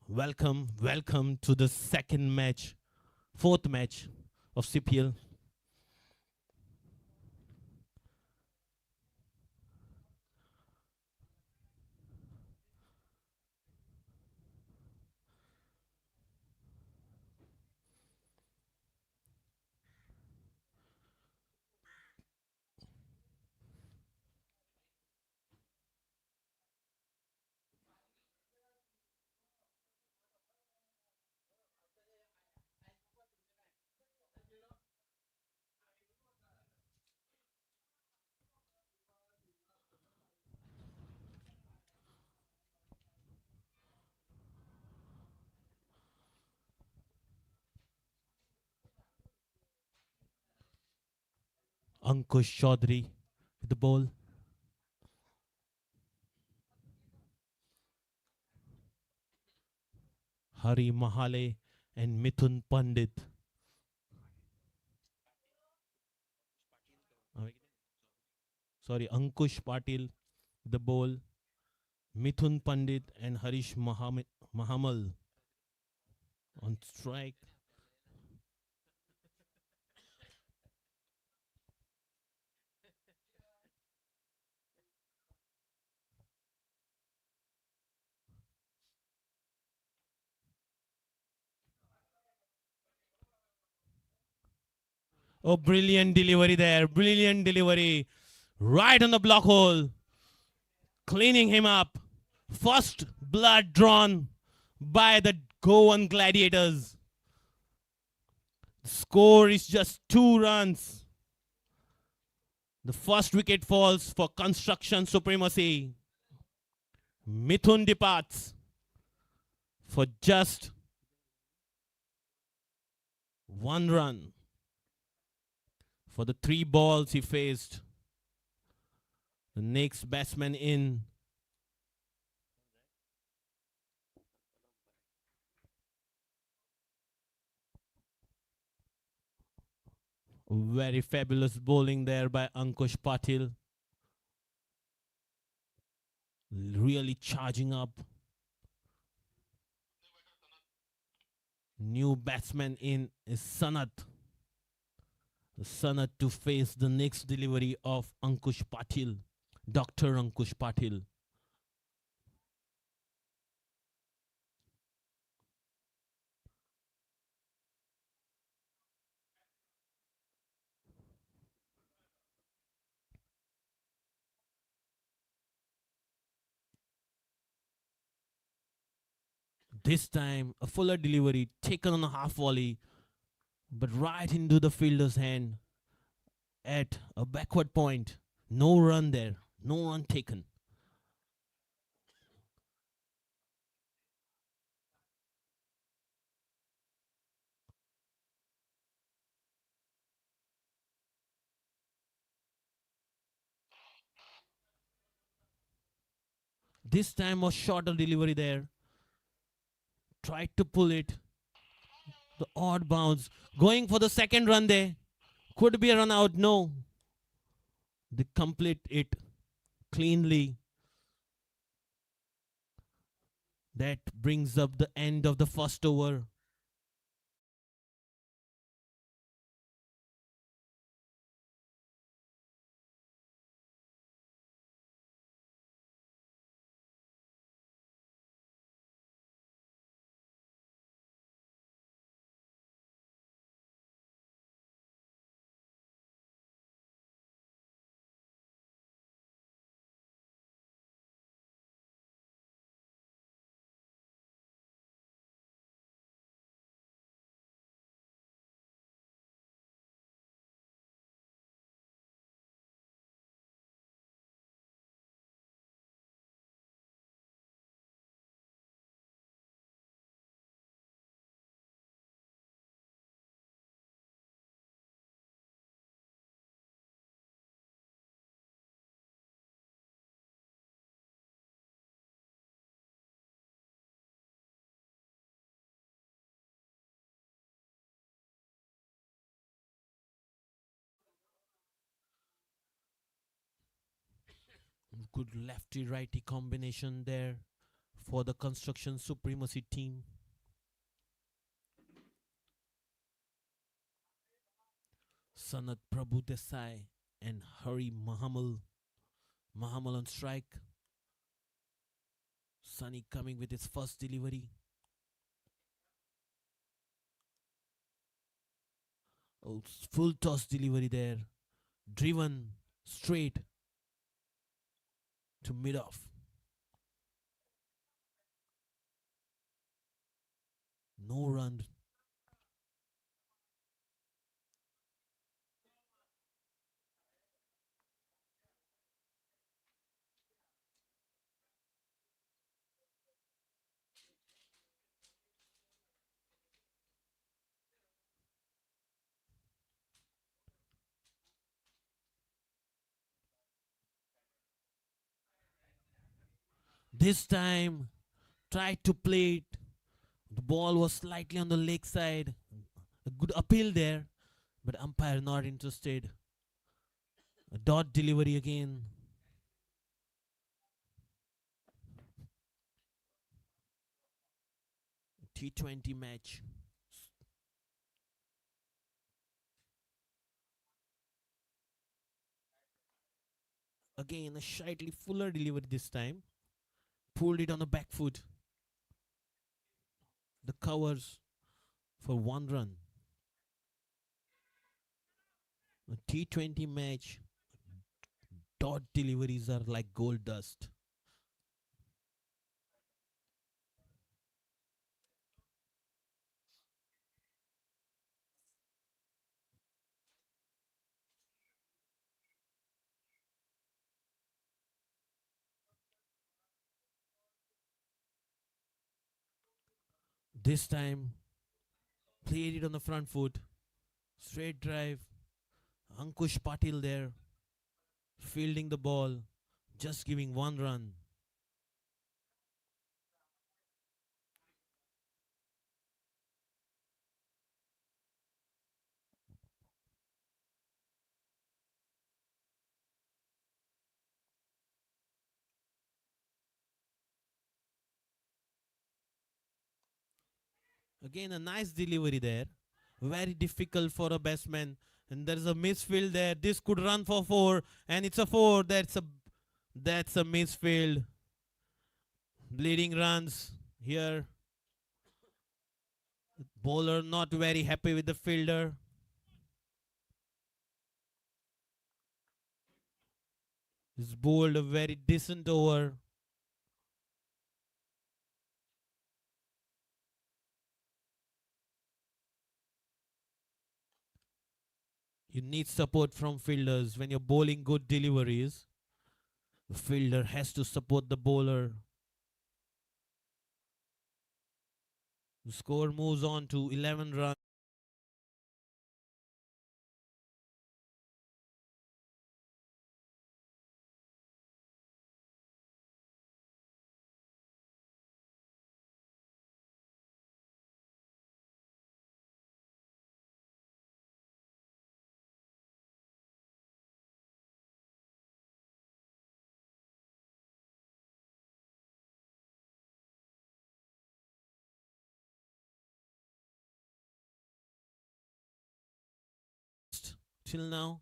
Welcome to the fourth match of CPL. Ankush Chaudhary with the ball. Hari Mahale and Mithun Pandit. Sorry, Ankush Patil with the ball. Mithun Pandit and Harish Mahamal on strike. Oh, brilliant delivery there. Brilliant delivery. Right on the block hole. Cleaning him up. First blood drawn by the Goan Gladiators. The score is just 2 runs. The first wicket falls for Construction Supremacy. Mithun departs for just 1 run for the 3 balls he faced. The next batsman in. Very fabulous bowling there by Ankush Patil. Really charging up. New batsman in is Sanat. Sanat to face the next delivery of Ankush Patil. Dr. Ankush Patil. This time, a fuller delivery taken on a half volley, but right into the fielder's hand at a backward point. No run there, no run taken. This time, a shorter delivery there. Tried to pull it. The odd bounce. Going for the second run there. Could be a run out. No. They complete it cleanly. That brings up the end of the first over. Good lefty righty combination there for the construction Supremacy team. Sanat Prabhu Desai and Hari Mahamal. Mahamal on strike. Sunny coming with his first delivery. Oh, full toss delivery there. Driven straight to mid off. No run. This time, tried to play it. The ball was slightly on the leg side. A good appeal there, but umpire not interested. A dot delivery again. T20 match. Again, a slightly fuller delivery this time. Pulled it on the back foot. The covers for one run. A T20 match, dot deliveries are like gold dust. This time, played it on the front foot. Straight drive. Ankush Patil there. Fielding the ball. Just giving one run. Again, a nice delivery there. Very difficult for a batsman. And there's a misfield there. This could run for four. And it's a four. That's a misfield. Bleeding runs here. Bowler not very happy with the fielder. He's bowled a very decent over. You need support from fielders when you're bowling good deliveries. The fielder has to support the bowler. The score moves on to 11 runs. Till now.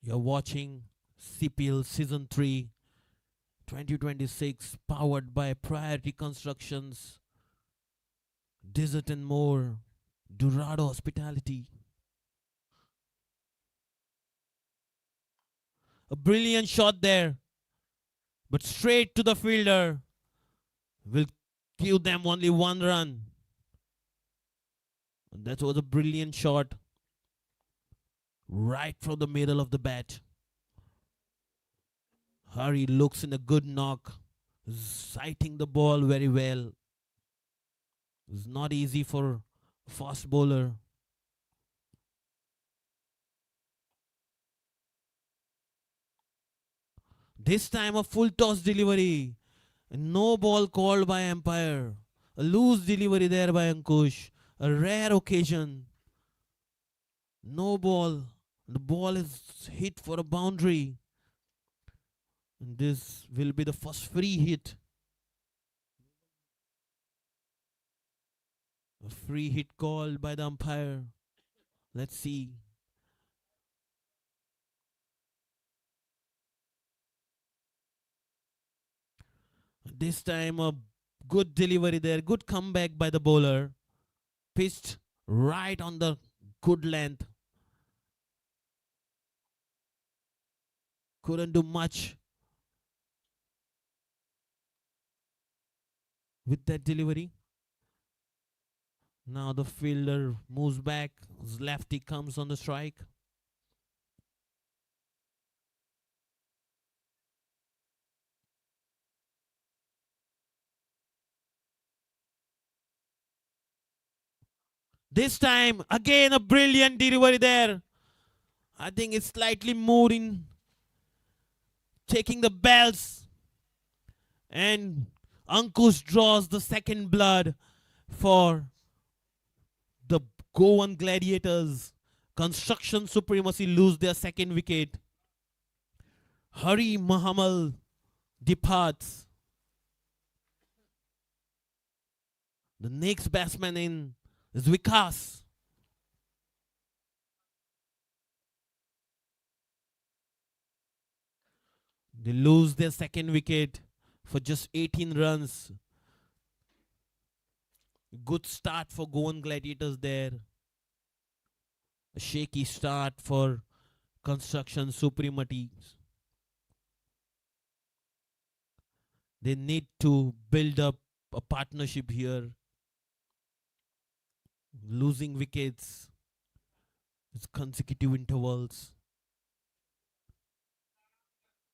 You're watching CPL Season 3 2026 powered by Priority Constructions, Desert and More, Dorado Hospitality. A brilliant shot there, but straight to the fielder. Will give them only one run. And that was a brilliant shot. Right from the middle of the bat. Hari looks in a good knock. Sighting the ball very well. It's not easy for a fast bowler. This time a full toss delivery. No ball called by umpire. A loose delivery there by Ankush. A rare occasion. No ball. The ball is hit for a boundary. And this will be the first free hit. A free hit called by the umpire. Let's see. This time a good delivery there. Good comeback by the bowler. Pitched right on the good length. Couldn't do much with that delivery. Now the fielder moves back. Lefty comes on the strike. This time, again a brilliant delivery there. I think it's slightly more in taking the bells. And Ankush draws the second blood for the Goan Gladiators. Construction Supremacy lose their second wicket. Hari Mahamal departs. The next batsman in is Vikas. They lose their second wicket for just 18 runs. Good start for Goan Gladiators there. A shaky start for Construction Supremacy. They need to build up a partnership here. Losing wickets with consecutive intervals.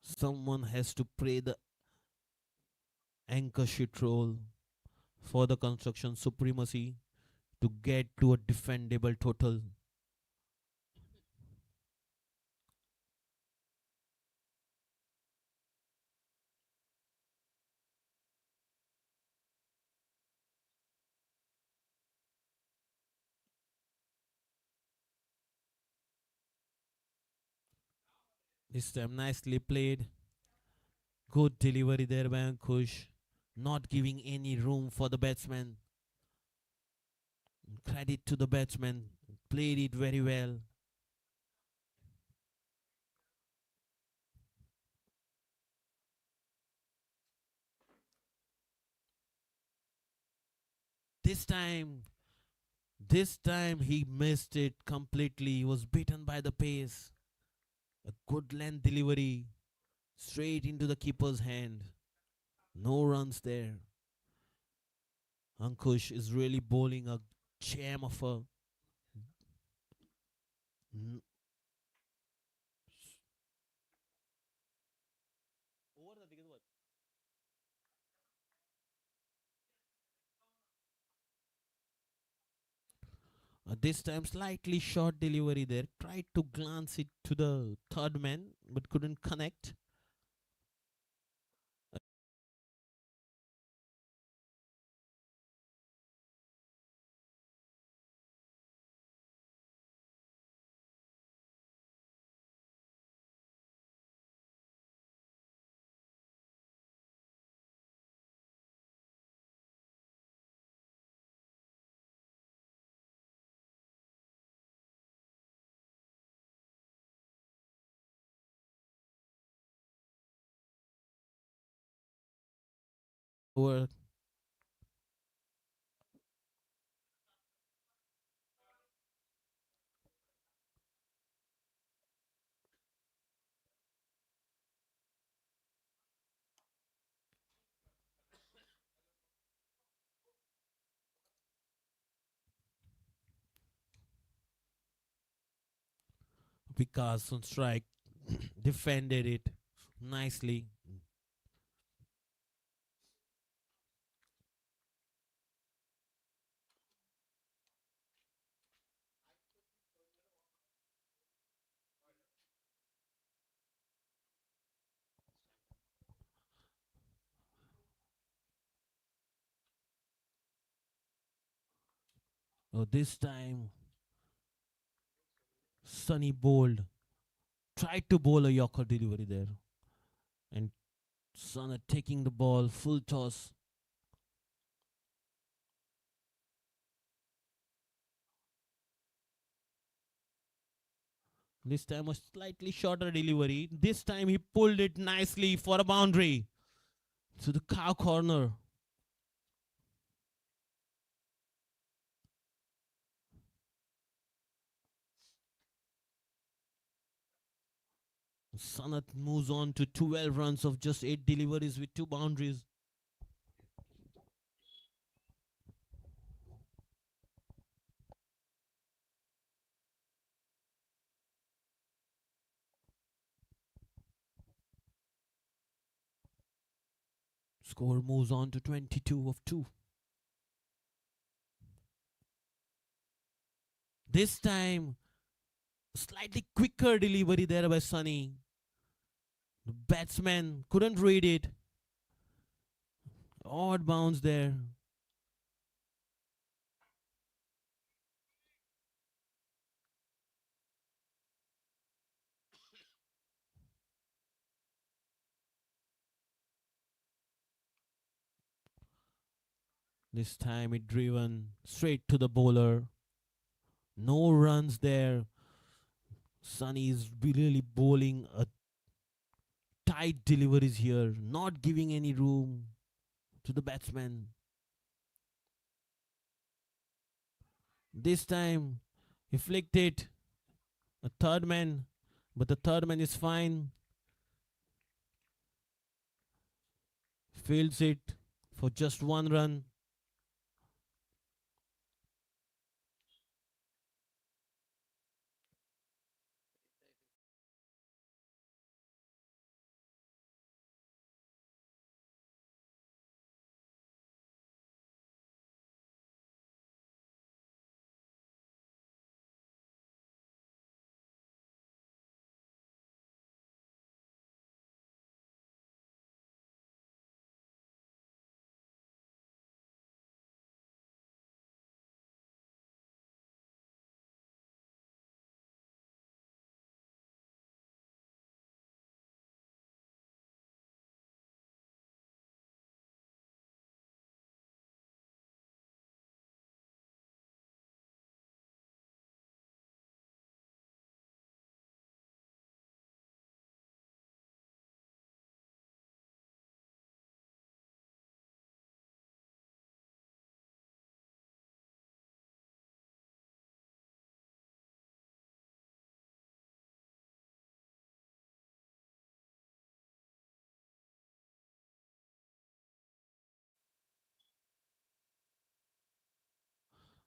Someone has to play the anchor shit role for the Construction Supremacy to get to a defendable total. This time nicely played. Good delivery there by Ankush. Not giving any room for the batsman. Credit to the batsman. Played it very well. This time, this time he missed it completely. He was beaten by the pace. A good length delivery straight into the keeper's hand. No runs there. Ankush is really bowling a gem of a. This time, slightly short delivery there. Tried to glance it to the third man, but couldn't connect. Over Vikas on strike, defended it nicely. Oh, this time, Sunny bowled, tried to bowl a Yorker delivery there. And Sana taking the ball, full toss. This time a slightly shorter delivery. This time he pulled it nicely for a boundary to the cow corner. Sanat moves on to 12 runs of just 8 deliveries with 2 boundaries. Score moves on to 22 of 2. This time, slightly quicker delivery there by Sunny. The batsman couldn't read it. Odd bounce there. This time it driven straight to the bowler. No runs there. Sunny is really bowling a tight deliveries here, not giving any room to the batsman. This time he flicked it. A third man, but the third man is fine. Fields it for just 1 run.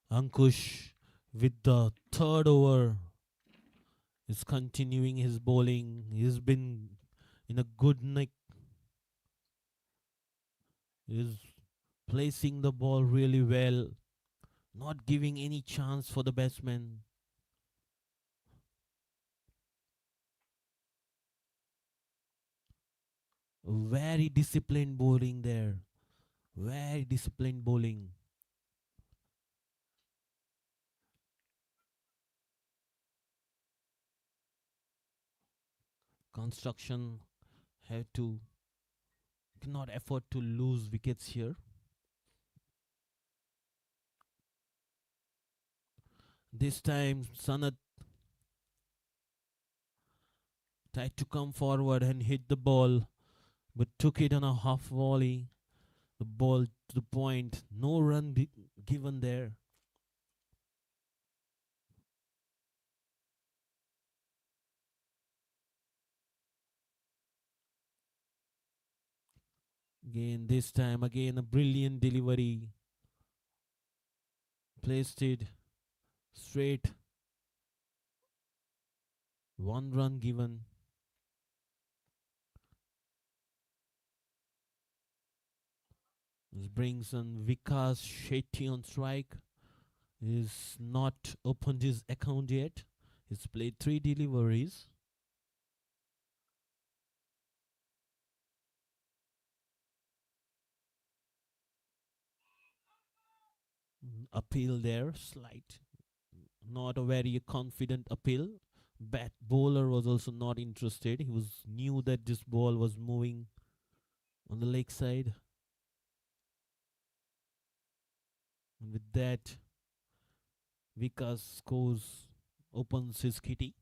Ankush with the third over is continuing his bowling. He's been in a good nick. He's placing the ball really well, not giving any chance for the batsman. Very disciplined bowling there. Very disciplined bowling. Construction have to cannot afford to lose wickets here. This time Sanat tried to come forward and hit the ball, but took it on a half volley. The ball to the point. No run given there. Again, this time, again, a brilliant delivery. Placed it straight. 1 run given. This brings on Vikas Shetty on strike. He's not opened his account yet. He's played 3 deliveries. appeal there, slight, not a very confident appeal. Bat bowler was also not interested. He was knew that this ball was moving on the leg side. And with that, Vikas scores, opens his kitty.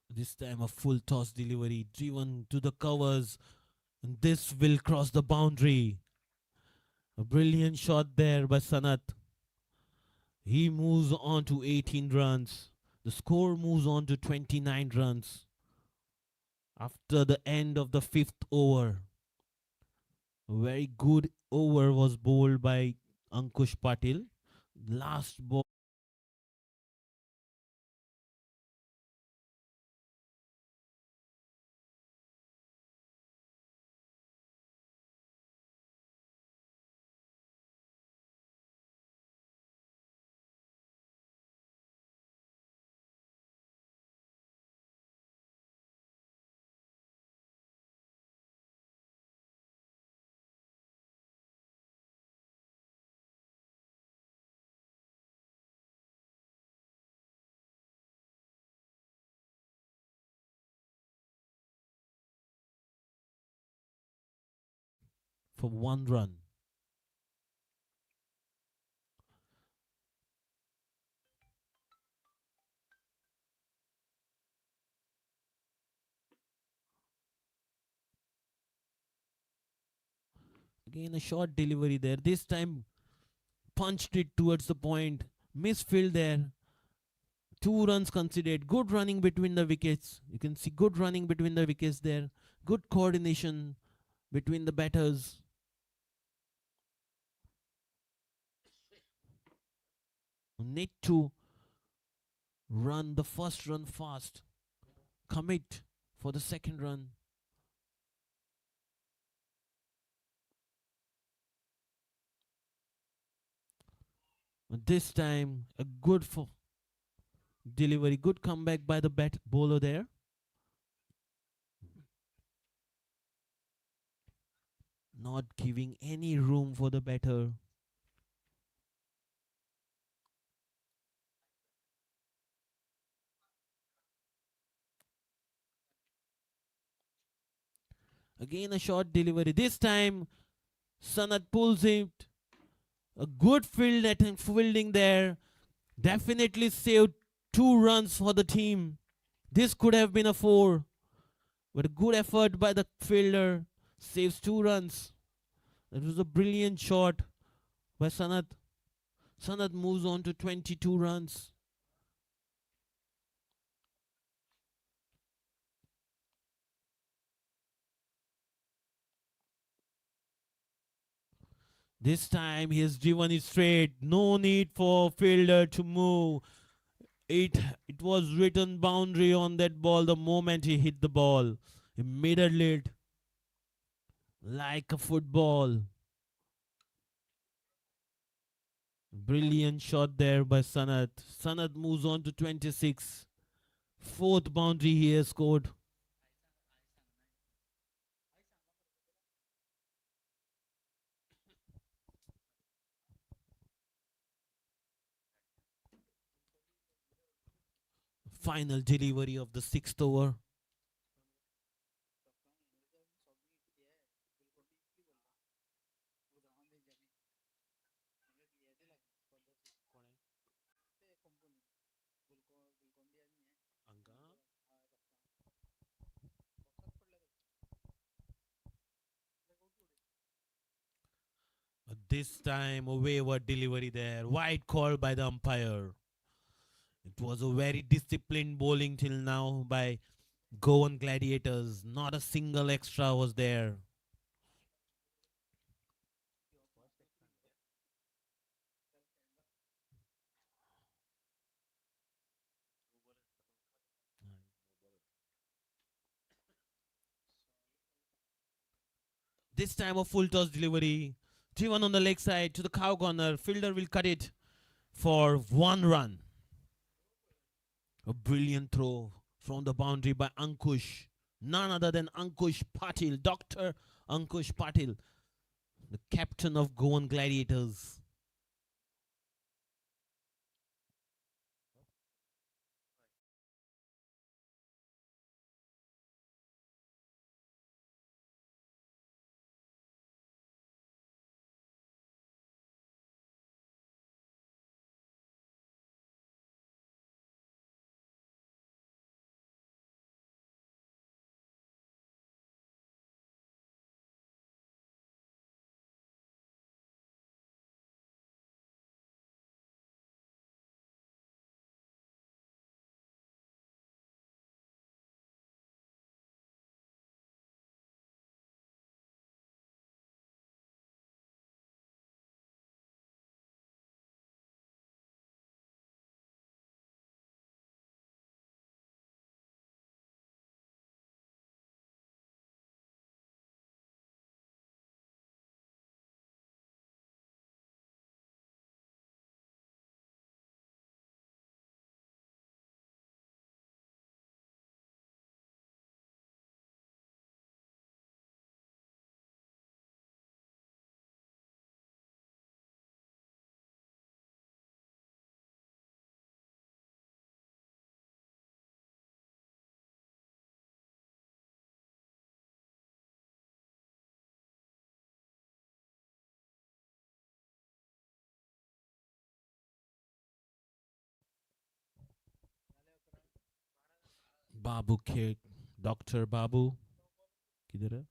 This time a full toss delivery driven to the covers. And this will cross the boundary. A brilliant shot there by Sanat. He moves on to 18 runs. The score moves on to 29 runs after the end of the fifth over. A very good over was bowled by Ankush Patil. Last ball for 1 run. Again, a short delivery there. This time, punched it towards the point. Misfield there. 2 runs considered. Good running between the wickets. You can see good running between the wickets there. Good coordination between the batters. Need to run the first run fast. Commit for the second run. This time, a good delivery. Good comeback by the bat bowler there. Not giving any room for the batter. Again, a short delivery. This time, Sanat pulls it. A good fielding there. Definitely saved 2 runs for the team. This could have been a 4. But a good effort by the fielder. Saves 2 runs. That was a brilliant shot by Sanat. Sanat moves on to 22 runs. This time he has driven it straight. No need for fielder to move. It it was written boundary on that ball the moment he hit the ball. He middled it like a football. Brilliant shot there by Sanat. Sanat moves on to 26. Fourth boundary he has scored. Final delivery of the sixth over. This time a wayward delivery there. Wide call by the umpire. It was a very disciplined bowling till now by Goan Gladiators. Not a single extra was there. This time a full toss delivery. Driven on the leg side to the cow corner. Fielder will cut it for 1 run. A brilliant throw from the boundary by Ankush. None other than Ankush Patil, Dr. Ankush Patil, the captain of Goan Gladiators. Babu kick. Dr. Babu. किधर है?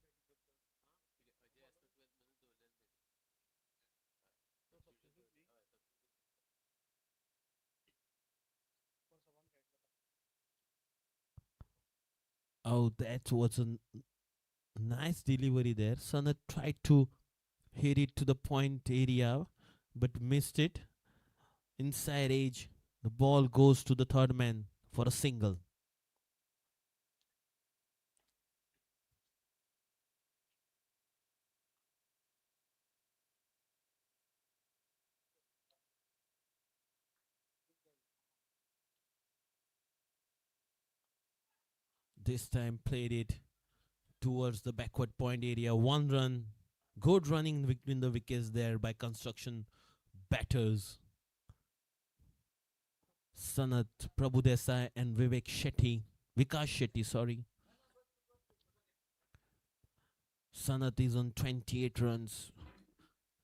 Oh, that was a nice delivery there. Sanat tried to hit it to the point area but missed it. Inside edge, the ball goes to the third man for a single. This time played it towards the backward point area. One run. Good running between the wickets there by construction batters. Sanat, Prabhu Desai and Vivek Shetty. Vikas Shetty, sorry. Sanat is on 28 runs.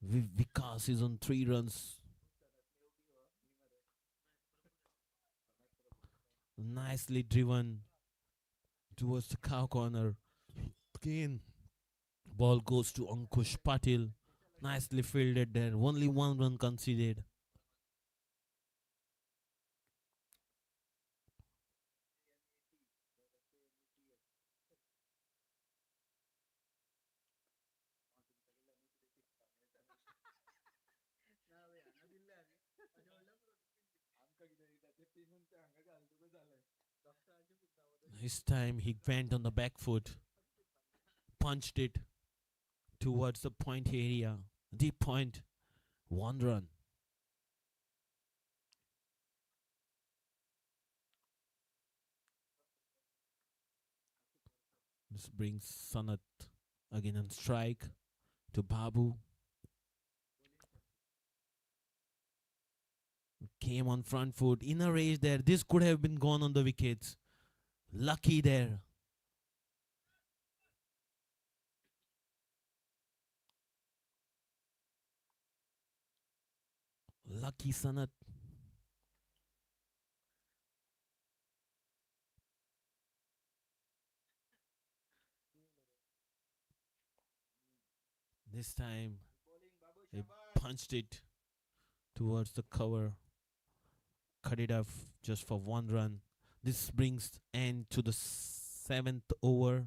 Vikas is on 3 runs. Nicely driven towards the cow corner. Again, ball goes to Ankush Patil. Nicely fielded there. Only 1 run conceded. This time he went on the back foot, punched it towards the point area. Deep point, 1 run. This brings Sanat again on strike to Babu. Came on front foot, in a race there. This could have been gone on the wickets. Lucky there. Lucky Sanat. This time he punched it towards the cover. Cut it off just for 1 run. This brings end to the 7th over.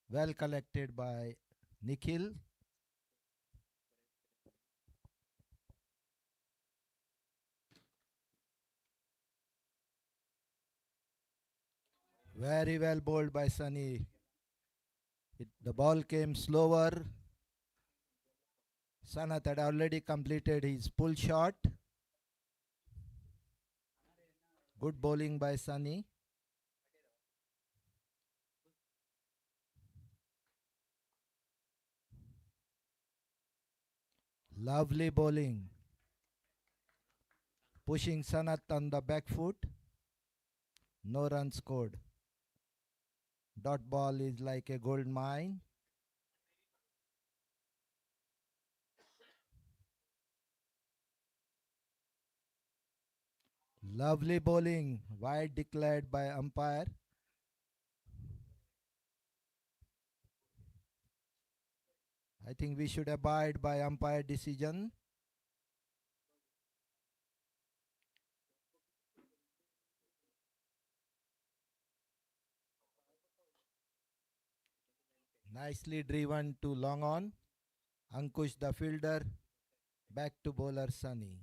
Well collected by Nikhil. Very well bowled by Sunny. The ball came slower. Sanath had already completed his pull shot. Good bowling by Sunny. Lovely bowling. Pushing Sanath on the back foot. No run scored. Dot ball is like a gold mine. Lovely bowling. Wide declared by umpire. I think we should abide by umpire decision. Nicely driven to long on. Ankush the fielder. Back to bowler Sunny.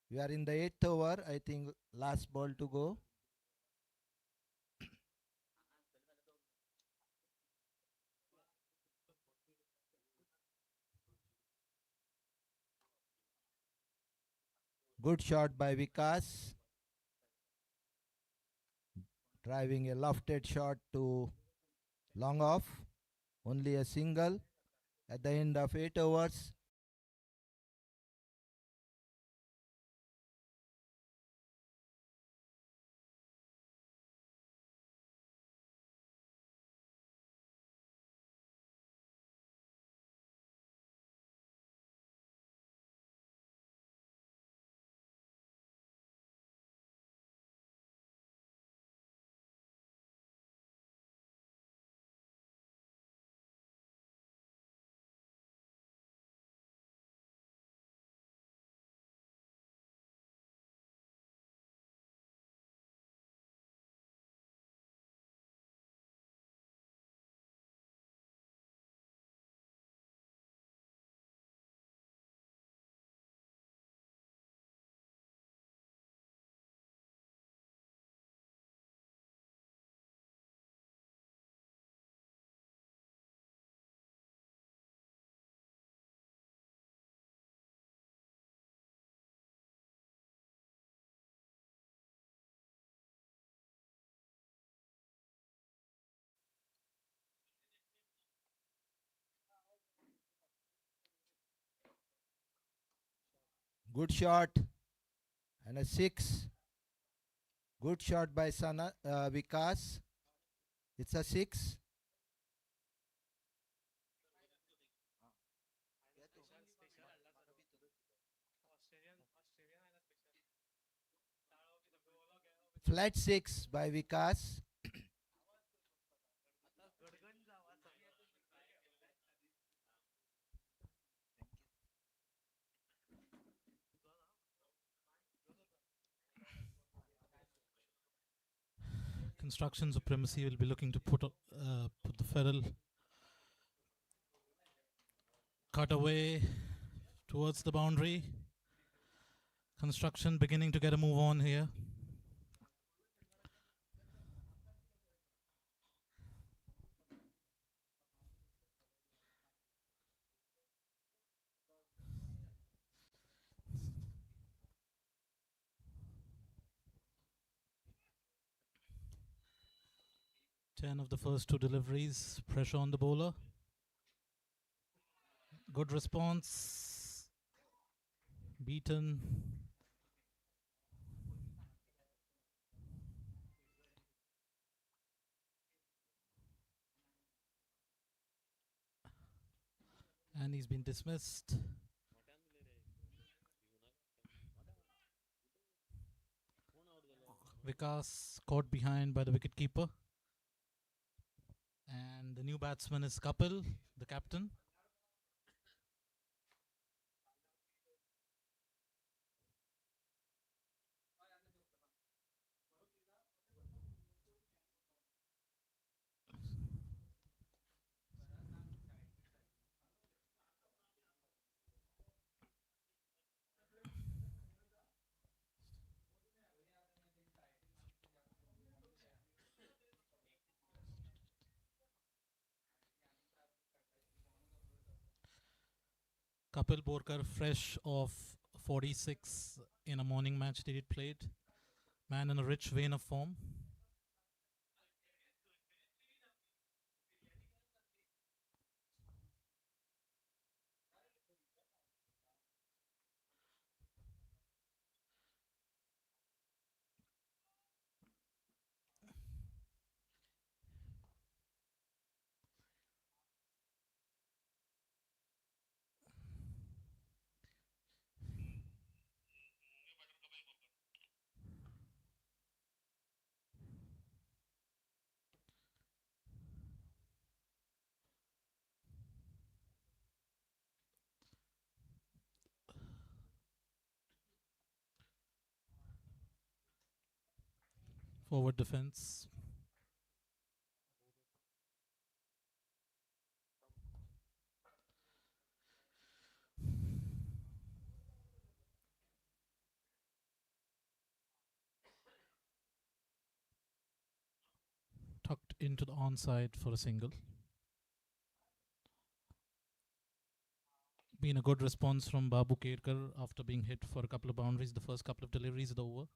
We are in the 8th over. I think last ball to go. Good shot by Vikas. Driving a lofted shot to long off. Only a single at the end of 8 overs. Good shot and a 6. Good shot by Vikas. It's a 6. Flat 6 by Vikas. Construction Supremacy will be looking to put the ferrule cut away towards the boundary. Construction beginning to get a move on here. Ten of the first two deliveries. Pressure on the bowler. Good response. Beaten. And he's been dismissed. Vikas caught behind by the wicketkeeper. And the new batsman is Kapil, the captain. Kapil Borkar, fresh off 46 in a morning match that he'd played. Man in a rich vein of form. Forward defense. Tucked into the onside for a single. Been a good response from Babu Kerkar after being hit for a couple of boundaries the first couple of deliveries of the over.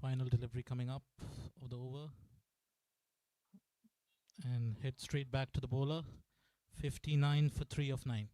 Final delivery coming up of the over. And hit straight back to the bowler. 59 for 3 of 9.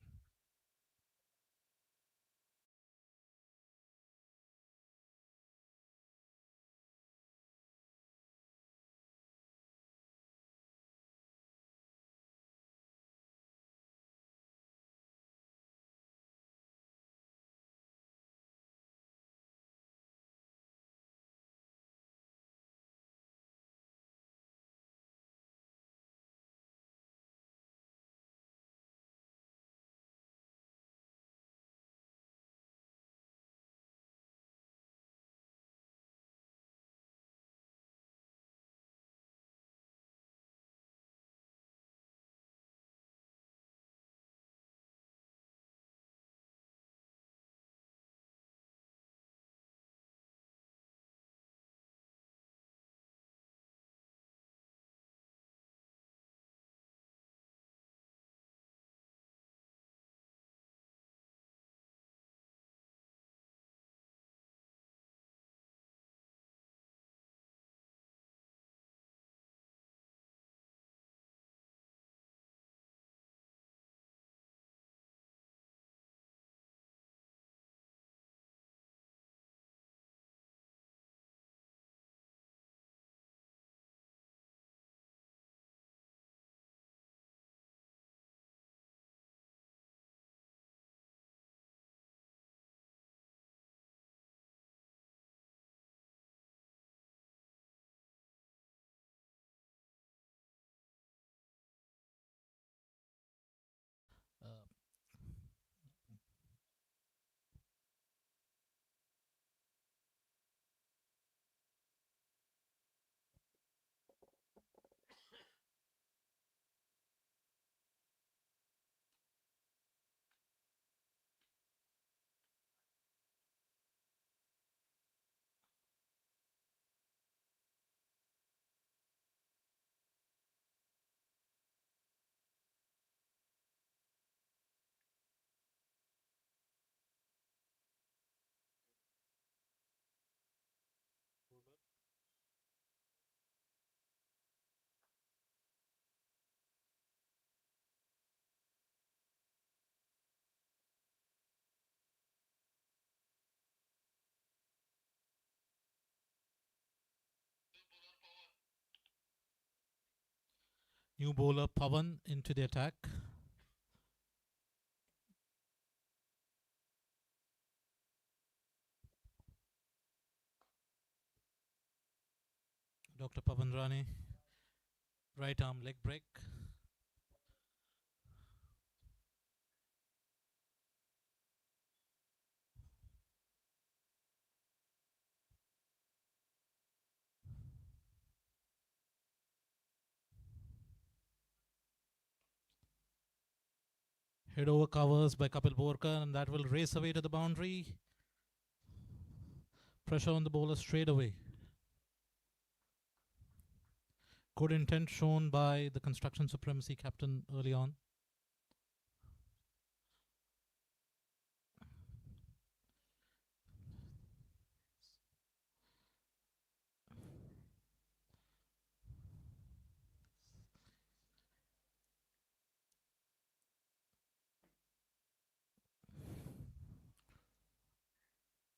Uh, New bowler Pawan into the attack. Dr. Pawan Rane. Right arm leg break. Head over covers by Kapil Borkar, and that will race away to the boundary. Pressure on the bowler straight away. Good intent shown by the Construction Supremacy captain early on.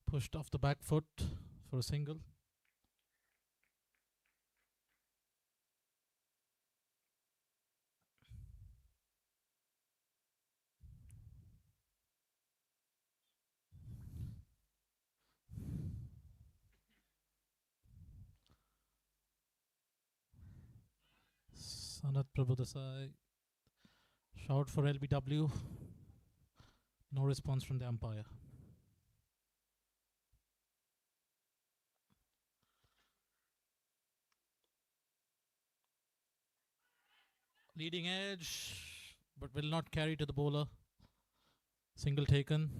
Pushed off the back foot for a single. Sanat Prabhudesai. Shout for LBW. No response from the umpire. Leading edge, but will not carry to the bowler. Single taken.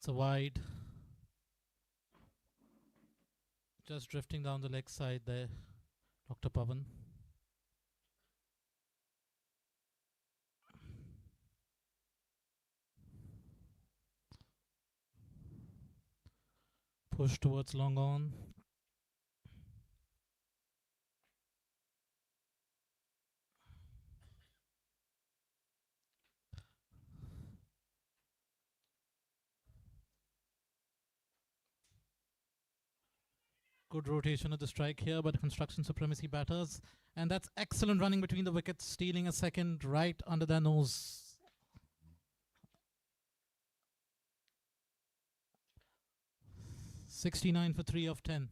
It's a wide. Just drifting down the leg side there, Dr. Pavan. Push towards long on. Good rotation of the strike here by the Construction Supremacy batters. And that's excellent running between the wickets, stealing a second right under their nose. 69 for 3 of 10.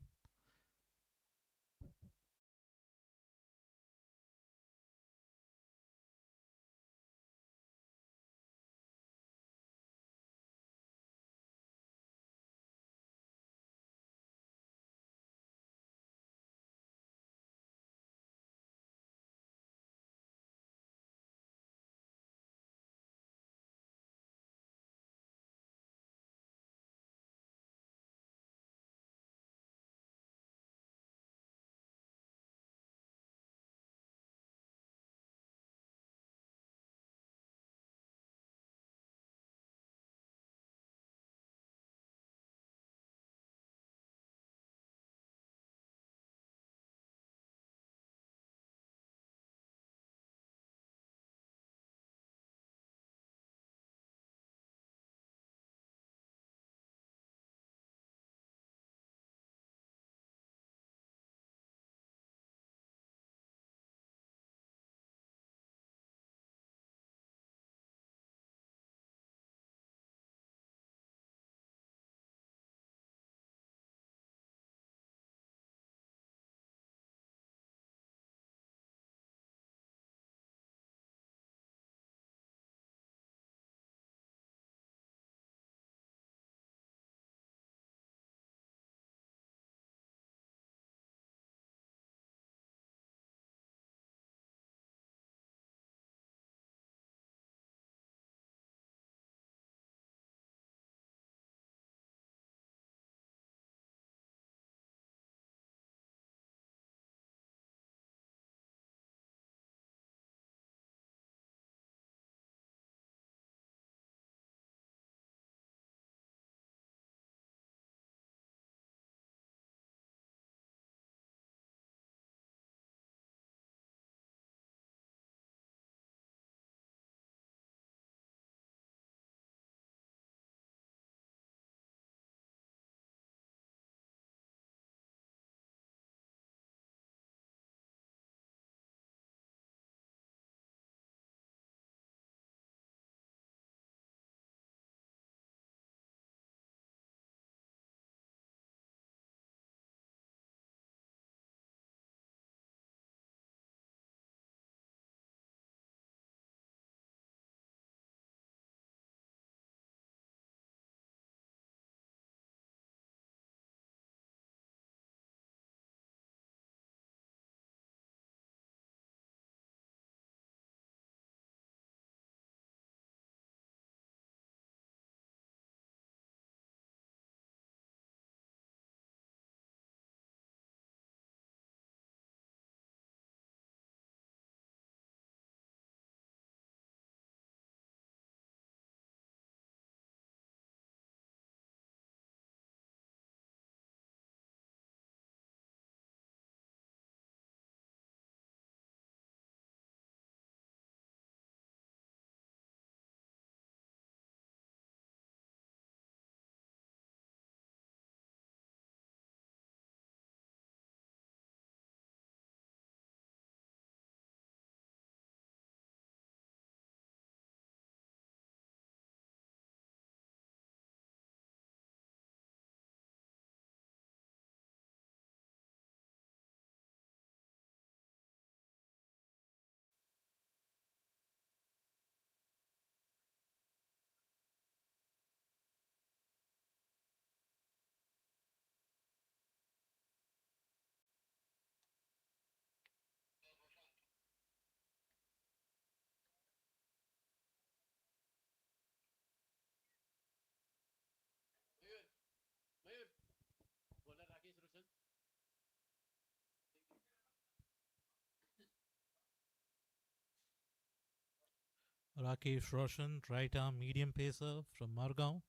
Rakesh Roshan, right arm medium pacer from Margao.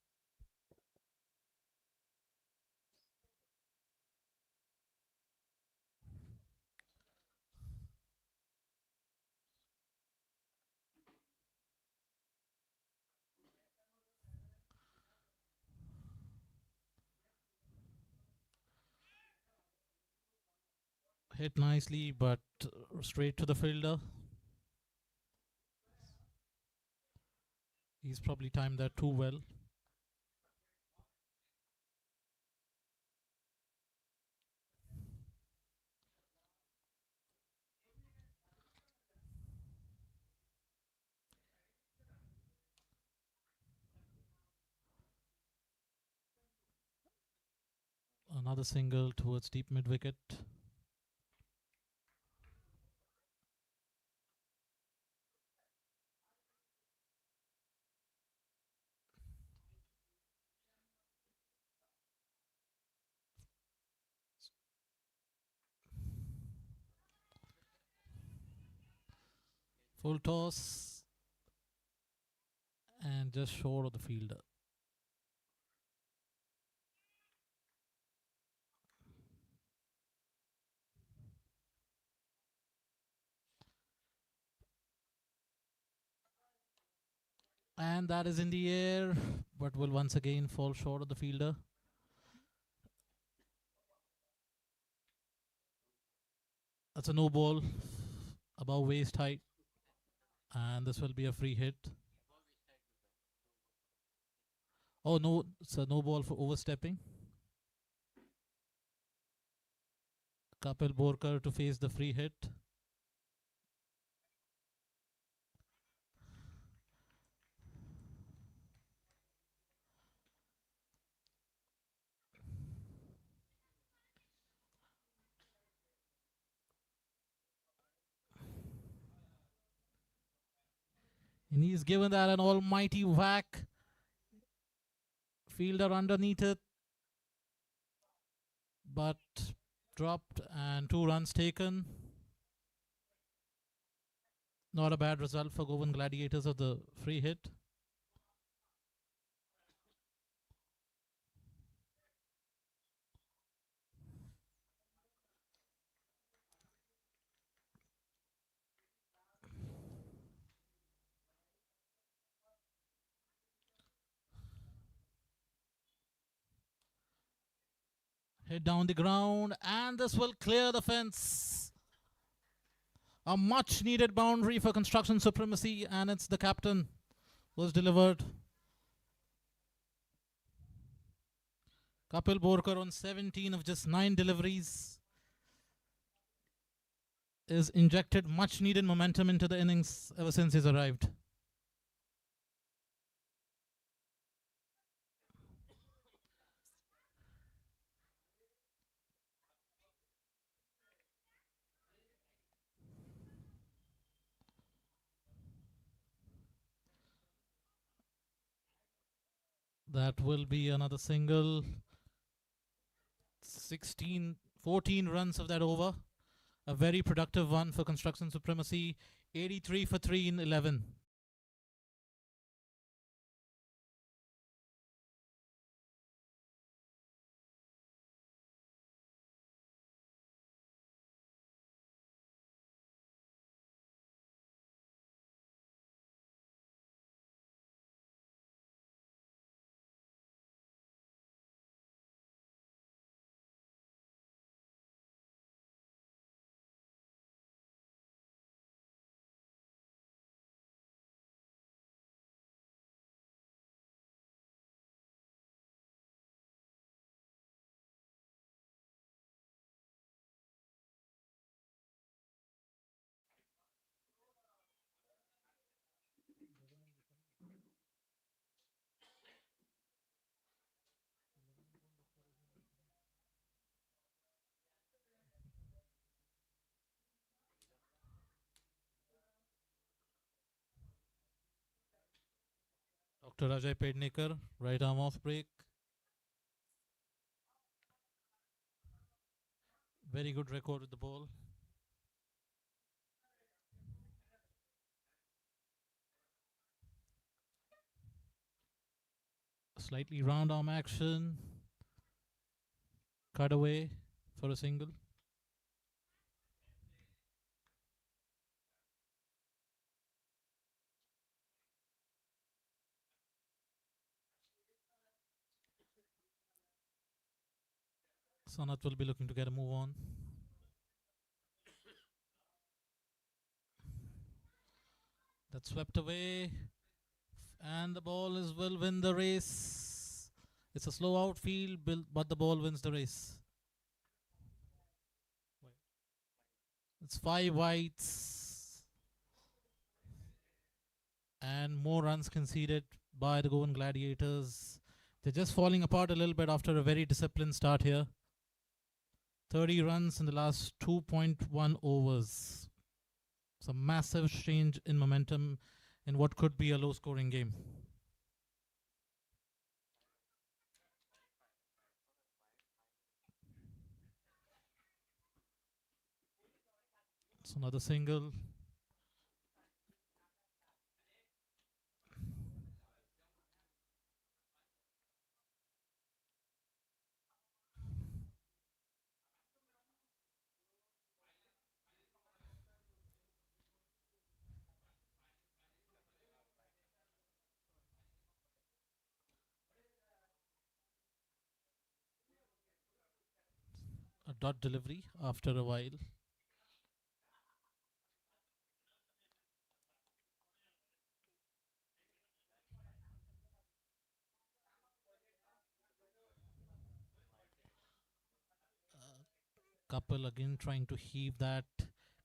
Hit nicely, but straight to the fielder. He's probably timed that too well. Another single towards deep mid wicket. Full toss and just short of the fielder. And that is in the air, but will once again fall short of the fielder. That's a no ball above waist height, and this will be a free hit. Oh no, it's a no ball for overstepping. Kapil Borkar to face the free hit. And he's given that an almighty whack. Fielder underneath it, but dropped and 2 runs taken. Not a bad result for Goan Gladiators of the free hit. Hit down the ground, and this will clear the fence. A much needed boundary for construction supremacy, and it's the captain who has delivered. Kapil Borkar on 17 of just 9 deliveries is injected much needed momentum into the innings ever since he's arrived. That will be another single. 14 runs of that over. A very productive one for construction supremacy. 83 for 3 in 11. Dr. Ajay Pednekar, right arm off break. Very good record with the ball. Slightly round arm action. Cut away for a single. Sanath will be looking to get a move on. That's swept away. And the ball will win the race. It's a slow outfield, but the ball wins the race. It's 5 whites. And more runs conceded by the Goan Gladiators. They're just falling apart a little bit after a very disciplined start here. 30 runs in the last 2.1 overs. It's a massive change in momentum in what could be a low scoring game. It's another single. A dot delivery after a while. Couple again trying to heave that.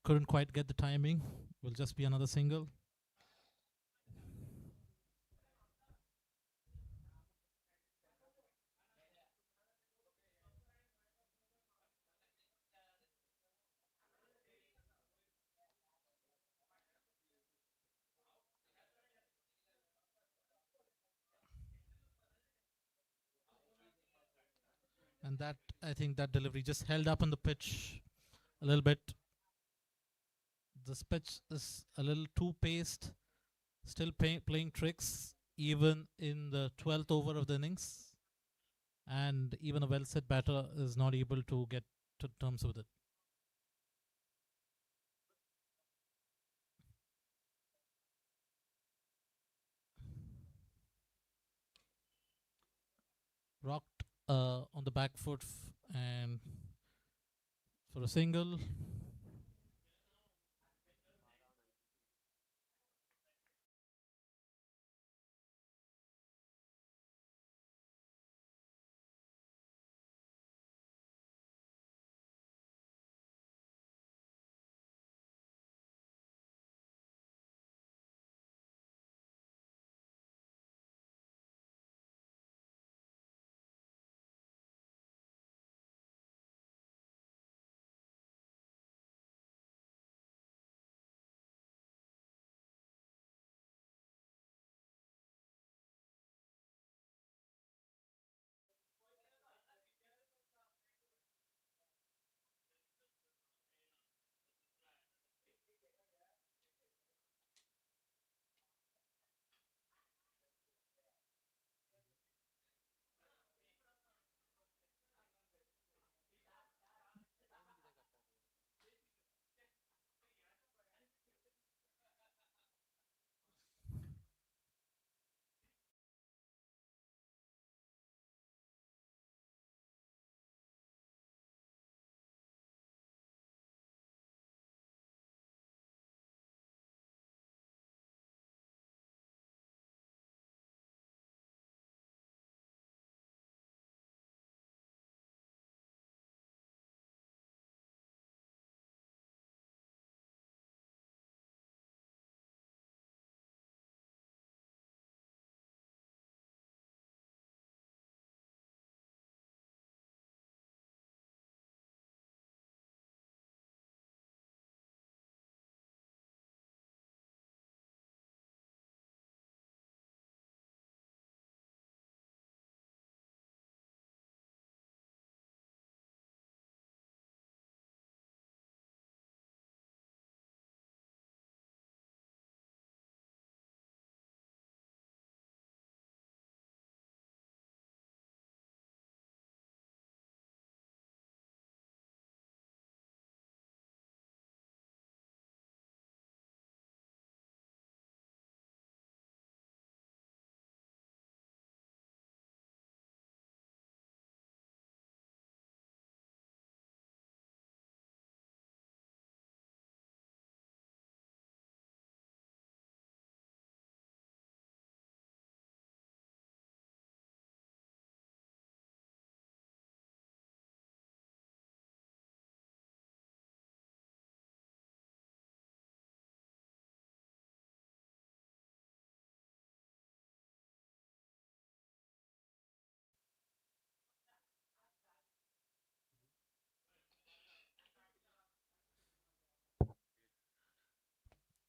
Couldn't quite get the timing. Will just be another single. And that, I think that delivery just held up on the pitch a little bit. This pitch is a little too paced, still playing tricks even in the 12th over of the innings. And even a well set batter is not able to get to terms with it. Rocked on the back foot and for a single.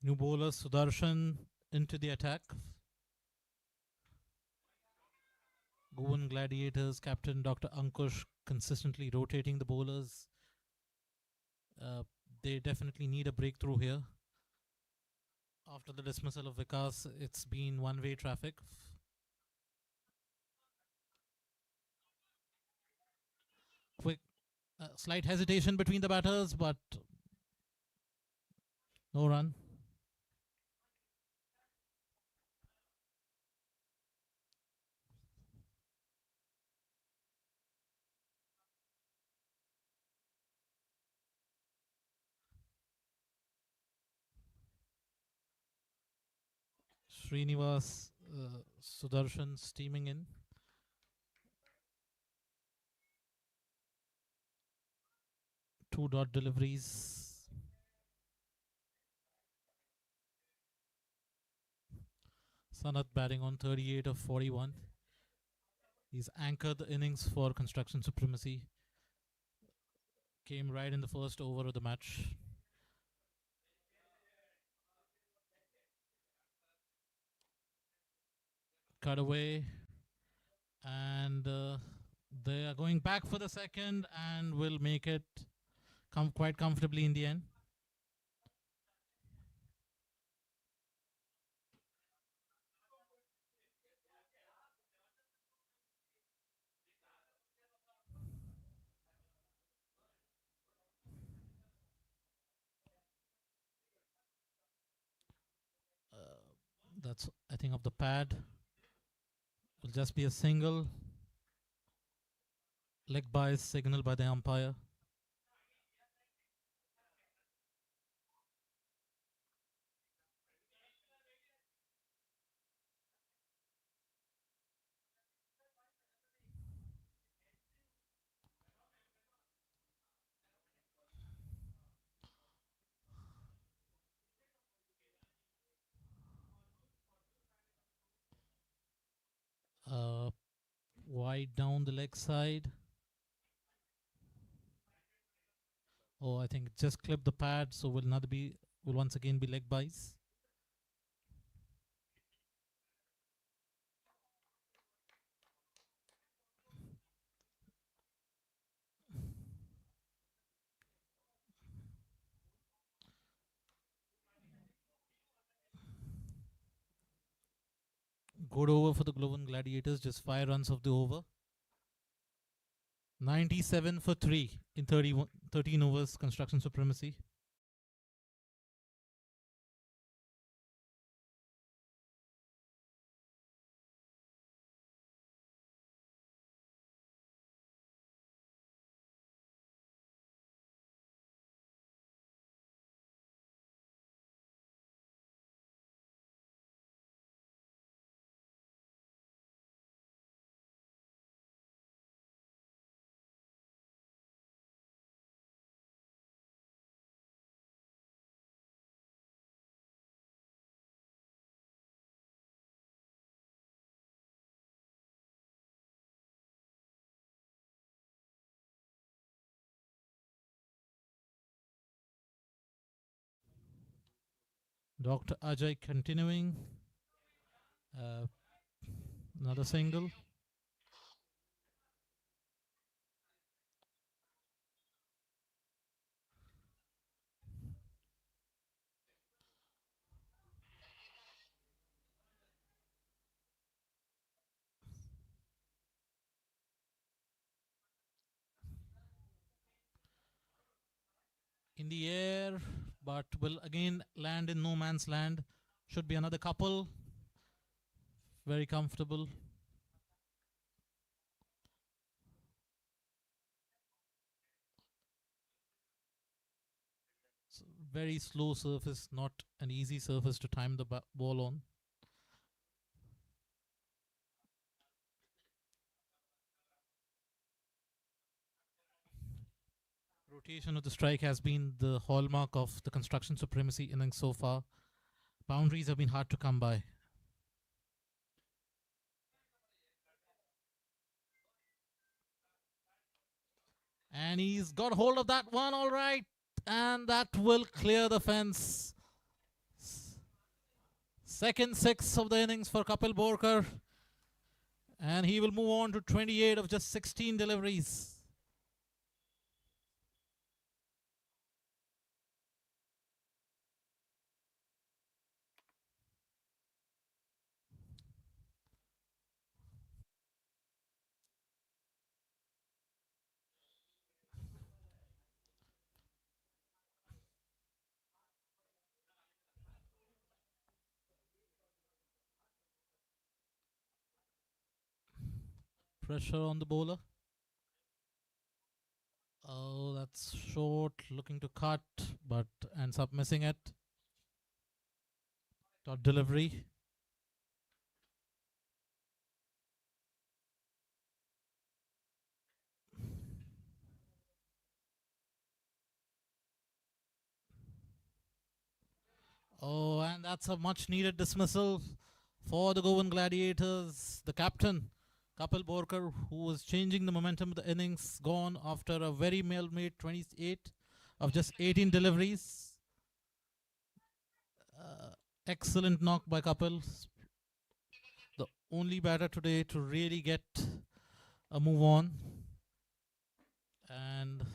New bowler Sudarshan into the attack. Goan Gladiators captain Dr. Ankush consistently rotating the bowlers. They definitely need a breakthrough here. After the dismissal of Vikas, it's been one-way traffic. Quick, slight hesitation between the batters, but no run. Srinivas Sudarshan steaming in. Two dot deliveries. Sanath batting on 38 of 41. He's anchored the innings for Construction Supremacy. Came right in the first over of the match. Cut away. And they are going back for the second and will make it quite comfortably in the end. That's, I think, of the pad. Will just be a single. Leg by signal by the umpire. Wide down the leg side. Oh, I think it just clipped the pad, so will once again be leg buys. Good over for the Goan Gladiators, just 5 runs of the over. 97 for 3 in 13 overs, Construction Supremacy. Dr. Ajay continuing. Another single. In the air, but will again land in no man's land. Should be another couple. Very comfortable. Very slow surface, not an easy surface to time the ball on. Rotation of the strike has been the hallmark of the Construction Supremacy innings so far. Boundaries have been hard to come by. And he's got hold of that one, all right. And that will clear the fence. Second six of the innings for Kapil Borkar. And he will move on to 28 of just 16 deliveries. Pressure on the bowler. Oh, that's short, looking to cut, but ends up missing it. Dot delivery. Oh, and that's a much needed dismissal for the Goan Gladiators. The captain, Kapil Borkar, who was changing the momentum of the innings, gone after a very well-made 28 of just 18 deliveries. Excellent knock by Kapil. The only batter today to really get a move on. And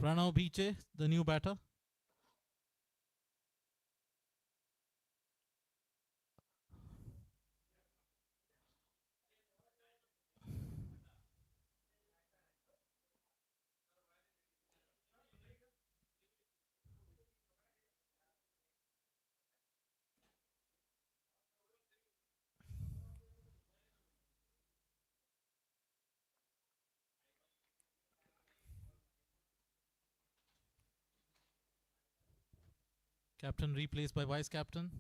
Pranav Biche, the new batter. Captain replaced by vice captain.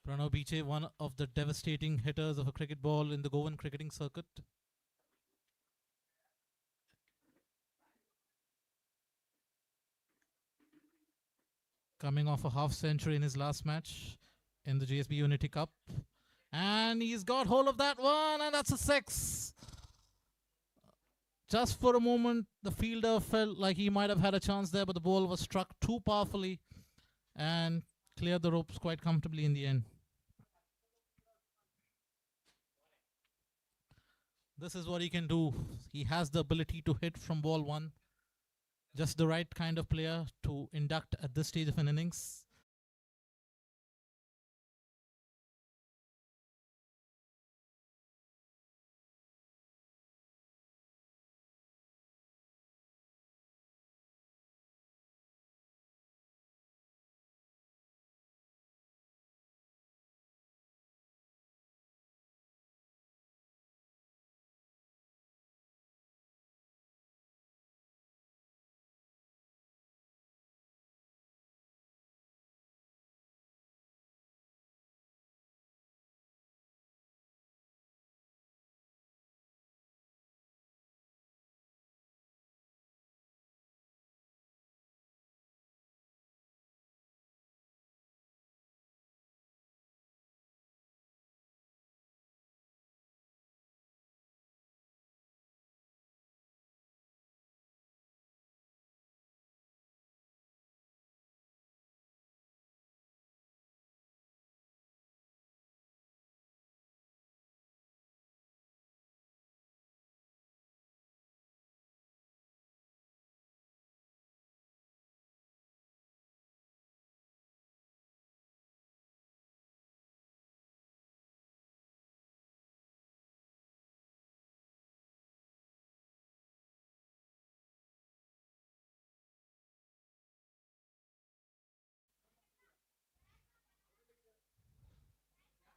Pranav Biche, one of the devastating hitters of a cricket ball in the Goan cricketing circuit. Coming off a half century in his last match in the GSB Unity Cup. And he's got hold of that one, and that's a six. Just for a moment, the fielder felt like he might have had a chance there, but the ball was struck too powerfully and cleared the ropes quite comfortably in the end. This is what he can do. He has the ability to hit from ball one. Just the right kind of player to induct at this stage of an innings.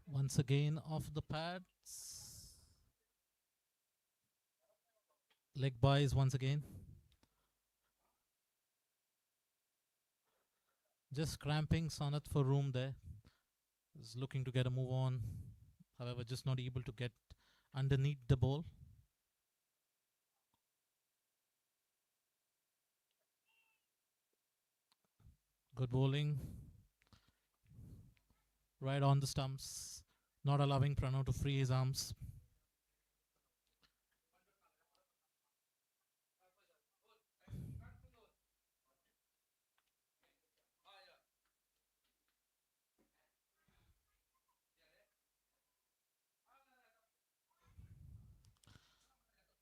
Once again off the pads. Leg buys once again. Just cramping Sonat for room there. Is looking to get a move on. However, just not able to get underneath the ball. Good bowling. Right on the stumps. not allowing Pranav to free his arms.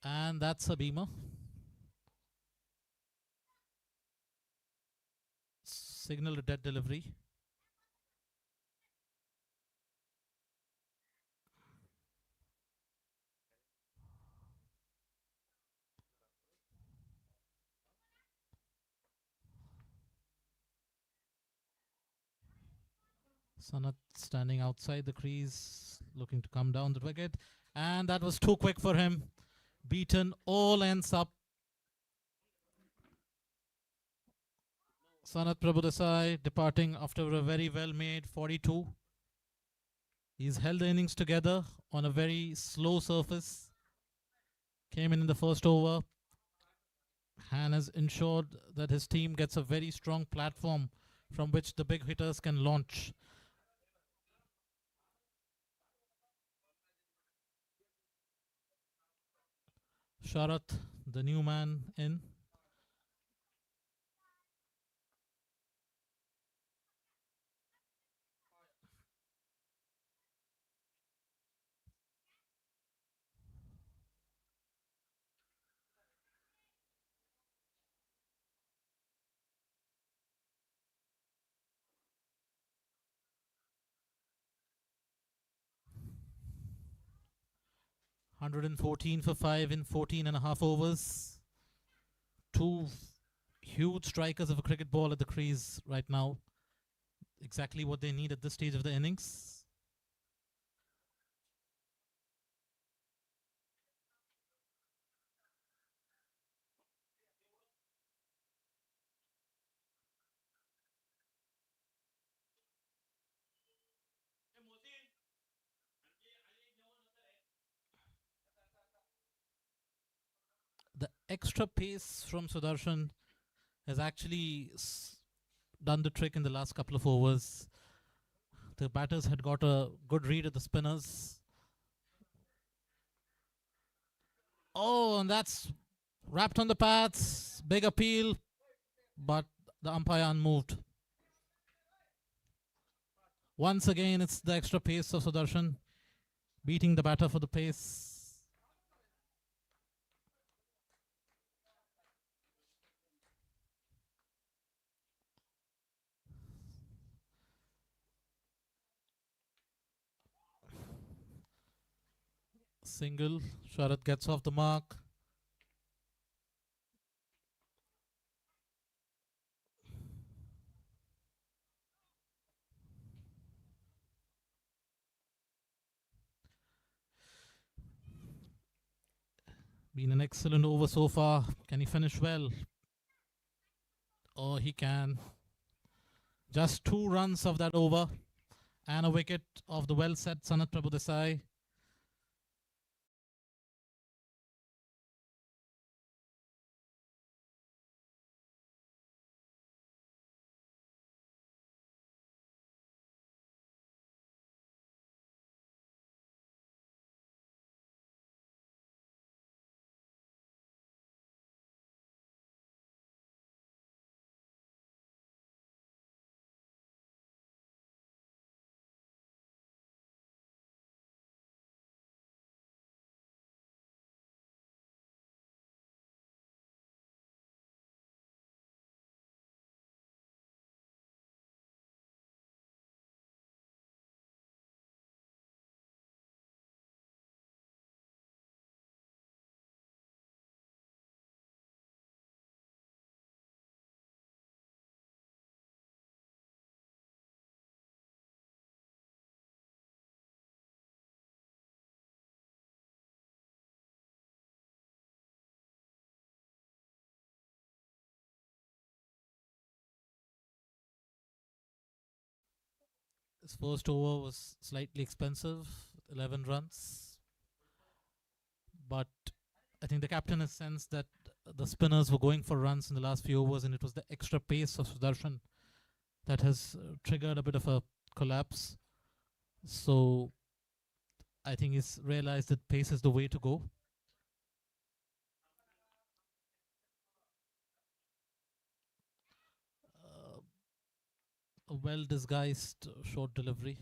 And that's a beamer. Signal to dead delivery. Sanat standing outside the crease, looking to come down the wicket. And that was too quick for him. Beaten, all ends up. Sanat Prabhudesai departing after a very well made 42. He's held the innings together on a very slow surface. Came in the first over and has ensured that his team gets a very strong platform from which the big hitters can launch. Sharat, the new man in. $114 for 5 in 14.5 overs. Two huge strikers of a cricket ball at the crease right now. Exactly what they need at this stage of the innings. The extra pace from Sudarshan has actually done the trick in the last couple of overs. The batters had got a good read of the spinners. Oh, and that's wrapped on the pads. Big appeal, but the umpire unmoved. Once again, it's the extra pace of Sudarshan beating the batter for the pace. Single. Sharat gets off the mark. Been an excellent over so far. Can he finish well? Oh, he can. Just 2 runs of that over and a wicket of the well set Sanat Prabhudesai. His first over was slightly expensive, 11 runs. But I think the captain has sensed that the spinners were going for runs in the last few overs, and it was the extra pace of Sudarshan that has triggered a bit of a collapse. So I think he's realized that pace is the way to go. A well disguised short delivery.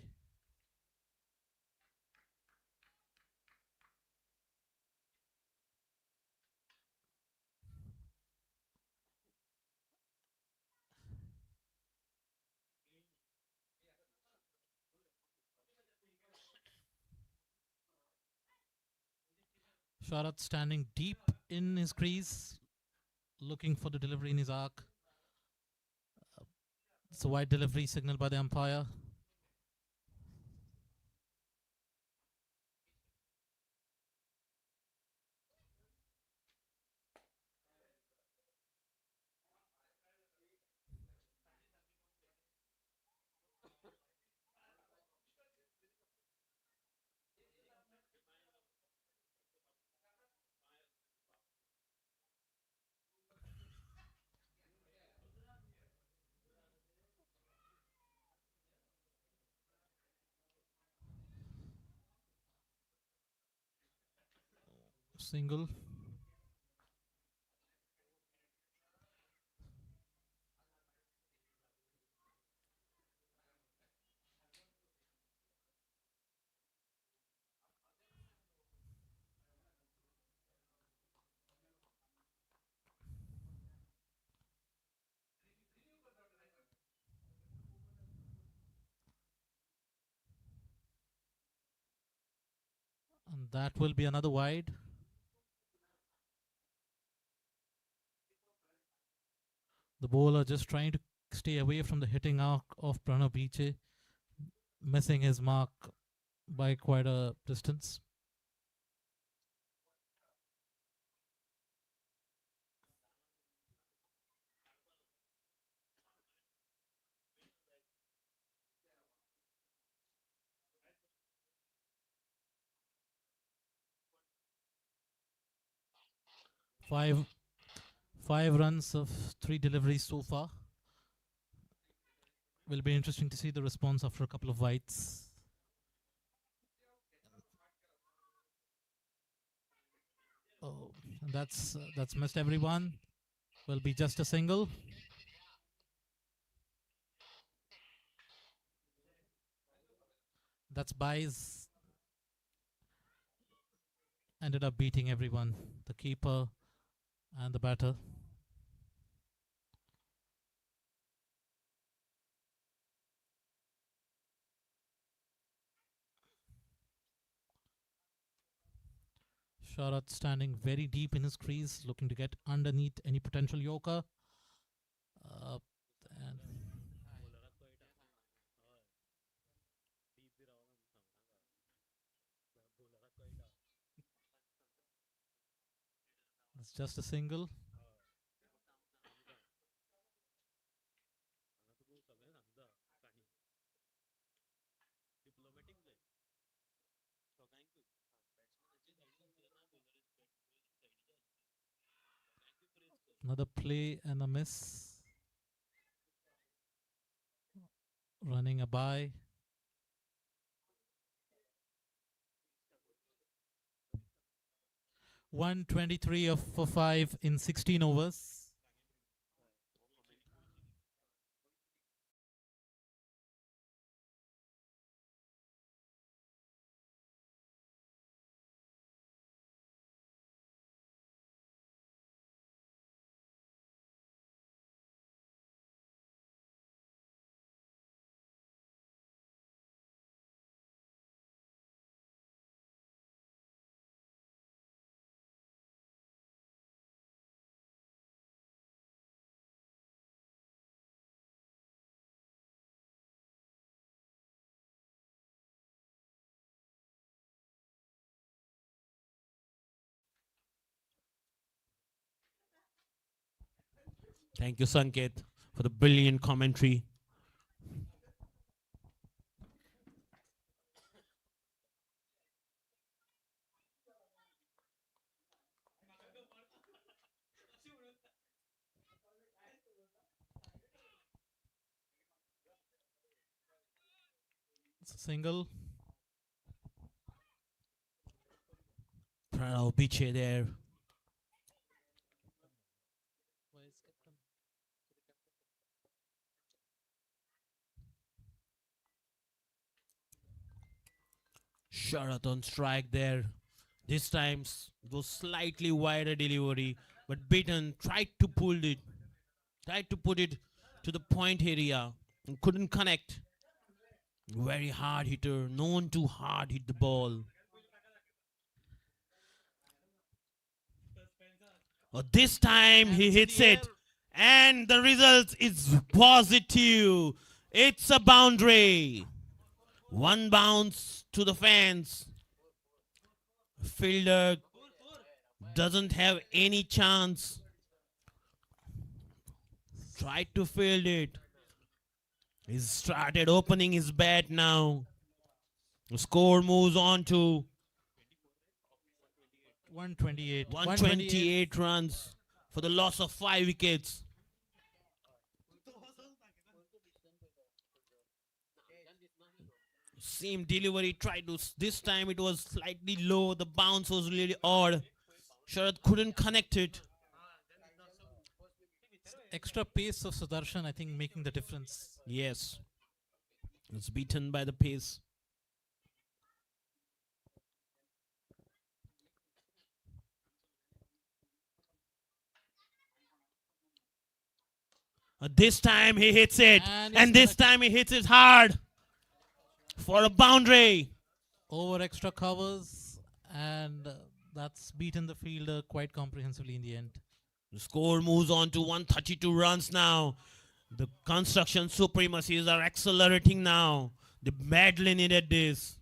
Sharat standing deep in his crease, looking for the delivery in his arc. It's a wide delivery signal by the umpire. Single. And that will be another wide. The bowler just trying to stay away from the hitting arc of Pranav Biche, missing his mark by quite a distance. Five runs of 3 deliveries so far. Will be interesting to see the response after a couple of wides. Oh, that's missed everyone. Will be just a single. That's buys. Ended up beating everyone. The keeper and the batter. Sharat standing very deep in his crease, looking to get underneath any potential Yorker. And it's just a single. Another play and a miss. Running a bye. 123 for 5 in 16 overs. Thank you, Sanket, for the brilliant commentary. It's a single. Pranav Piche there. Sharath on strike there. This time it was slightly wider delivery, but Beaton tried to pull it, tried to put it to the point area and couldn't connect. Very hard hitter, known to hard hit the ball. This time And he it's in hits the it, and the result is positive. It's a boundary. One bounce to the fence. Fielder doesn't have any chance. Tried to field it. He's started opening his bat now. The score moves on to 128. 128 runs for the loss of 5 wickets. Same delivery, tried to. This time it was slightly low. The bounce was really odd. Sharad couldn't connect it. Extra pace of Sudarshan, I think, making the difference. Yes. It's beaten by the pace. This time he hits it. And This time he hits it hard. For a boundary. Over extra covers, and that's beaten the fielder quite comprehensively in the end. The score moves on to 132 runs now. The construction supremacies are accelerating now. They badly needed this.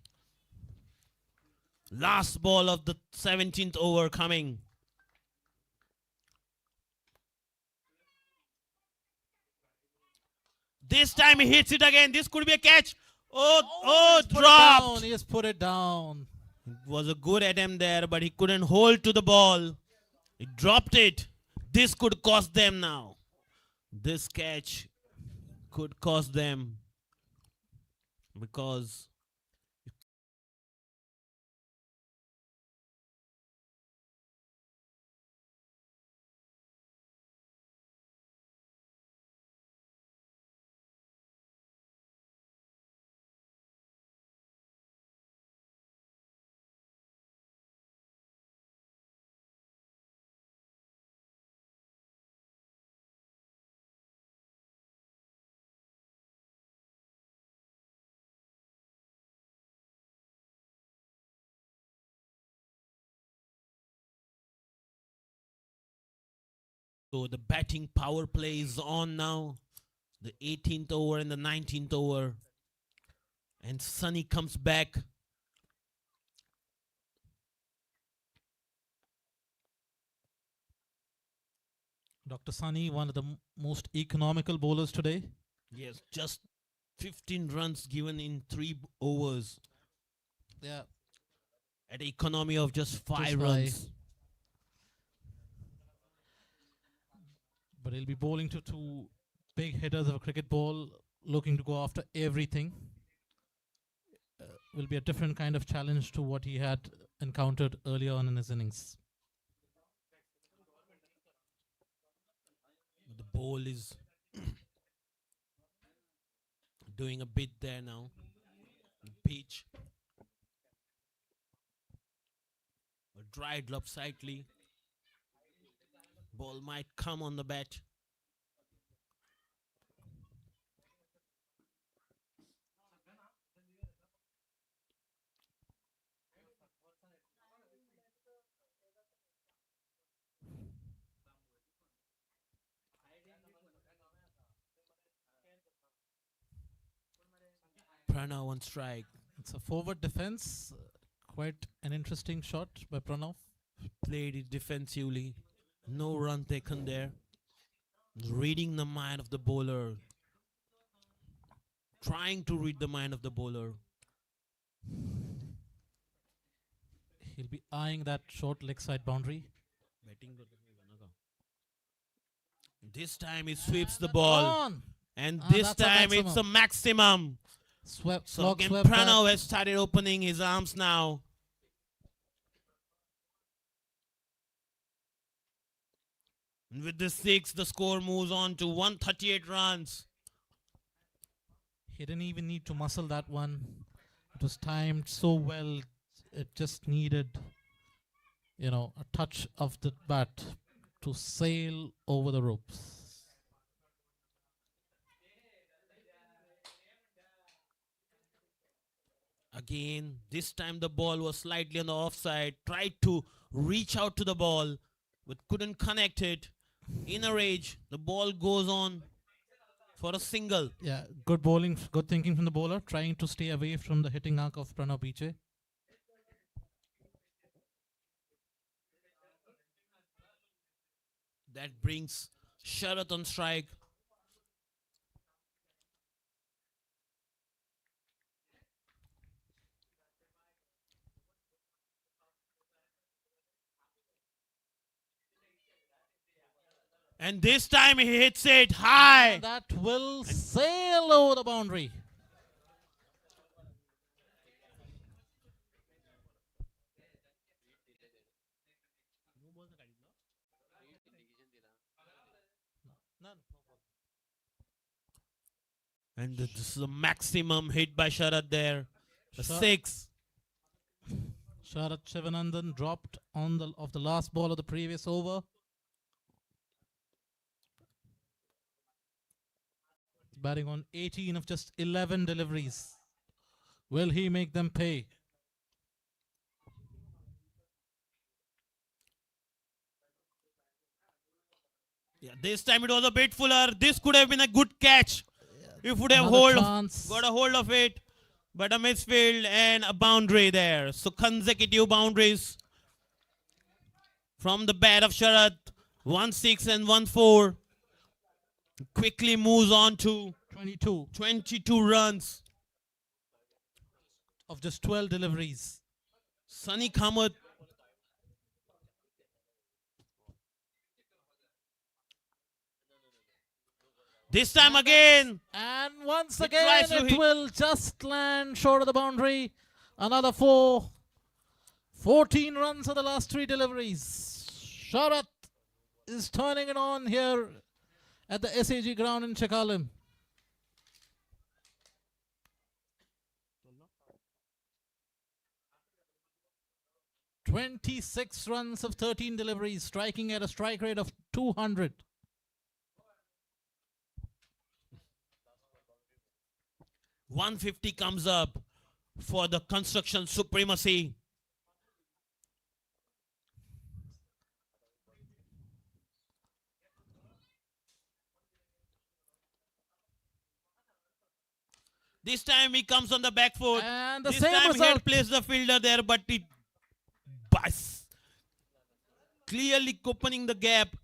Last ball of the 17th over coming. This time he hits it again. This could be a catch. Dropped. He has put it down. It was a good attempt there, but he couldn't hold to the ball. He dropped it. This could cost them now. This catch could cost them because so the batting power play is on now. The 18th over and the 19th over. And Sunny comes back. Dr. Sunny, one of the most economical bowlers today. Yes, just 15 runs given in 3 overs. Yeah. At an economy of just 5 Just runs. But he'll be bowling to 2 big hitters of a cricket ball, looking to go after everything. Will be a different kind of challenge to what he had encountered earlier on in his innings. The ball is doing a bit there now. The pitch. Dried lopsidedly. Ball might come on the bat. Pranav on strike. It's a forward defense. Quite an interesting shot by Pranav. Played it defensively. No run taken there. Reading the mind of the bowler. Trying to read the mind of the bowler. He'll be eyeing that short leg side boundary. This time he sweeps the ball. On. And Ah, this that's a time it's a maximum. Swept, So again, swept Pranav back. has started opening his arms now. And with this 6, the score moves on to 138 runs. He didn't even need to muscle that one. It was timed so well. It just needed, a touch of the bat to sail over the ropes. Again, this time the ball was slightly on the offside. Tried to reach out to the ball, but couldn't connect it. In a rage, the ball goes on for a single. Yeah, good bowling, good thinking from the bowler, trying to stay away from the hitting arc of Pranav Biche. That brings Sharath on strike. And this time he hits it high. And that will sail over the boundary. And this is a maximum hit by Sharath there. A Shar- 6. Sharath Shivanandan dropped on the last ball of the previous over. Batting on 18 of just 11 deliveries. Will he make them pay? Yeah, this time it was a bit fuller. This could have been a good catch. If would have Another chance. got a hold of it. But a misfield and a boundary there. So consecutive boundaries from the bat of Sharath. 1-6 and 1-4. Quickly moves on to 22 runs. Of just 12 deliveries. Sunny Kamath. This time again. And once He again, tries to it hit. will just land short of the boundary. Another 4. 14 runs of the last 3 deliveries. Sharath is turning it on here at the SAG ground in Chekalim. "26 runs of 13 deliveries, striking at a strike rate of 200. 150 comes up for the construction supremacy. This time he comes on the back foot. And the This same time he result. had placed the fielder there, but it bus clearly opening the gap.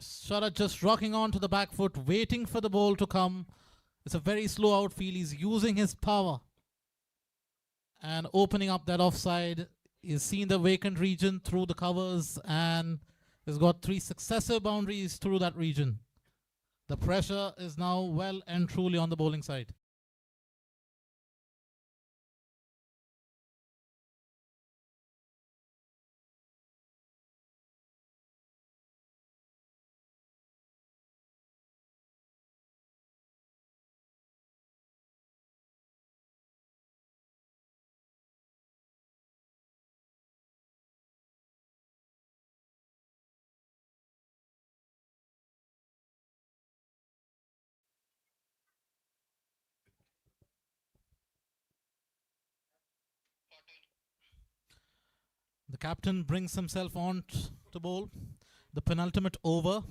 Sharath just rocking on to the back foot, waiting for the ball to come. It's a very slow outfield. He's using his power and opening up that offside. He's seen the vacant region through the covers and has got 3 successive boundaries through that region. The pressure is now well and truly on the bowling side. The captain brings himself on to bowl. The penultimate over.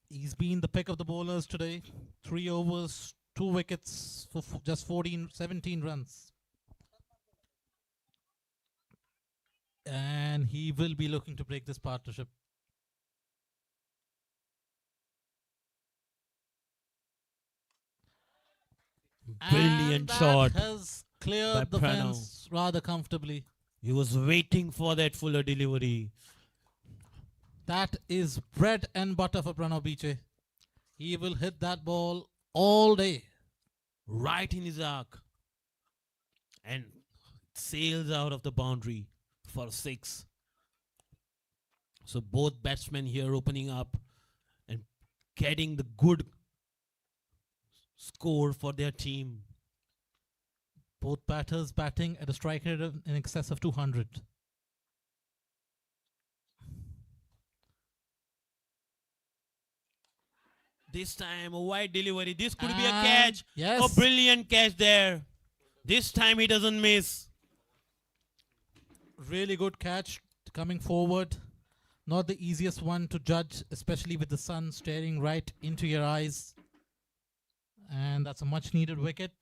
He's been the pick of the bowlers today. 3 overs, 2 wickets for just 17 runs. And he will be looking to break this partnership. Brilliant And that shot has by cleared the Pranav. fence rather comfortably. He was waiting for that fuller delivery. That is bread and butter for Pranav Biche. He will hit that ball all day. Right in his arc. And sails out of the boundary for 6. So both batsmen here opening up and getting the good score for their team. Both batters batting at a strike rate in excess of 200. This time a wide delivery. This could be a And catch. yes. A brilliant catch there. This time he doesn't miss. Really good catch coming forward. Not the easiest one to judge, especially with the sun staring right into your eyes. And that's a much needed wicket.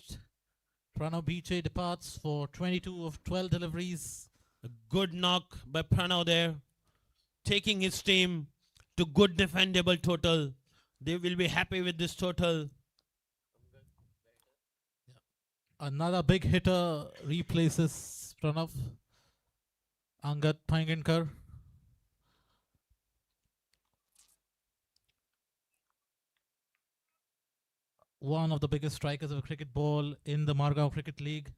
Pranav Biche departs for 22 of 12 deliveries. A good knock by Pranav there, taking his team to good defendable total. They will be happy with this total. Another big hitter replaces Pranav. Angad Pangankar. One of the biggest strikers of a cricket ball in the Margao Cricket League.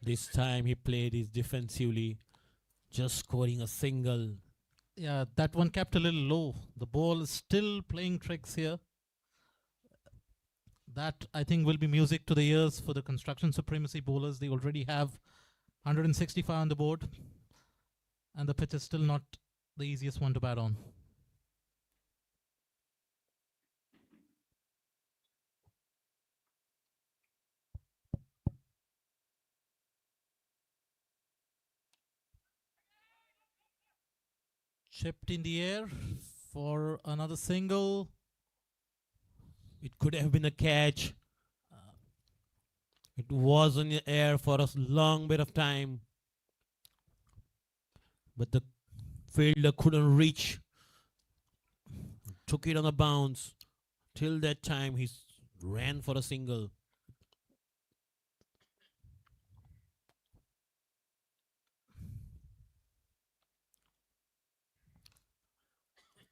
This time he played his defensively, just scoring a single. Yeah, that one kept a little low. The ball is still playing tricks here. That I think will be music to the ears for the construction supremacy bowlers. They already have 165 on the board, and the pitch is still not the easiest one to bat on. Chipped in the air for another single. It could have been a catch. It was in the air for a long bit of time, but the fielder couldn't reach. Took it on a bounce. Till that time, he ran for a single.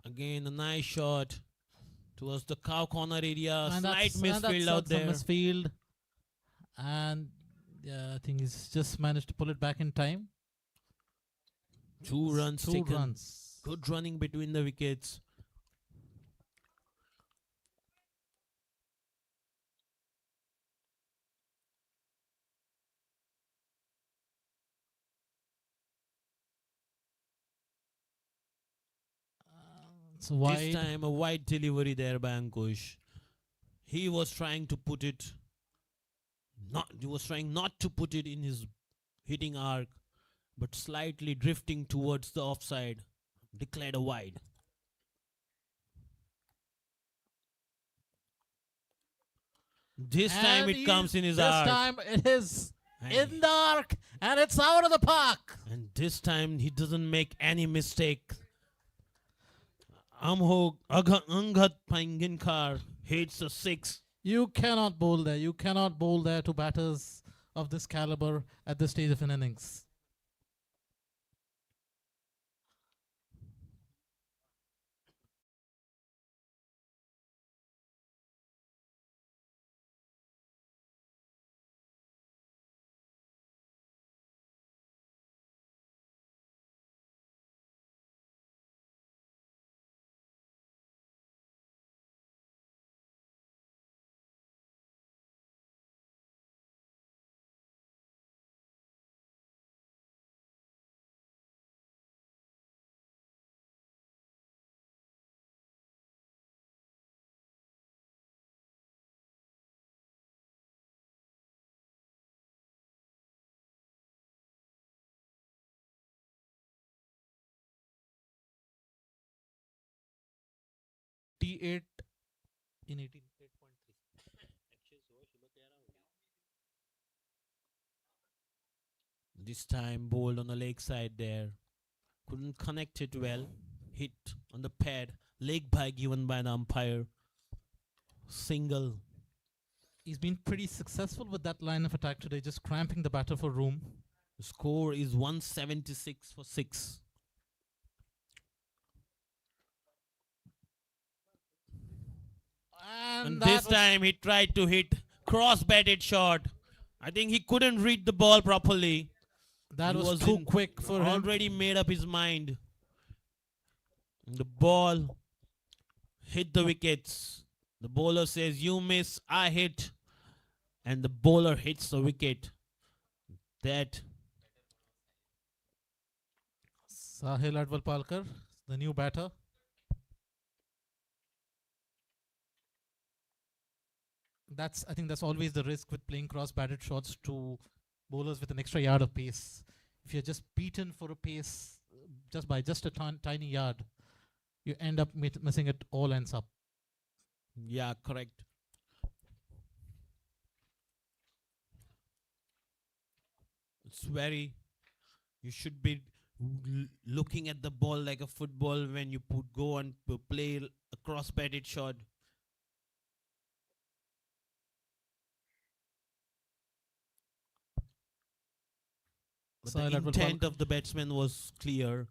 Again, a nice shot towards the cow corner area. And Slight that's misfield out a there. misfield. And yeah, I think he's just managed to pull it back in time. 2 runs Two taken. runs. Good running between the wickets. It's wide. This time a wide delivery there by Ankush. He was trying to put it not to put it in his hitting arc, but slightly drifting towards the offside. Declared a wide. This time it comes in his arc. This time it is And- in the arc, and it's out of the park. And this time he doesn't make any mistake. Anghat Panginkar hits a 6. You cannot bowl there. You cannot bowl there to batters of this caliber at this stage of an innings. T8 in 18.3. This time bowled on the leg side there. Couldn't connect it well. Hit on the pad. Leg by given by the umpire. Single. He's been pretty successful with that line of attack today, just cramping the batter for room. The score is 176 for 6. And this time he tried to hit cross-batted shot. I think he couldn't read the ball properly. That He was too in- quick for him. Already made up his mind. The ball hit the wickets. The bowler says, "You miss, I hit." And the bowler hits the wicket. That Sahil Advalpalkar, the new batter. I think that's always the risk with playing cross-batted shots to bowlers with an extra yard of pace. If you're just beaten for a pace just by just a tiny yard, you end up missing it. All ends up. Yeah, correct. It's very. You should be looking at the ball like a football when you go and play a cross-batted shot. But the intent of the batsman was clear.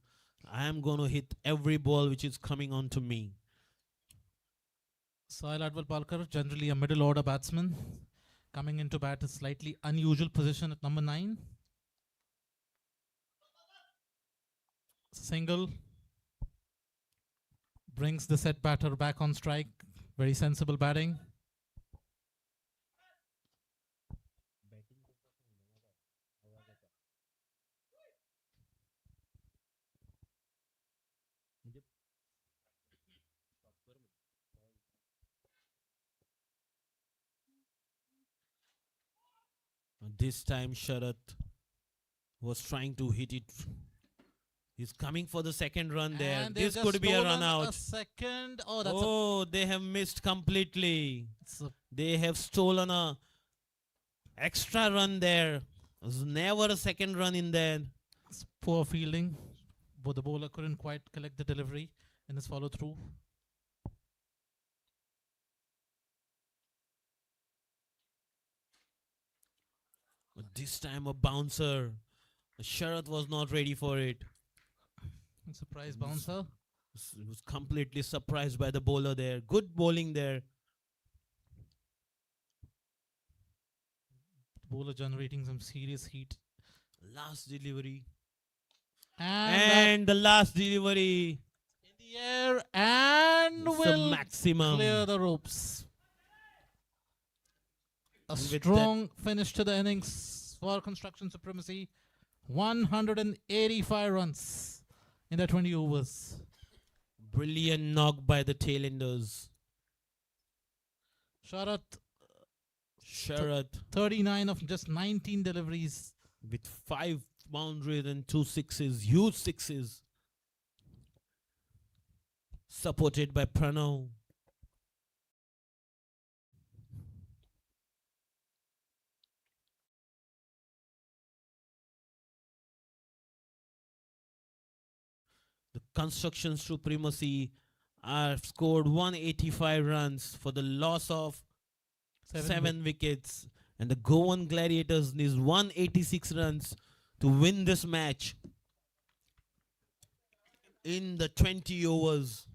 I am going to hit every ball which is coming on to me. Sahil Advalpalkar, generally a middle order batsman, coming into bat a slightly unusual position at number 9. Single brings the set batter back on strike. Very sensible batting. This time Sharath was trying to hit it. He's coming for the second run there. And This could be a run out. A second. Oh, that's Oh, they have missed completely. They have stolen a extra run there. There's never a second run in there. It's poor fielding. But the bowler couldn't quite collect the delivery in his follow through. But this time a bouncer. Sharath was not ready for it. Surprise bouncer. He was completely surprised by the bowler there. Good bowling there. Bowler generating some serious heat. Last delivery. And the last delivery. in the air and It's will a maximum. clear the ropes. A And with strong finish to the innings for Construction Supremacy. 185 runs in the 20 overs. Brilliant knock by the tailenders. Sharath, Sharath 39 of just 19 deliveries. with 5 boundaries and 2 sixes. Huge sixes. Supported by Pranav. The Construction Supremacy are scored 185 runs for the loss of 7 wickets. And the Goan Gladiators needs 186 runs to win this match in the 20 overs.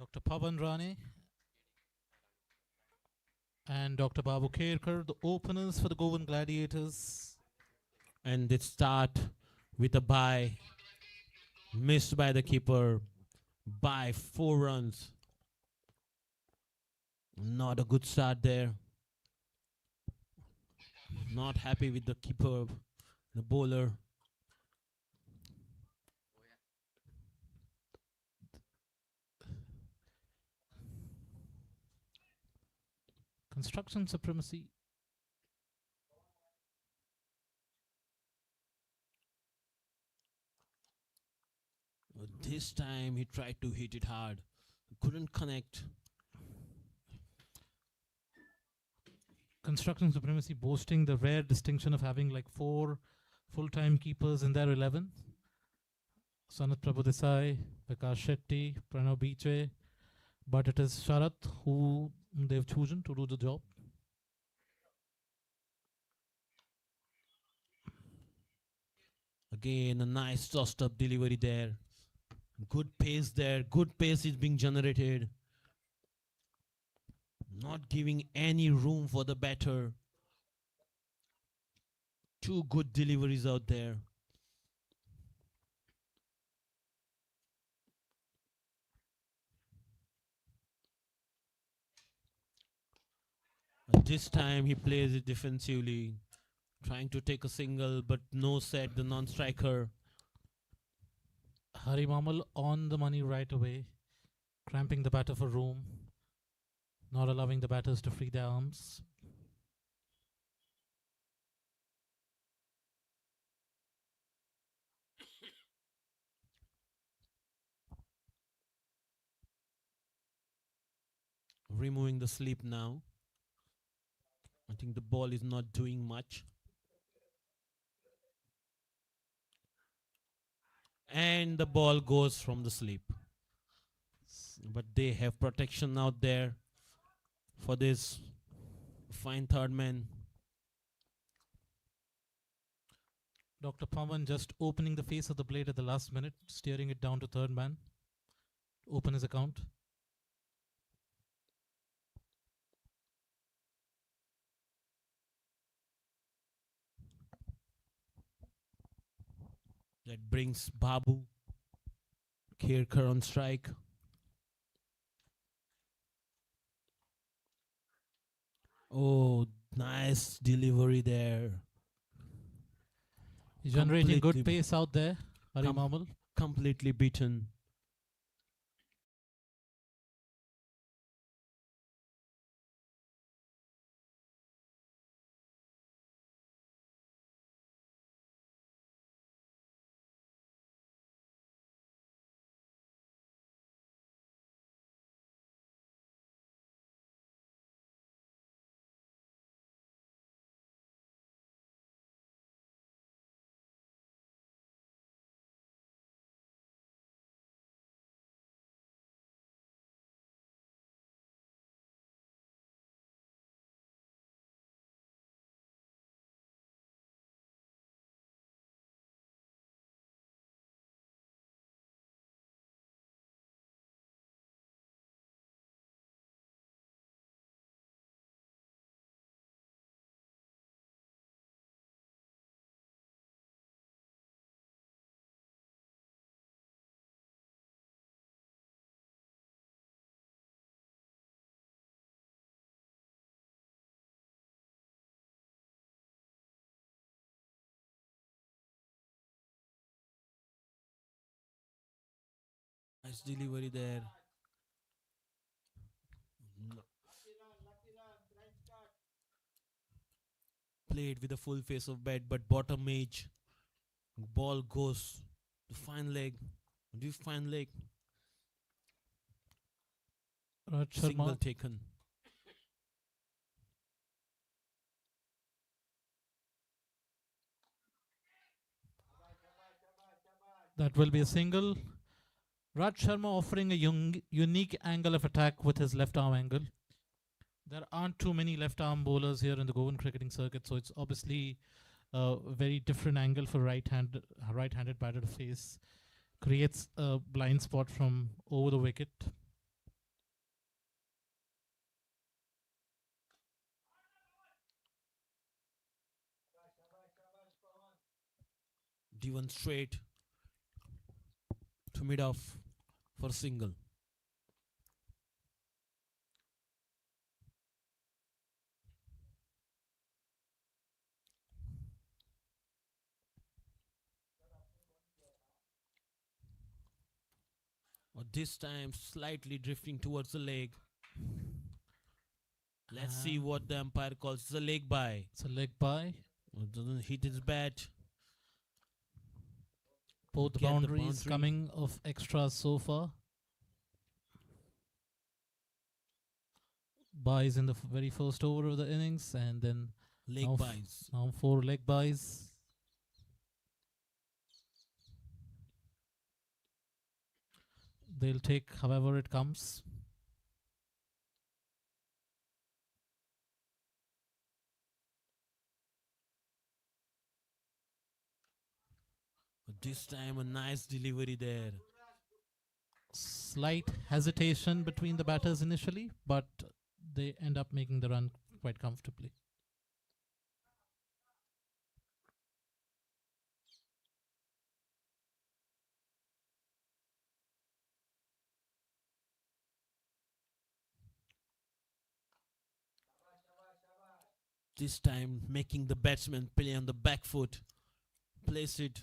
Dr. Pavan Rane and Dr. Babu Kherkar, the openers for the Goan Gladiators. And they start with a bye, missed by the keeper by 4 runs. Not a good start there. Not happy with the keeper, the bowler. Construction Supremacy. This time he tried to hit it hard. Couldn't connect. Construction Supremacy boasting the rare distinction of having like 4 full-time keepers in their 11. Sanat Prabhu Desai, Vikas Shetty, Pranav Biche. But it is Sharat who they've chosen to do the job. Again, a nice tossed up delivery there. Good pace there. Good pace is being generated. Not giving any room for the batter. 2 good deliveries out there. This time he plays it defensively, trying to take a single, but no set, the non-striker. Hari Mamal on the money right away, cramping the batter for room, not allowing the batters to free their arms. Removing the slip now. I think the ball is not doing much. And the ball goes from the slip. But they have protection out there for this fine third man. Dr. Pavan just opening the face of the blade at the last minute, steering it down to third man. Open his account. That brings Babu Kherkar on strike. Oh, nice delivery there. He's generating good Completely pace out there, Hari Mamal. Completely beaten. Nice delivery there. Played with a full face of bat, but bottom edge. Ball goes to fine leg. Do you fine leg? Raj Single Sharma. taken. That will be a single. Raj Sharma offering a unique angle of attack with his left arm angle. There aren't too many left arm bowlers here in the Goan cricketing circuit, so it's obviously a very different angle for right-handed batter to face. Creates a blind spot from over the wicket. driven straight to mid off for a single. This time slightly drifting towards the leg. Let's see what the umpire calls the leg by. It's a leg by. Doesn't hit his bat. Both Get the boundaries boundary. coming of extras so far. Buys in the very first over of the innings, and then Leg now buys. now 4 leg buys. They'll take however it comes. This time a nice delivery there. Slight hesitation between the batters initially, but they end up making the run quite comfortably. This time making the batsman play on the back foot. Place it.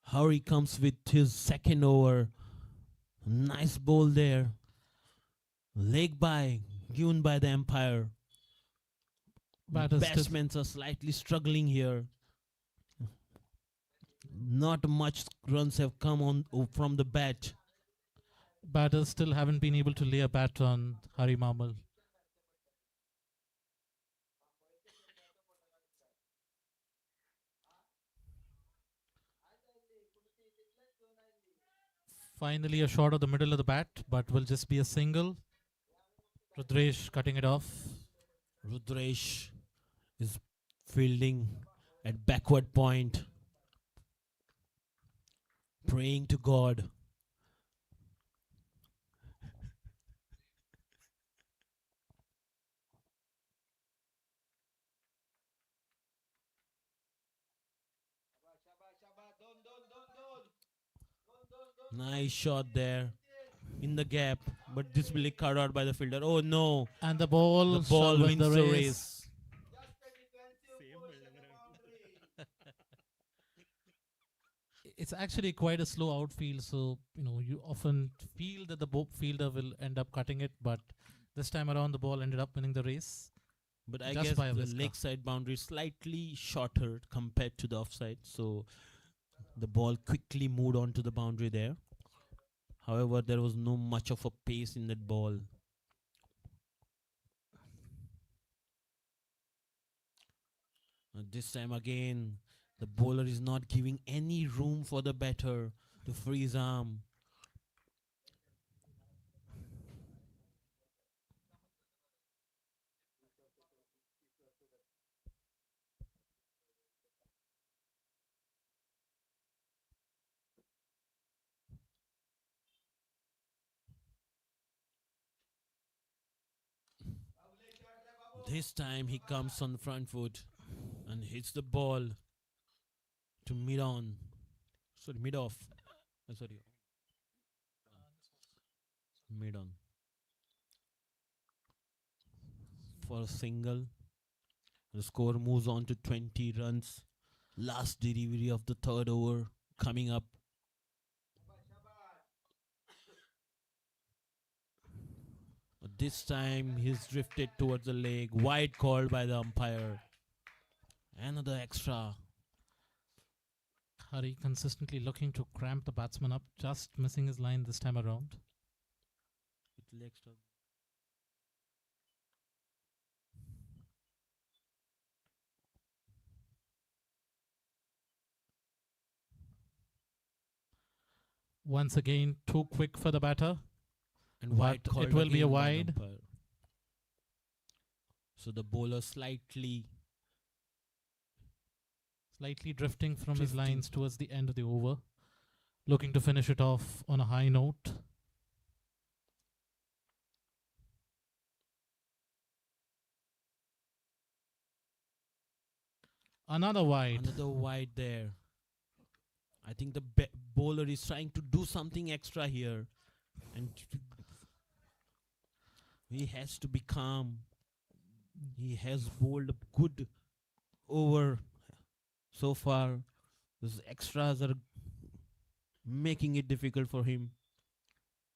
Harry comes with his second over. Nice ball there. Leg by, given by the umpire. Batters still, Batsmen are slightly struggling here. Not much runs have come on from the bat. batters still haven't been able to lay a bat on Hari Mamal. Finally, a shot of the middle of the bat, but will just be a single. Rudresh cutting it off. Rudresh is fielding at backward point, praying to God. Nice shot there in the gap, but this will be cut out by the fielder. Oh no, And the ball, the ball shall wins win the the race. It's actually quite a slow outfield, so you often feel that the fielder will end up cutting it, but this time around the ball ended up winning the race. But I Just guess by a the whisker. leg side boundary is slightly shorter compared to the offside, so the ball quickly moved on to the boundary there. However, there was no much of a pace in that ball. This time again, the bowler is not giving any room for the batter to free his arm. This time he comes on the front foot and hits the ball to mid on. Sorry, mid off. Sorry. Mid on. For a single. The score moves on to 20 runs. Last delivery of the third over coming up. But this time he's drifted towards the leg. Wide called by the umpire. Another extra. Hari consistently looking to cramp the batsman up, just missing his line this time around. Once again, too quick for the batter. And wide But called it will be a again by the wide. umpire. So the bowler slightly Drifting from his Drifting. lines towards the end of the over, looking to finish it off on a high note. Another wide. Another wide there. I think the bowler is trying to do something extra here, and he has to be calm. He has bowled a good over so far. Those extras are making it difficult for him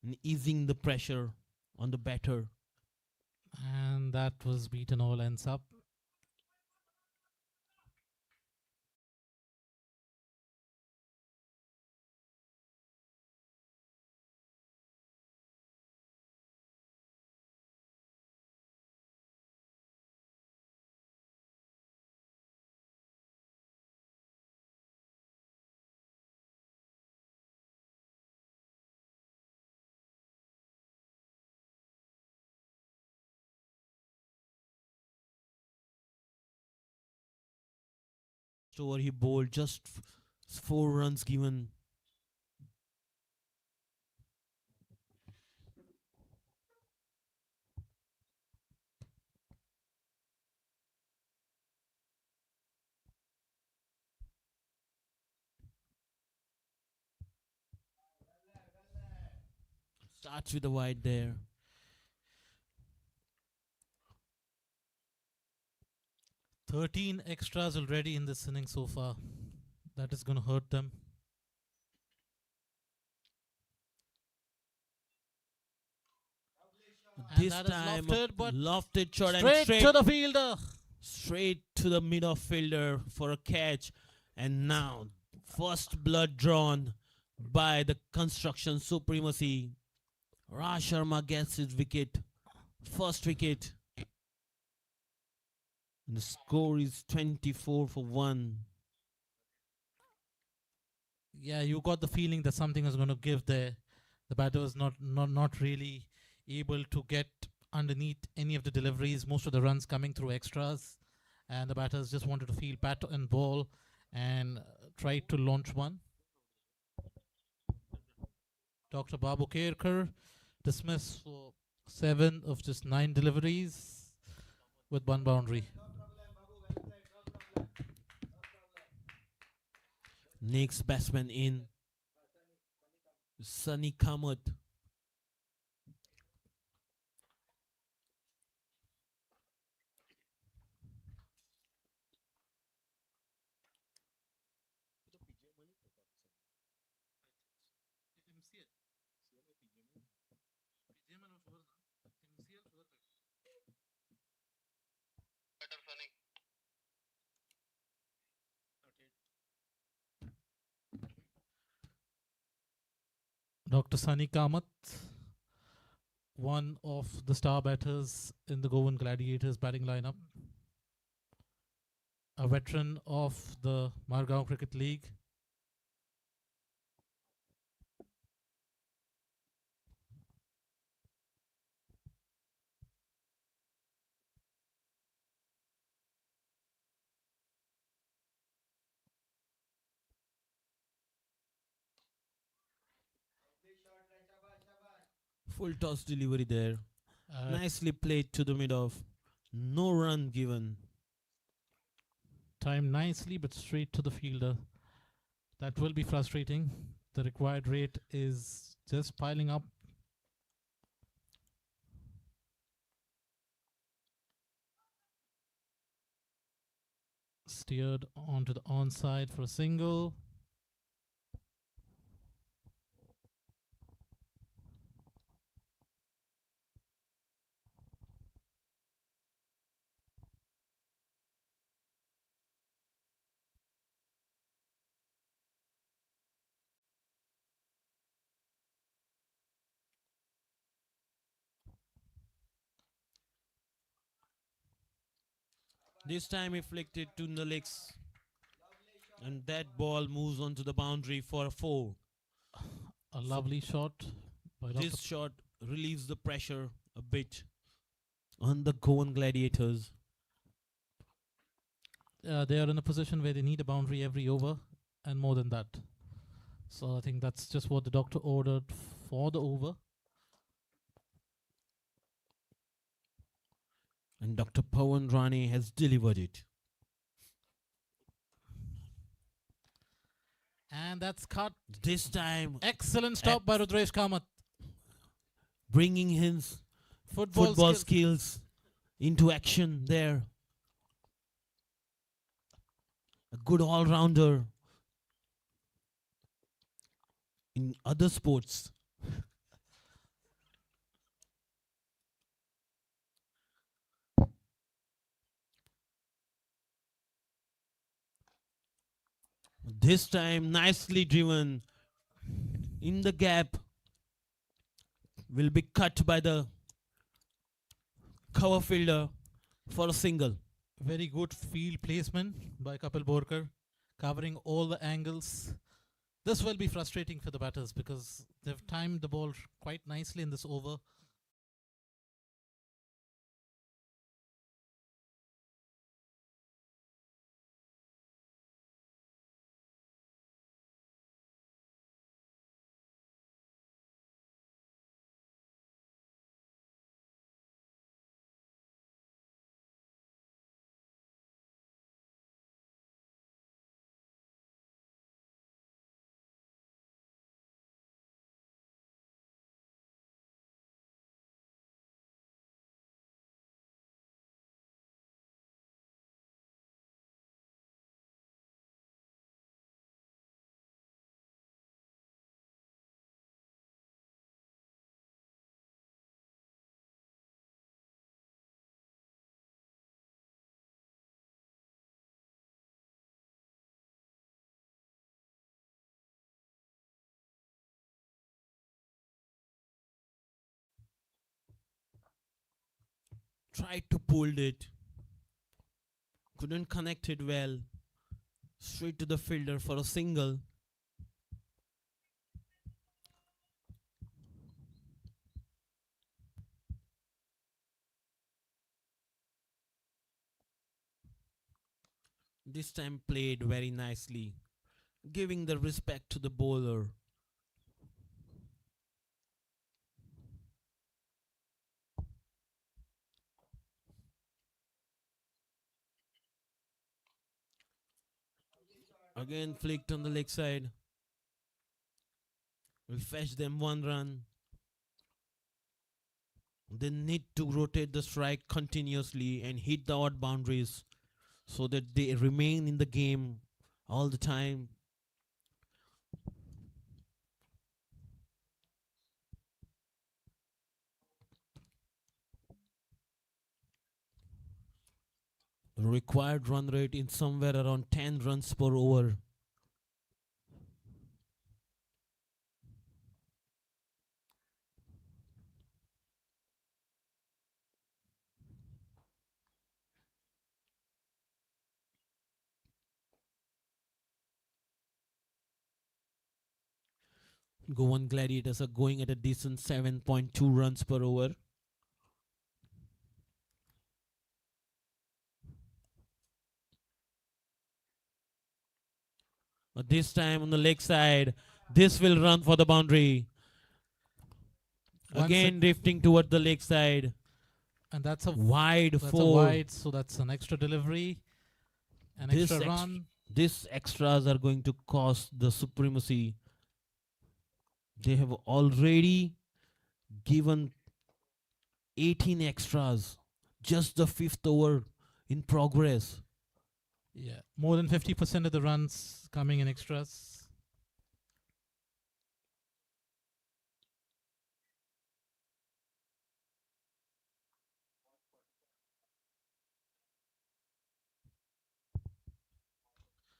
and easing the pressure on the batter. And that was beaten all ends up. Over he bowled just 4 runs given. Starts with a wide there. "13 extras already in this inning so far. That is going to hurt them. And This that is time lofted, but lofted shot and straight to the fielder. straight to the middle fielder for a catch. And now first blood drawn by the construction Supremacy. Raj Sharma gets his wicket. First wicket. And the score is 24 for 1. Yeah, you got the feeling that something was going to give there. The batter was not really able to get underneath any of the deliveries. Most of the runs coming through extras, and the batters just wanted to feel bat and ball and tried to launch one. Dr. Babu Kerkar dismissed for 7 of just 9 deliveries with 1 boundary. Next batsman in, Sunny Kamath. Dr. Sunny Kamath, one of the star batters in the Goan Gladiators batting lineup, a veteran of the Margao Cricket League. Full toss delivery there. Nicely played to the mid off. No run given. Timed nicely, but straight to the fielder. That will be frustrating. The required rate is just piling up. Steered onto the onside for a single. This time he flicked it to the legs. And that ball moves onto the boundary for a 4. A lovely shot by Dr. This shot relieves the pressure a bit on the Goan Gladiators. They are in a position where they need a boundary every over and more than that. So I think that's just what the doctor ordered for the over. And Dr. Pawan Rane has delivered it. And that's cut. This time Excellent stop by Rudresh Kamath. bringing his Football skills into action there. A good all-rounder in other sports. This time nicely driven in the gap, will be cut by the cover fielder for a single. Very good field placement by Kapil Borkar, covering all the angles. This will be frustrating for the batters because they've timed the ball quite nicely in this over. Tried to pull it, couldn't connect it well. Straight to the fielder for a single. This time played very nicely, giving the respect to the bowler. Again flicked on the leg side. Will fetch them 1 run. They need to rotate the strike continuously and hit the odd boundaries so that they remain in the game all the time. The required run rate is somewhere around 10 runs per over. Goan Gladiators are going at a decent 7.2 runs per over. But this time on the leg side, this will run for the boundary. Again drifting toward the leg side. And that's a Wide 4. so that's an extra delivery, an This extra run. These extras are going to cost the Supremacy. They have already given 18 extras. Just the 5th over in progress. Yeah, more than 50% of the runs coming in extras.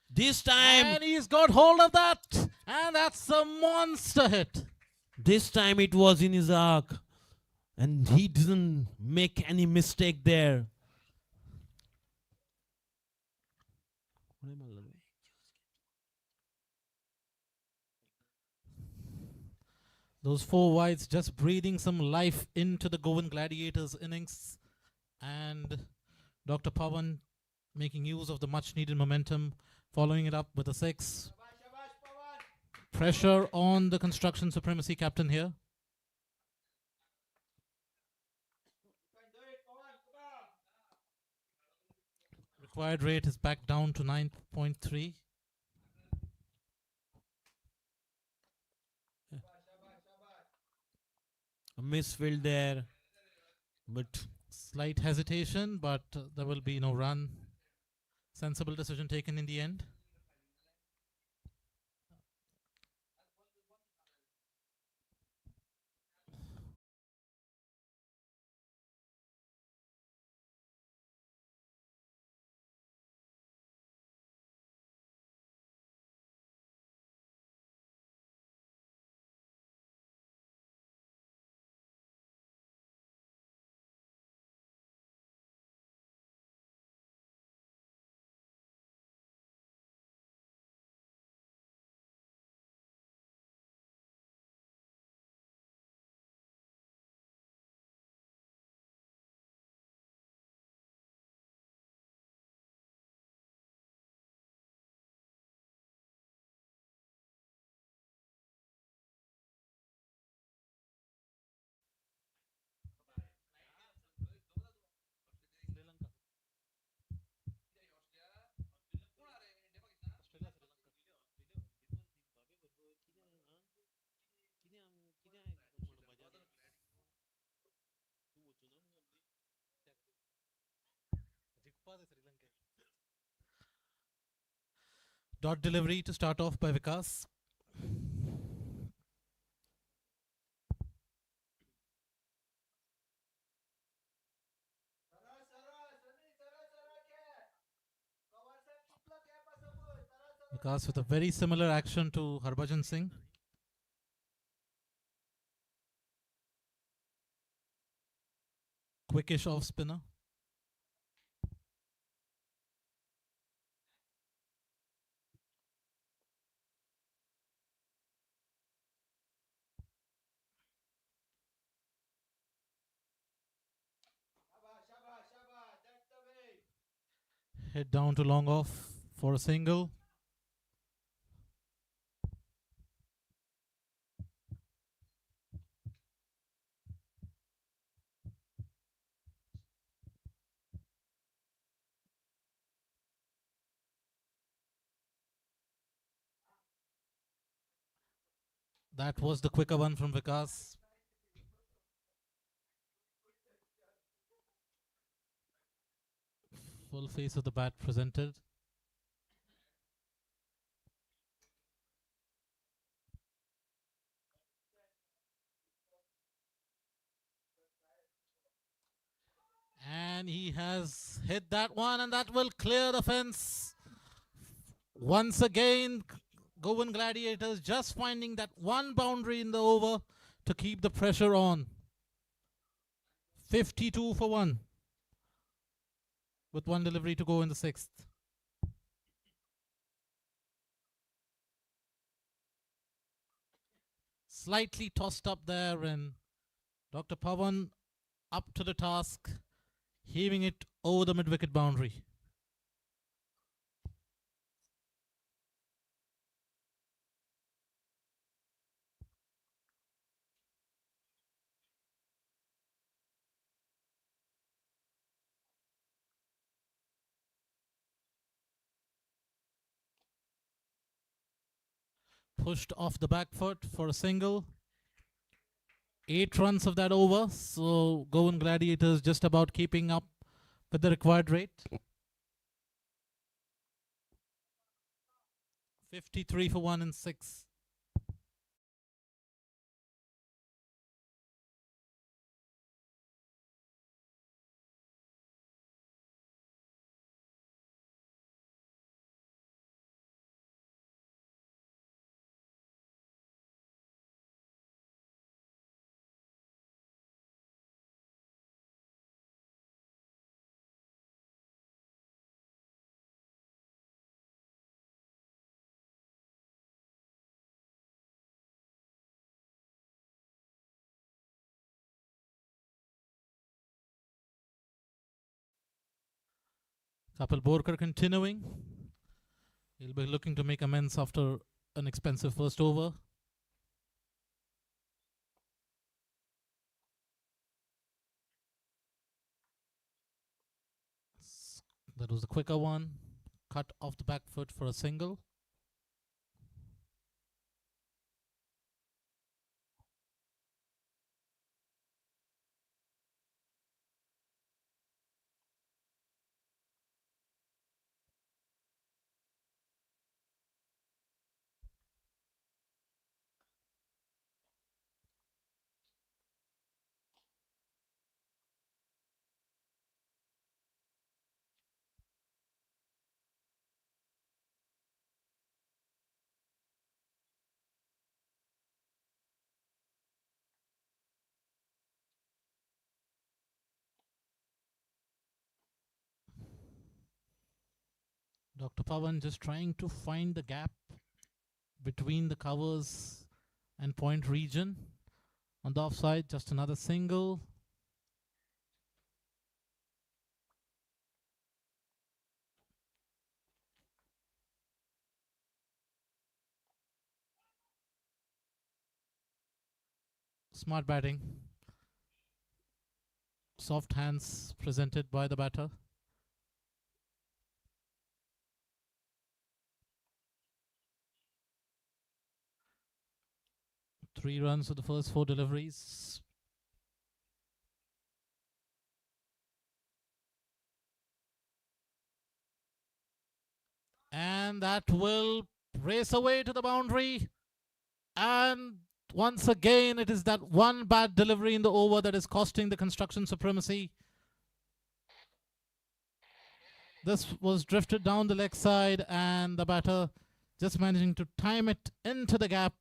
This time, And he's got hold of that. And that's a monster hit. this time it was in his arc. And he didn't make any mistake there. Those four wides just breathing some life into the Goan Gladiators innings, and Dr. Pawan making use of the much needed momentum, following it up with a six. Pressure on the construction Supremacy captain here. Required rate is back down to 9.3. A misfield there, but Slight hesitation, but there will be no run. Sensible decision taken in the end. Dot delivery to start off by Vikas. Vikas with a very similar action to Harbhajan Singh. Quickish off spinner. Head down to long off for a single. That was the quicker one from Vikas. Full face of the bat presented. And he has hit that one, and that will clear the fence. Once again, Goan Gladiators just finding that one boundary in the over to keep the pressure on. 52 for 1 with one delivery to go in the sixth. Slightly tossed up there, and Dr. Pawan up to the task, heaving it over the mid-wicket boundary. Pushed off the back foot for a single. 8 runs of that over, so Goan Gladiators just about keeping up with the required rate. 53 for 1 and 6. Kapil Borkar continuing. He'll be looking to make amends after an expensive first over. That was a quicker one. Cut off the back foot for a single. Dr. Pawan just trying to find the gap between the covers and point region. On the offside, just another single. Smart batting. Soft hands presented by the batter. Three runs for the first four deliveries. And that will race away to the boundary. And once again, it is that one bad delivery in the over that is costing the construction supremacy. This was drifted down the leg side, and the batter just managing to time it into the gap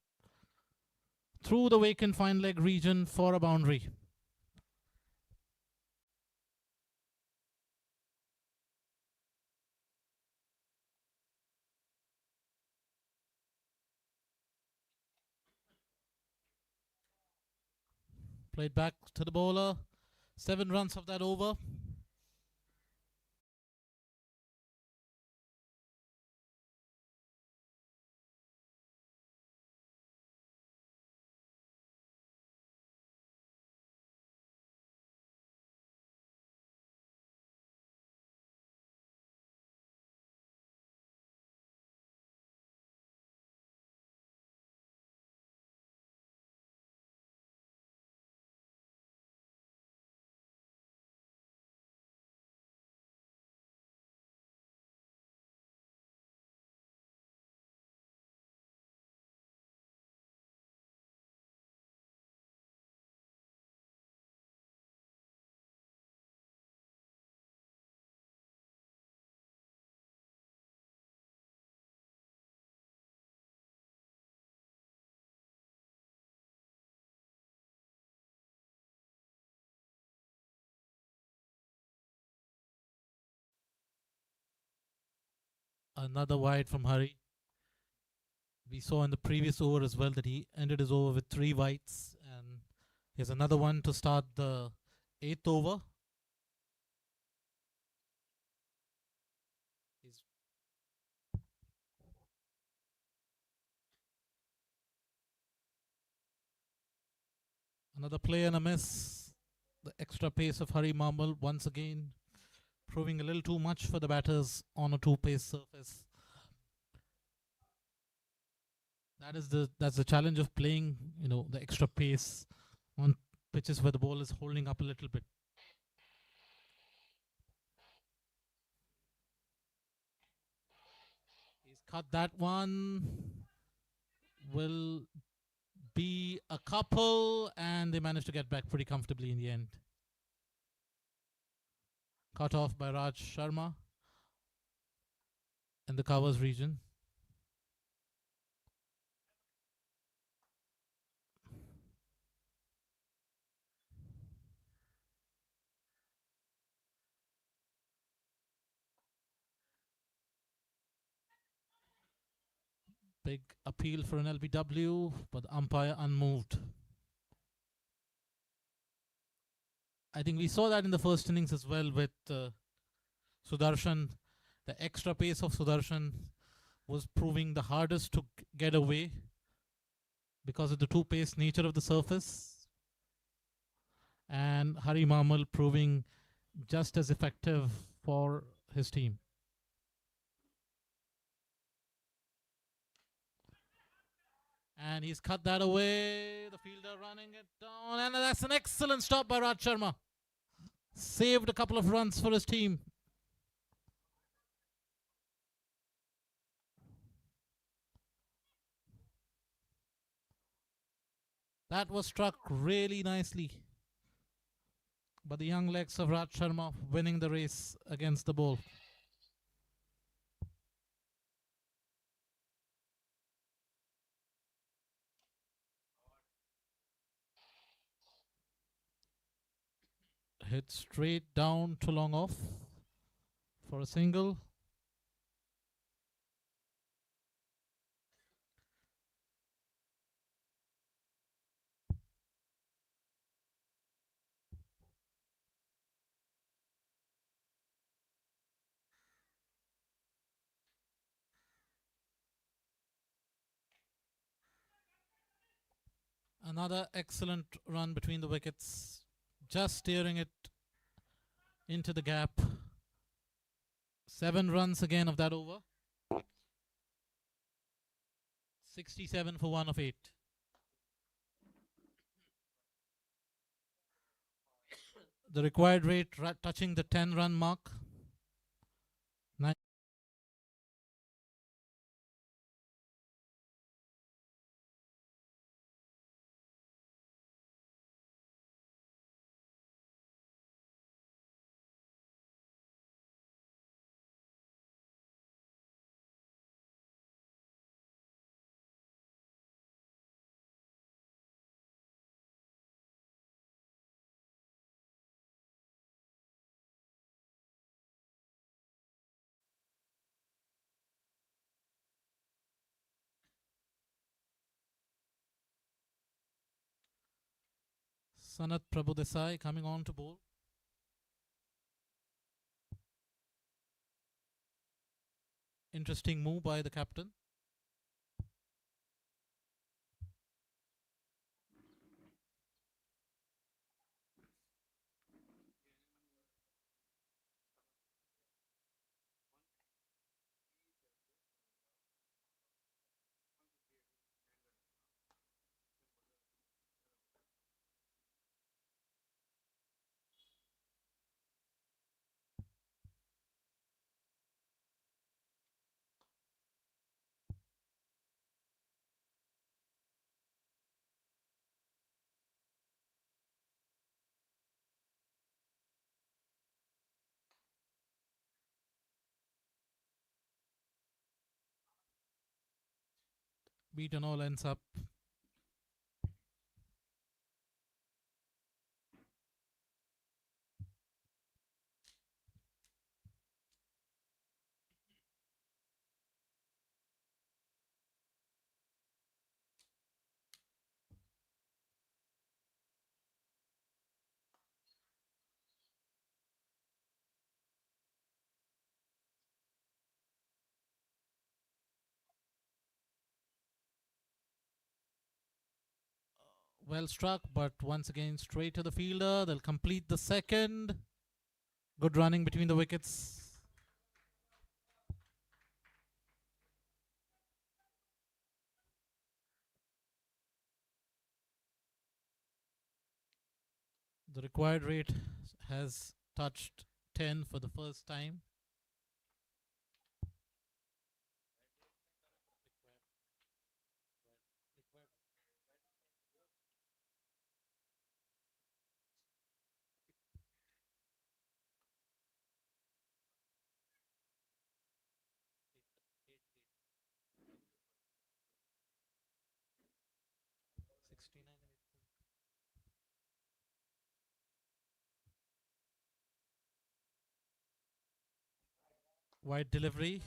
through the vacant fine leg region for a boundary. Played back to the bowler. 7 runs of that over. Another wide from Hari. We saw in the previous over as well that he ended his over with 3 wides, and here's another one to start the 8th over. Another play and a miss. The extra pace of Hari Marmal once again proving a little too much for the batters on a 2-pace surface. That's the challenge of playing, the extra pace on pitches where the ball is holding up a little bit. He's cut that one. Will be a couple, and they managed to get back pretty comfortably in the end. Cut off by Raj Sharma in the covers region. Big appeal for an LBW, but the umpire unmoved. I think we saw that in the first innings as well with Sudarshan The extra pace of Sudarshan was proving the hardest to get away because of the two-pace nature of the surface, and Hari Mamal proving just as effective for his team. And he's cut that away. The fielder running it down. And that's an excellent stop by Raj Sharma. Saved a couple of runs for his team. That was struck really nicely. But the young legs of Raj Sharma winning the race against the ball. Hit straight down to long off for a single. Another excellent run between the wickets, just steering it into the gap. 7 runs again of that over. 67 for 1 of 8. The required rate touching the 10-run mark. Sanat Prabhudesai coming on to bowl. Interesting move by the captain. Beaten all ends up. Well struck, but once again straight to the fielder. They'll complete the second. Good running between the wickets. The required rate has touched 10 for the first time. Wide delivery.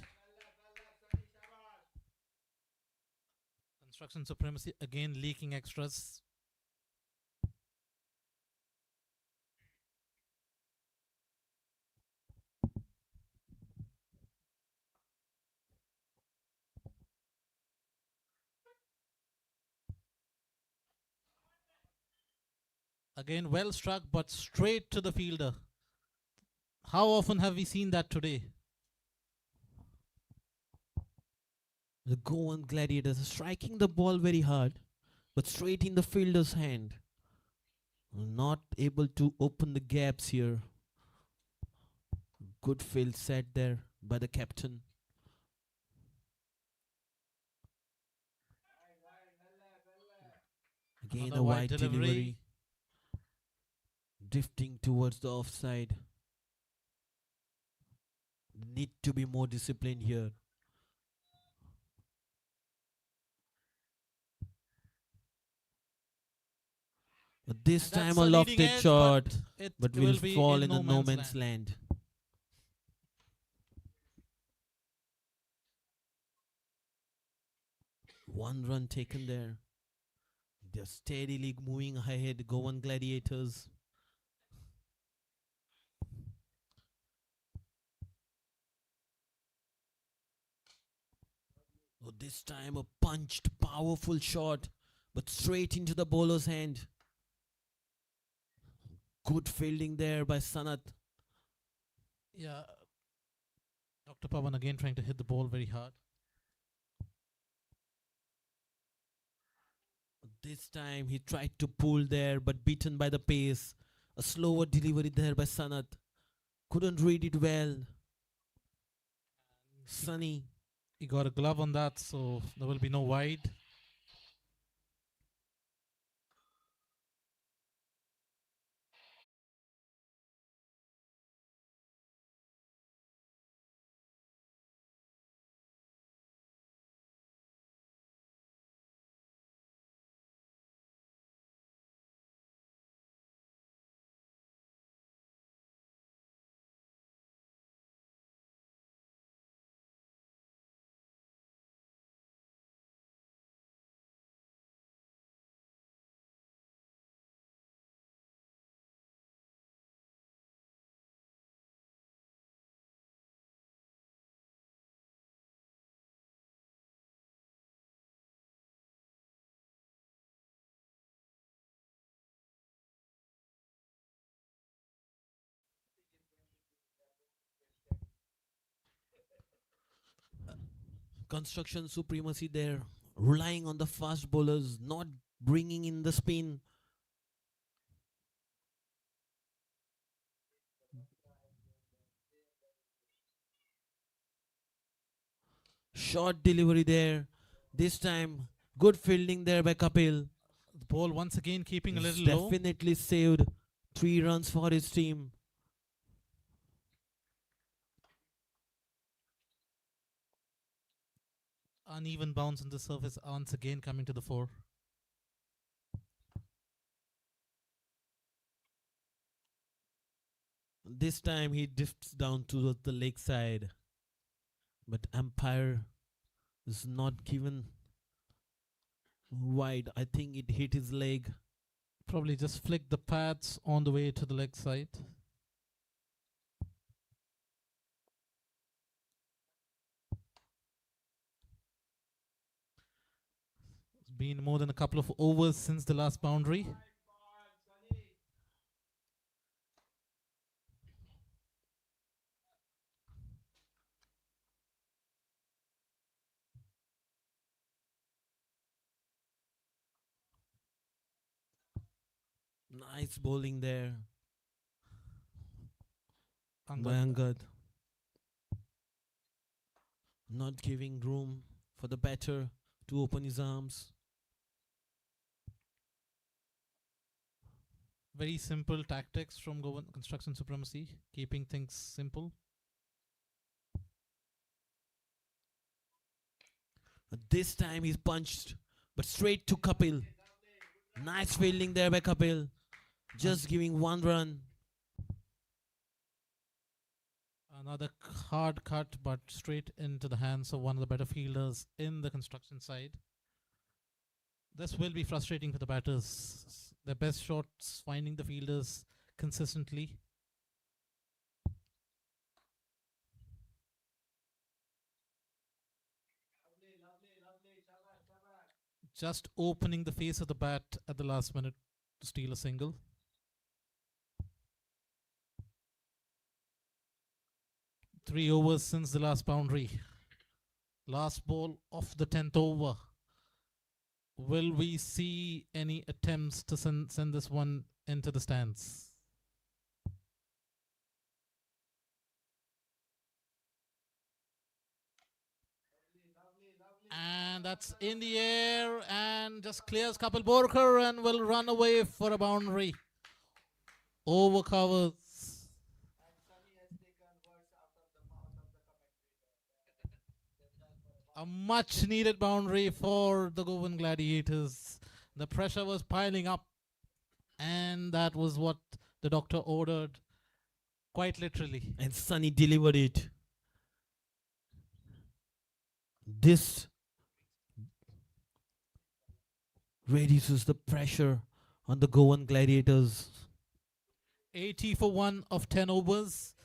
Construction Supremacy again leaking extras. Again, well struck, but straight to the fielder. How often have we seen that today? The Goan Gladiators are striking the ball very hard, but straight in the fielder's hand. Not able to open the gaps here. Good field set there by the captain. Again Another a wide wide delivery. delivery. Drifting towards the offside. Need to be more disciplined here. But this And time that's a a leading lofted edge, shot, it but will will be fall in in the no no man's man's land. One run taken there. They're steadily moving ahead, Goan Gladiators. Oh, this time a punched, powerful shot, but straight into the bowler's hand. Good fielding there by Sanat. Yeah, Dr. Pavan again trying to hit the ball very hard. This time he tried to pull there, but beaten by the pace. A slower delivery there by Sanat. Couldn't read it well. Sunny. He got a glove on that, so there will be no wide. Construction supremacy there. Relying on the fast bowlers, not bringing in the spin. Short delivery there. This time, good fielding there by Kapil. The ball once again keeping a He's little low. definitely saved 3 runs for his team. Uneven bounce on the surface once again coming to the fore. This time he drifts down to the leg side. But umpire is not given wide. I think it hit his leg. Probably just flick the pads on the way to the leg side. It's been more than a couple of overs since the last boundary. Nice bowling there by Angad. Angad. Not giving room for the batter to open his arms. Very simple tactics from Goan Construction Supremacy, keeping things simple. This time he's punched, but straight to Kapil. Nice fielding there by Kapil. Just giving 1 run. Another hard cut, but straight into the hands of one of the better fielders in the construction side. This will be frustrating for the batters. Their best shots finding the fielders consistently. Just opening the face of the bat at the last minute to steal a single. 3 overs since the last boundary. Last ball of the 10th over. Will we see any attempts to send this one into the stands? And that's in the air and just clears Kapil Borkar and will run away for a boundary. Over covers. A much needed boundary for the Goan Gladiators. The pressure was piling up, and that was what the doctor ordered, quite literally. And Sunny delivered it. This reduces the pressure on the Goan Gladiators. 80 for 1 of 10 overs.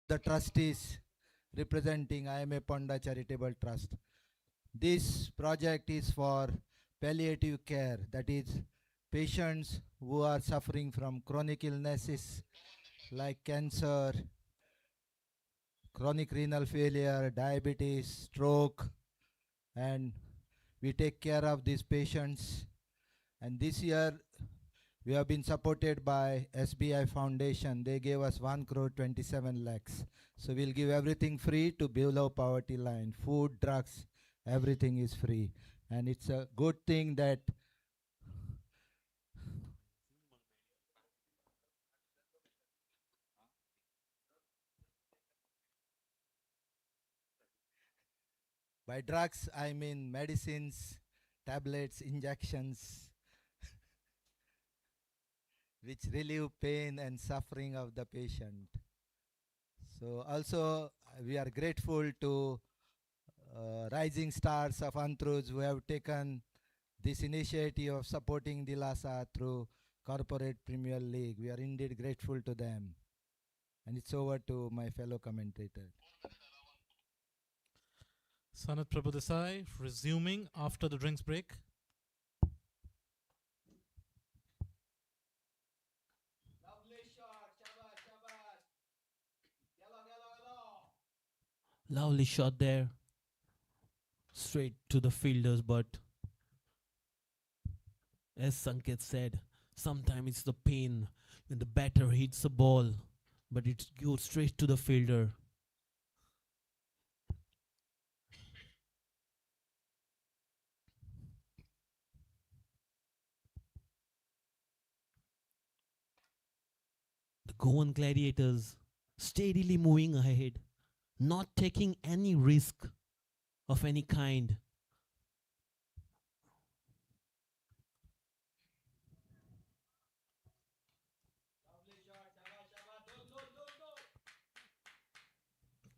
The trustees representing IMA Panda Charitable Trust. This project is for palliative care, that is, patients who are suffering from chronic illnesses like cancer, chronic renal failure, diabetes, stroke, and we take care of these patients. And this year we have been supported by SBI Foundation. They gave us 1 crore 27 lakhs. So we'll give everything free to below poverty line. Food, drugs, everything is free. And it's a good thing that By drugs, I mean medicines, tablets, injections, which relieve pain and suffering of the patient. So also, we are grateful to rising stars of Antruz who have taken this initiative of supporting the Lhasa through Corporate Premier League. We are indeed grateful to them. And it's over to my fellow commentator. Sanat Prabhu Desai resuming after the drinks break. Lovely shot there. Straight to the fielders, but as Sanket said, sometimes it's the pain when the batter hits the ball, but it goes straight to the fielder. The Goan Gladiators steadily moving ahead, not taking any risk of any kind.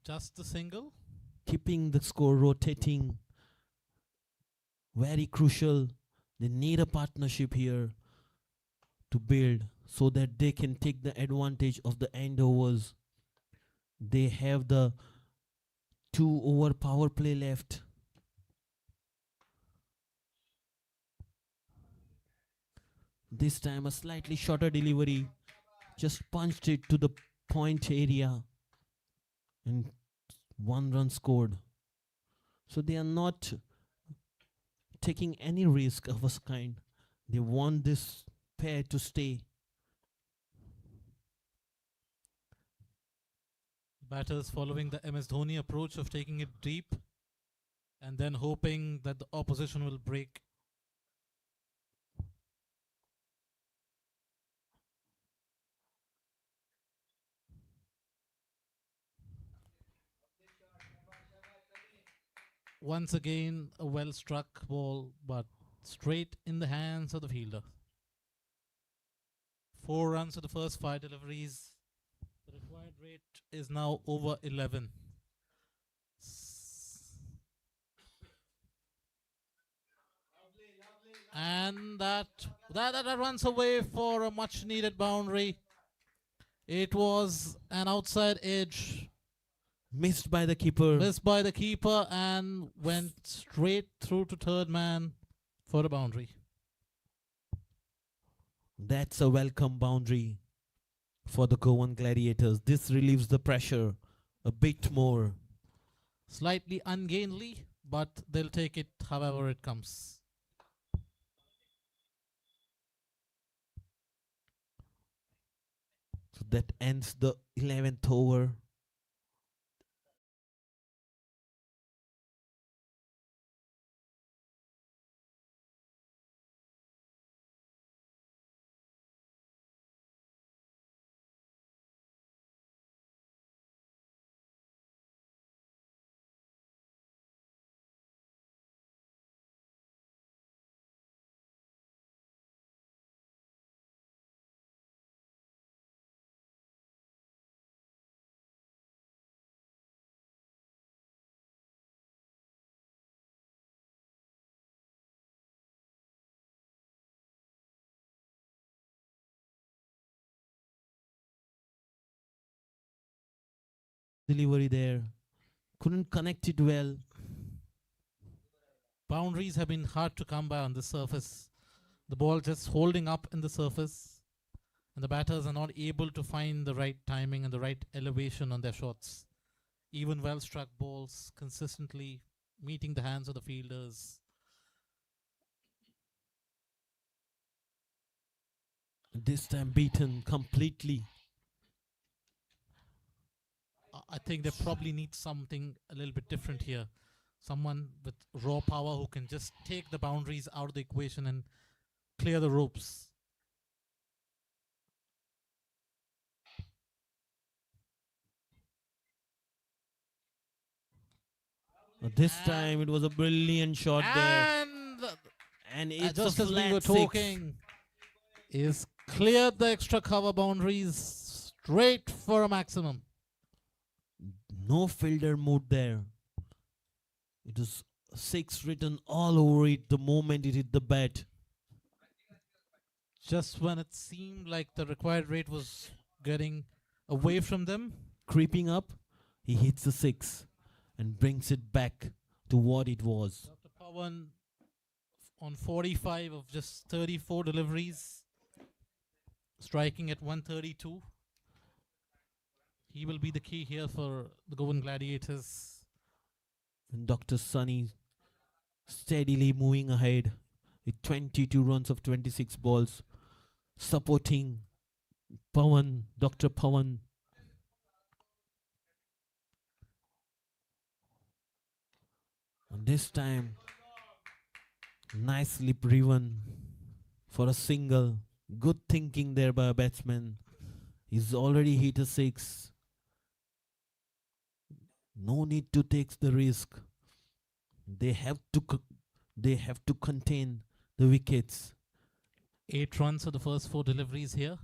Just the single. Keeping the score rotating. Very crucial. They need a partnership here to build so that they can take the advantage of the end overs. They have the 2-over power play left. This time a slightly shorter delivery. Just punched it to the point area and 1 run scored. So they are not taking any risk of a kind. They want this pair to stay. Batters following the MS Dhoni approach of taking it deep and then hoping that the opposition will break. Once again, a well struck ball, but straight in the hands of the fielder. 4 runs for the first 5 deliveries. The required rate is now over 11. And that runs away for a much needed boundary. It was an outside edge. Missed by the keeper. Missed by the keeper and went straight through to third man for a boundary. That's a welcome boundary for the Goan Gladiators. This relieves the pressure a bit more. Slightly ungainly, but they'll take it however it comes. So that ends the 11th over. Delivery there. Couldn't connect it well. Boundaries have been hard to come by on the surface. The ball just holding up in the surface, and the batters are not able to find the right timing and the right elevation on their shots. Even well struck balls consistently meeting the hands of the fielders. This time beaten completely. I think they probably need something a little bit different here. Someone with raw power who can just take the boundaries out of the equation and clear the ropes. This time it was a brilliant shot there. And And it's just a as we flat were six. talking, is cleared the extra cover boundaries straight for a maximum. No fielder moved there. It was 6 written all over it the moment it hit the bat. Just when it seemed like the required rate was getting away from them, Creeping up, he hits the 6 and brings it back to what it was. Dr. Pawan on 45 of just 34 deliveries, striking at 132. He will be the key here for the Goan Gladiators. And Dr. Sunny steadily moving ahead with 22 runs of 26 balls, supporting Pawan, Dr. Pawan. And this time, nicely driven for a single. Good thinking there by a batsman. He's already hit a 6. No need to take the risk. They have to contain the wickets. 8 runs for the first 4 deliveries here.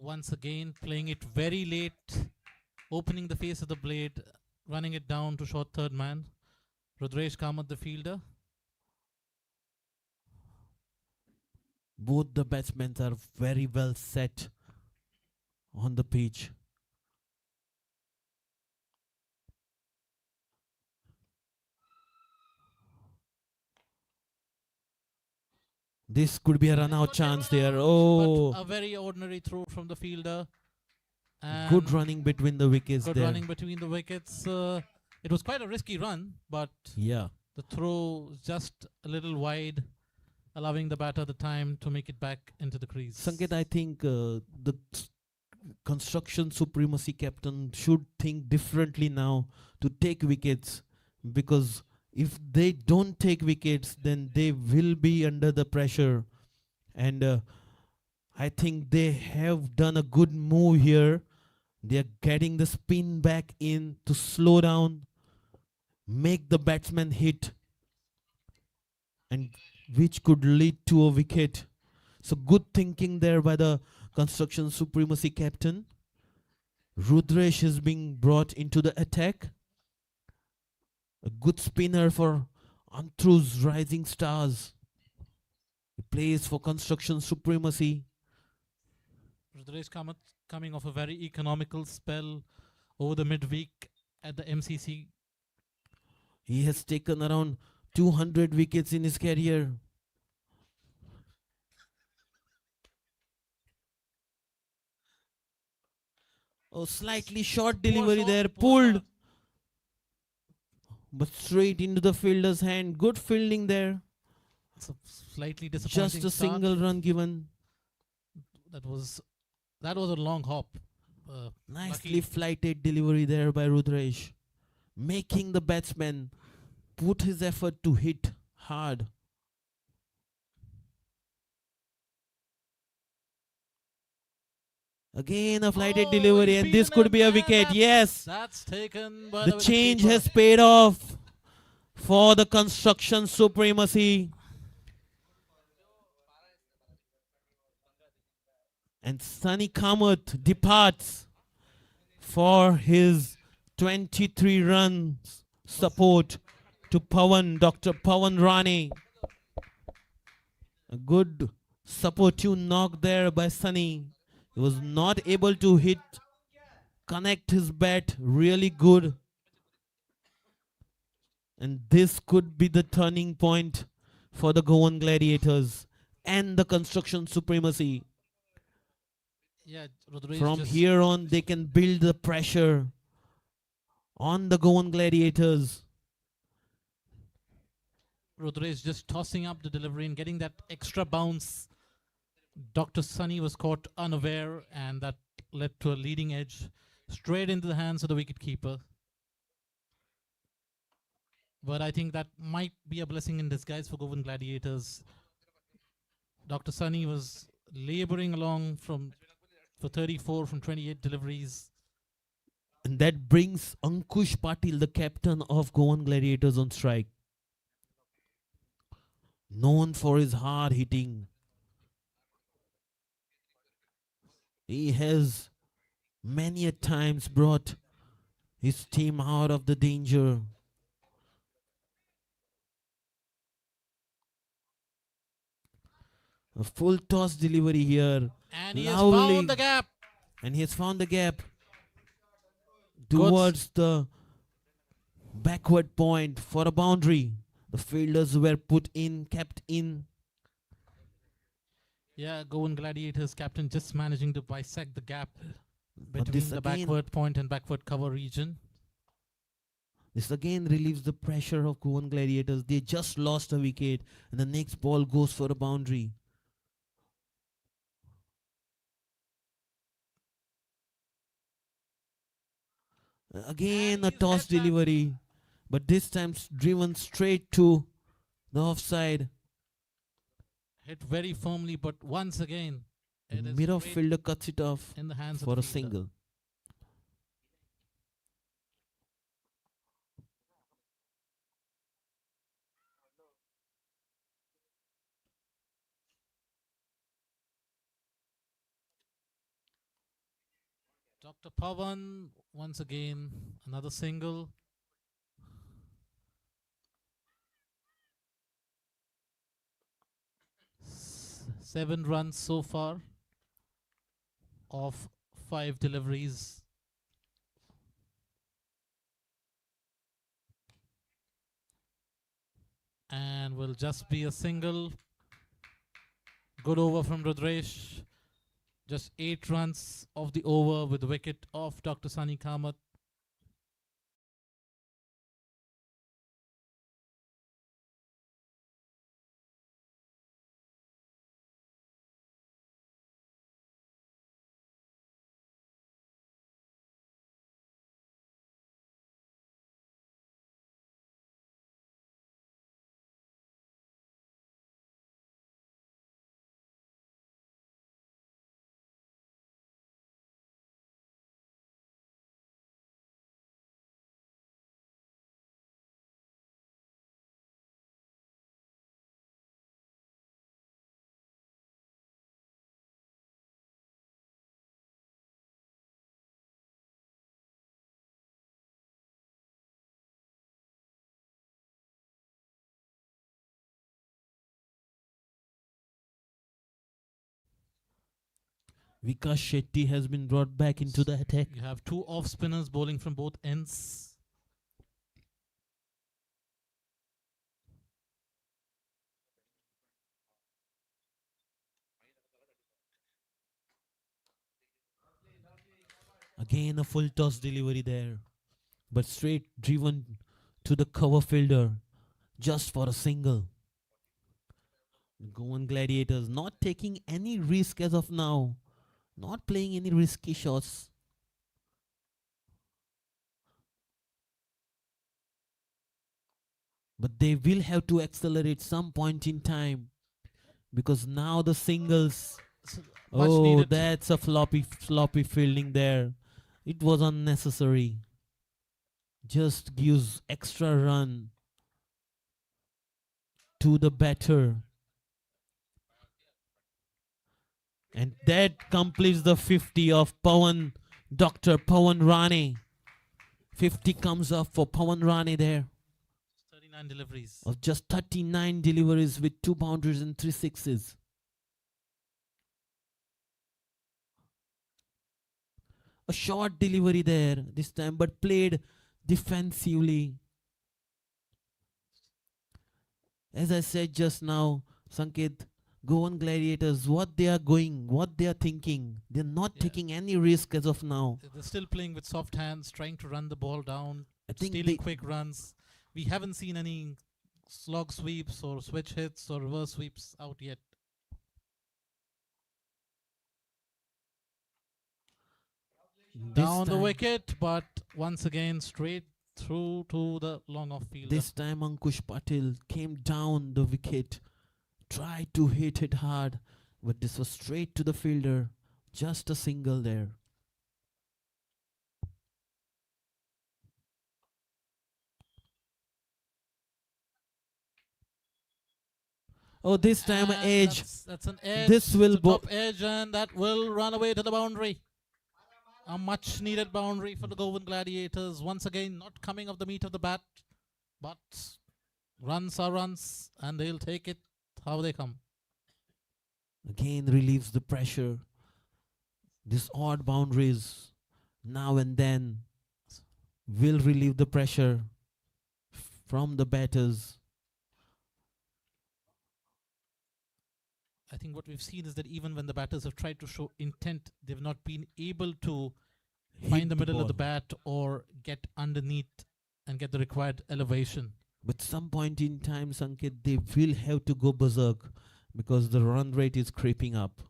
Once again, playing it very late, opening the face of the blade, running it down to short third man. Rudresh Kamath, the fielder. Both the batsmen are very well set on the pitch. This could be a run out chance there. Oh, But a very ordinary throw from the fielder. And good running between the wickets good there. running between the wickets. It was quite a risky run, but Yeah. the throw just a little wide, allowing the batter the time to make it back into the crease. Sanket, I think the construction supremacy captain should think differently now to take wickets, because if they don't take wickets, then they will be under the pressure. And I think they have done a good move here. They are getting the spin back in to slow down, make the batsman hit, and which could lead to a wicket. So good thinking there by the construction supremacy captain. Rudresh is being brought into the attack. A good spinner for Antru's Rising Stars. He plays for construction supremacy. Rudresh Kamath coming off a very economical spell over the midweek at the MCC. He has taken around 200 wickets in his career. Oh, slightly short delivery there, pulled, but straight into the fielder's hand. Good fielding there. It's a slightly disappointing Just a start. single run given. That was a long hop. Nicely Lucky. flighted delivery there by Rudresh, making the batsman put his effort to hit hard. Again a flighted Oh, delivery, he's and this beaten could be a him, and wicket. that's- Yes, That's taken by the the change wicketkeeper. has paid off for the construction supremacy. And Sunny Kamath departs for his 23 runs support to Pawan, Dr. Pawan Rane. A good supportive knock there by Sunny. He was not able to connect his bat really good. And this could be the turning point for the Goan Gladiators and the construction supremacy. Yeah, Rudresh From just here on, they can build the pressure on the Goan Gladiators. Rudresh just tossing up the delivery and getting that extra bounce. Dr. Sunny was caught unaware, and that led to a leading edge straight into the hands of the wicketkeeper. But I think that might be a blessing in disguise for Goan Gladiators. Dr. Sunny was laboring along from for 34 from 28 deliveries. And that brings Ankush Patil, the captain of Goan Gladiators, on strike. Known for his hard hitting. He has many a times brought his team out of the danger. A full toss delivery here. And he has Lovely. found the gap. And he has found the gap Good. towards the backward point for a boundary. The fielders were kept in. Yeah, Goan Gladiators captain just managing to bisect the gap But between this the again, backward point and backward cover region. this again relieves the pressure of Goan Gladiators. They just lost a wicket and the next ball goes for a boundary. Again And a he's toss hit that. delivery, but this time driven straight to the offside. Hit very firmly, but once again, The it is middle straight fielder cuts it off in the hands for of a the fielder. single. Dr. Pawan, once again, another single. Seven runs so far of 5 deliveries. And will just be a single. Good over from Rudresh. Just 8 runs of the over with the wicket of Dr. Sani Kamath. Vikas Shetty has been brought back into the attack. You have 2 off spinners bowling from both ends. Again a full toss delivery there, but straight driven to the cover fielder just for a single. Goan Gladiators not taking any risk as of now, not playing any risky shots. But they will have to accelerate some point in time because now the singles. Much Oh, needed. that's a floppy fielding there. It was unnecessary. Just gives extra run to the batter. And that completes the 50 of Pawan, Dr. Pawan Rane. 50 comes up for Pawan Rane there. 39 deliveries. Of just 39 deliveries with 2 boundaries and 3 sixes. A short delivery there this time, but played defensively. As I said just now, Sanket, Goan Gladiators, what they are thinking. They're not Yeah. taking any risk as of now. They're still playing with soft hands, trying to run the ball down, I think stealing quick runs. We haven't seen any slog sweeps or switch hits or reverse sweeps out yet. Down the wicket, but once again straight through to the long off fielder. This time Ankush Patil came down the wicket, tried to hit it hard, but this was straight to the fielder. Just a single there. Oh, this time And edge. that's an edge. This will It's a top edge, and that will run away to the boundary. A much needed boundary for the Goan Gladiators. Once again, not coming of the meat of the bat, but runs are runs, and they'll take it how they come. again relieves the pressure. These odd boundaries now and then will relieve the pressure from the batters. I think what we've seen is that even when the batters have tried to show intent, they've not been able to find Hit the middle of the ball. bat or get underneath and get the required elevation. But some point in time, Sanket, they will have to go berserk because the run rate is creeping up.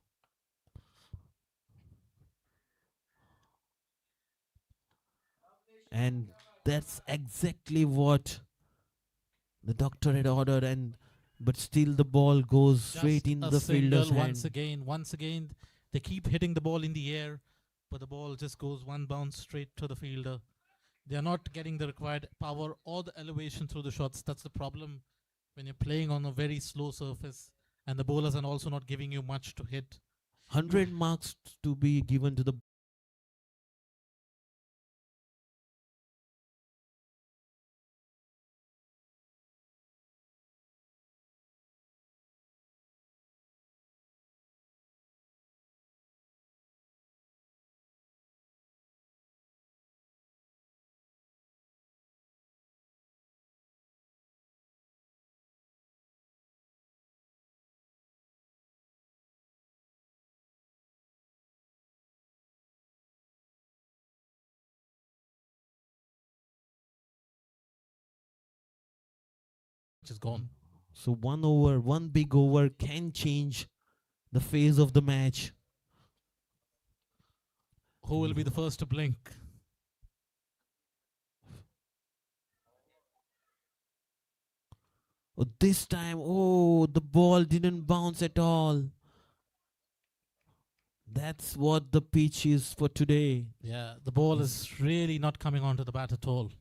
And that's exactly what the doctor had ordered, and but still the ball goes straight Just in a the single fielder's hand. once again, they keep hitting the ball in the air, but the ball just goes one bounce straight to the fielder. They are not getting the required power or the elevation through the shots. That's the problem when you're playing on a very slow surface, and the bowlers are also not giving you much to hit. 100 marks to be given to the Which is gone. so 1 over, one big over can change the phase of the match. Who will be the first to blink? Oh, this time, oh, the ball didn't bounce at all. That's what the pitch is for today. Yeah, the ball is really not coming onto the bat at all.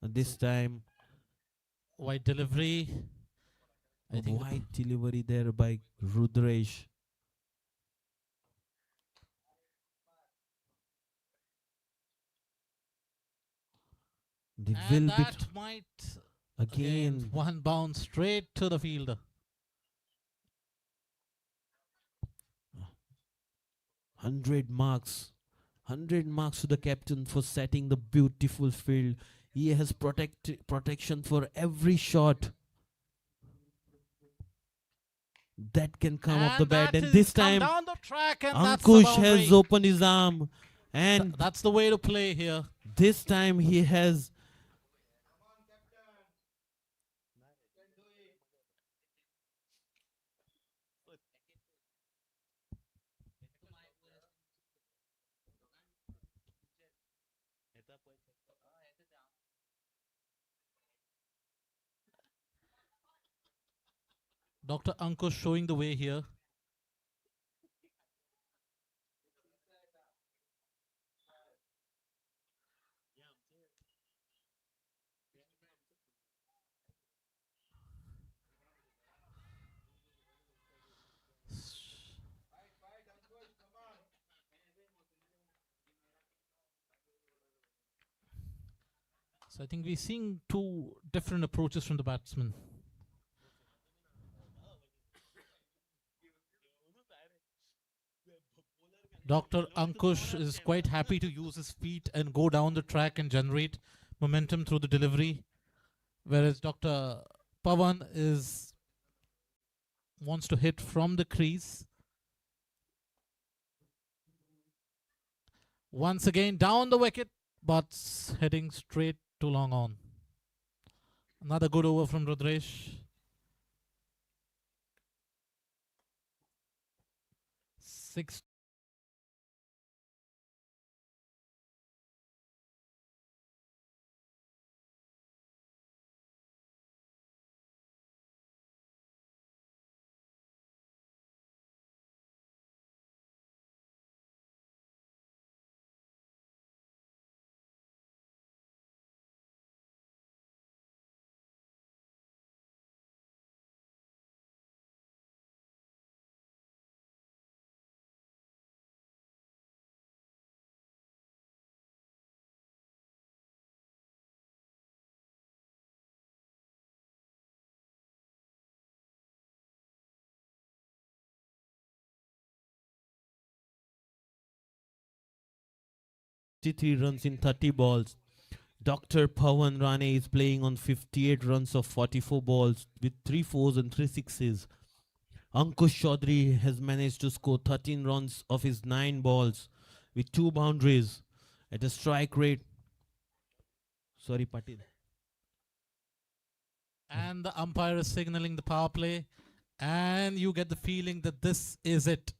This time, Wide delivery. I think wide delivery there by Rudresh. They and will be that might again. one bounce straight to the fielder. 100 marks. 100 marks to the captain for setting the beautiful field. He has protection for every shot that can come off the bat. And this time, down the track, and Ankush has opened his arm. And that's the way to play here. this time he has Dr. Ankush showing the way here. So I think we're seeing two different approaches from the batsman. Dr. Ankush is quite happy to use his feet and go down the track and generate momentum through the delivery, whereas Dr. Pawan wants to hit from the crease. Once again down the wicket, but heading straight to long on. Another good over from Rudresh. 6 53 runs in 30 balls. Dr. Pawan Rane is playing on 58 runs of 44 balls with 3 fours and 3 sixes. Ankush Chaudhary has managed to score 13 runs of his 9 balls with 2 boundaries at a strike rate. Sorry, Patil. And the umpire is signaling the power play. And you get the feeling that this is it.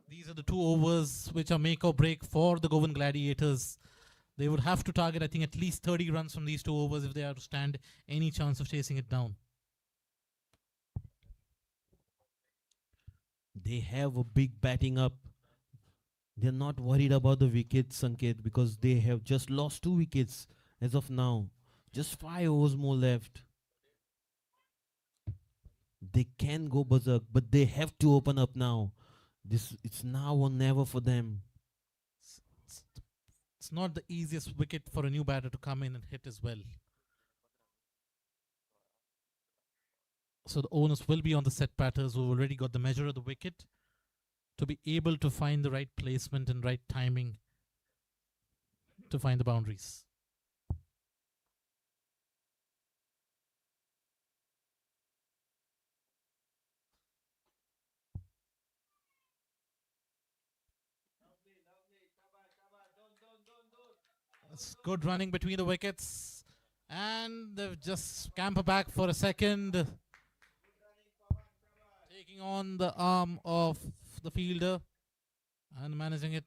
These are the 2 overs which are make or break for the Goan Gladiators. They would have to target, I think, at least 30 runs from these 2 overs if they are to stand any chance of chasing it down. They have a big batting up. They're not worried about the wickets, Sanket, because they have just lost 2 wickets as of now. Just 5 overs more left. They can go berserk, but they have to open up now. It's now or never for them. It's not the easiest wicket for a new batter to come in and hit as well. So the onus will be on the set batters who already got the measure of the wicket to be able to find the right placement and right timing to find the boundaries. It's good running between the wickets. And they've just scamper back for a second. Taking on the arm of the fielder and managing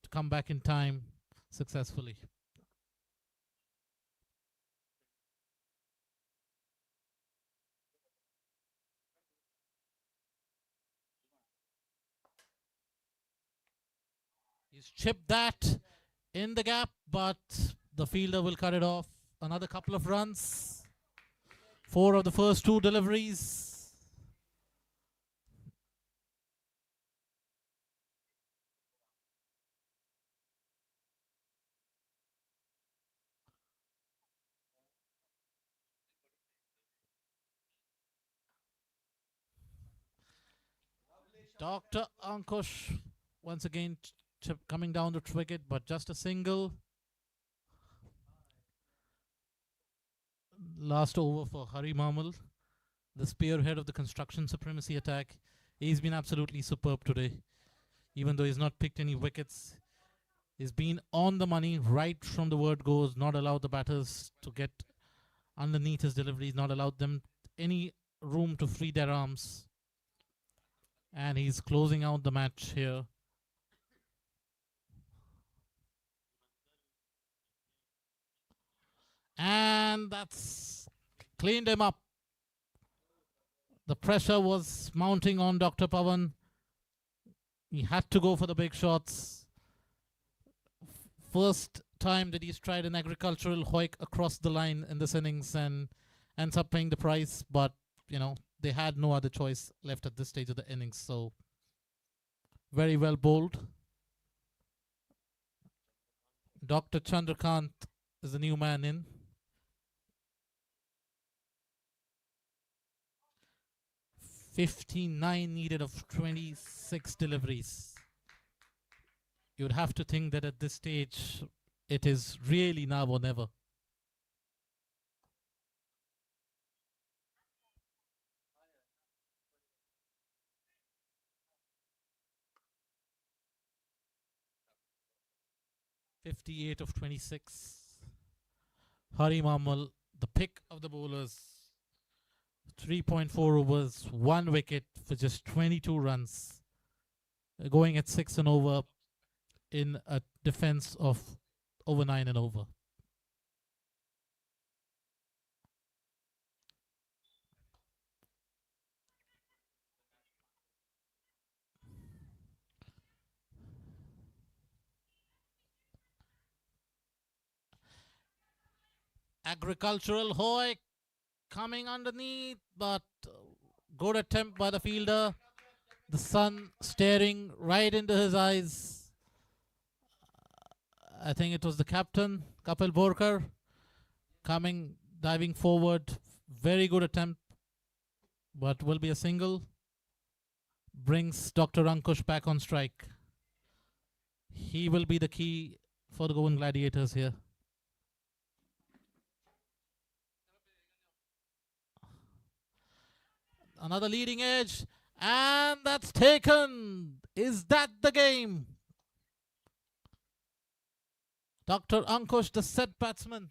to come back in time successfully. He's chipped that in the gap, but the fielder will cut it off. Another couple of runs. 4 of the first 2 deliveries. Dr. Ankush once again coming down the wicket, but just a single. Last over for Hari Mamal, the spearhead of the construction supremacy attack. He's been absolutely superb today. Even though he's not picked any wickets, he's been on the money right from the word goes, not allowed the batters to get underneath his deliveries, not allowed them any room to free their arms. And he's closing out the match here. And that's cleaned him up. The pressure was mounting on Dr. Pawan. He had to go for the big shots. First time that he's tried an agricultural hoik across the line in this innings and ends up paying the price. But, you know, they had no other choice left at this stage of the innings. So, very well bowled. Dr. Chandrakant is the new man in. 59 needed of 26 deliveries. You'd have to think that at this stage, it is really now or never. .58 of 26. Hari Mamal, the pick of the bowlers. 3.4 overs, 1 wicket for just 22 runs. Going at 6 and over in a defense of over 9 and over. Agricultural Hoy coming underneath, but good attempt by the fielder. The sun staring right into his eyes. I think it was the captain, Kapil Borkar, diving forward. Very good attempt, but will be a single. Brings Dr. Ankush back on strike. He will be the key for the Goan Gladiators here. Another leading edge, and that's taken. Is that the game? Dr. Ankush, the set batsman.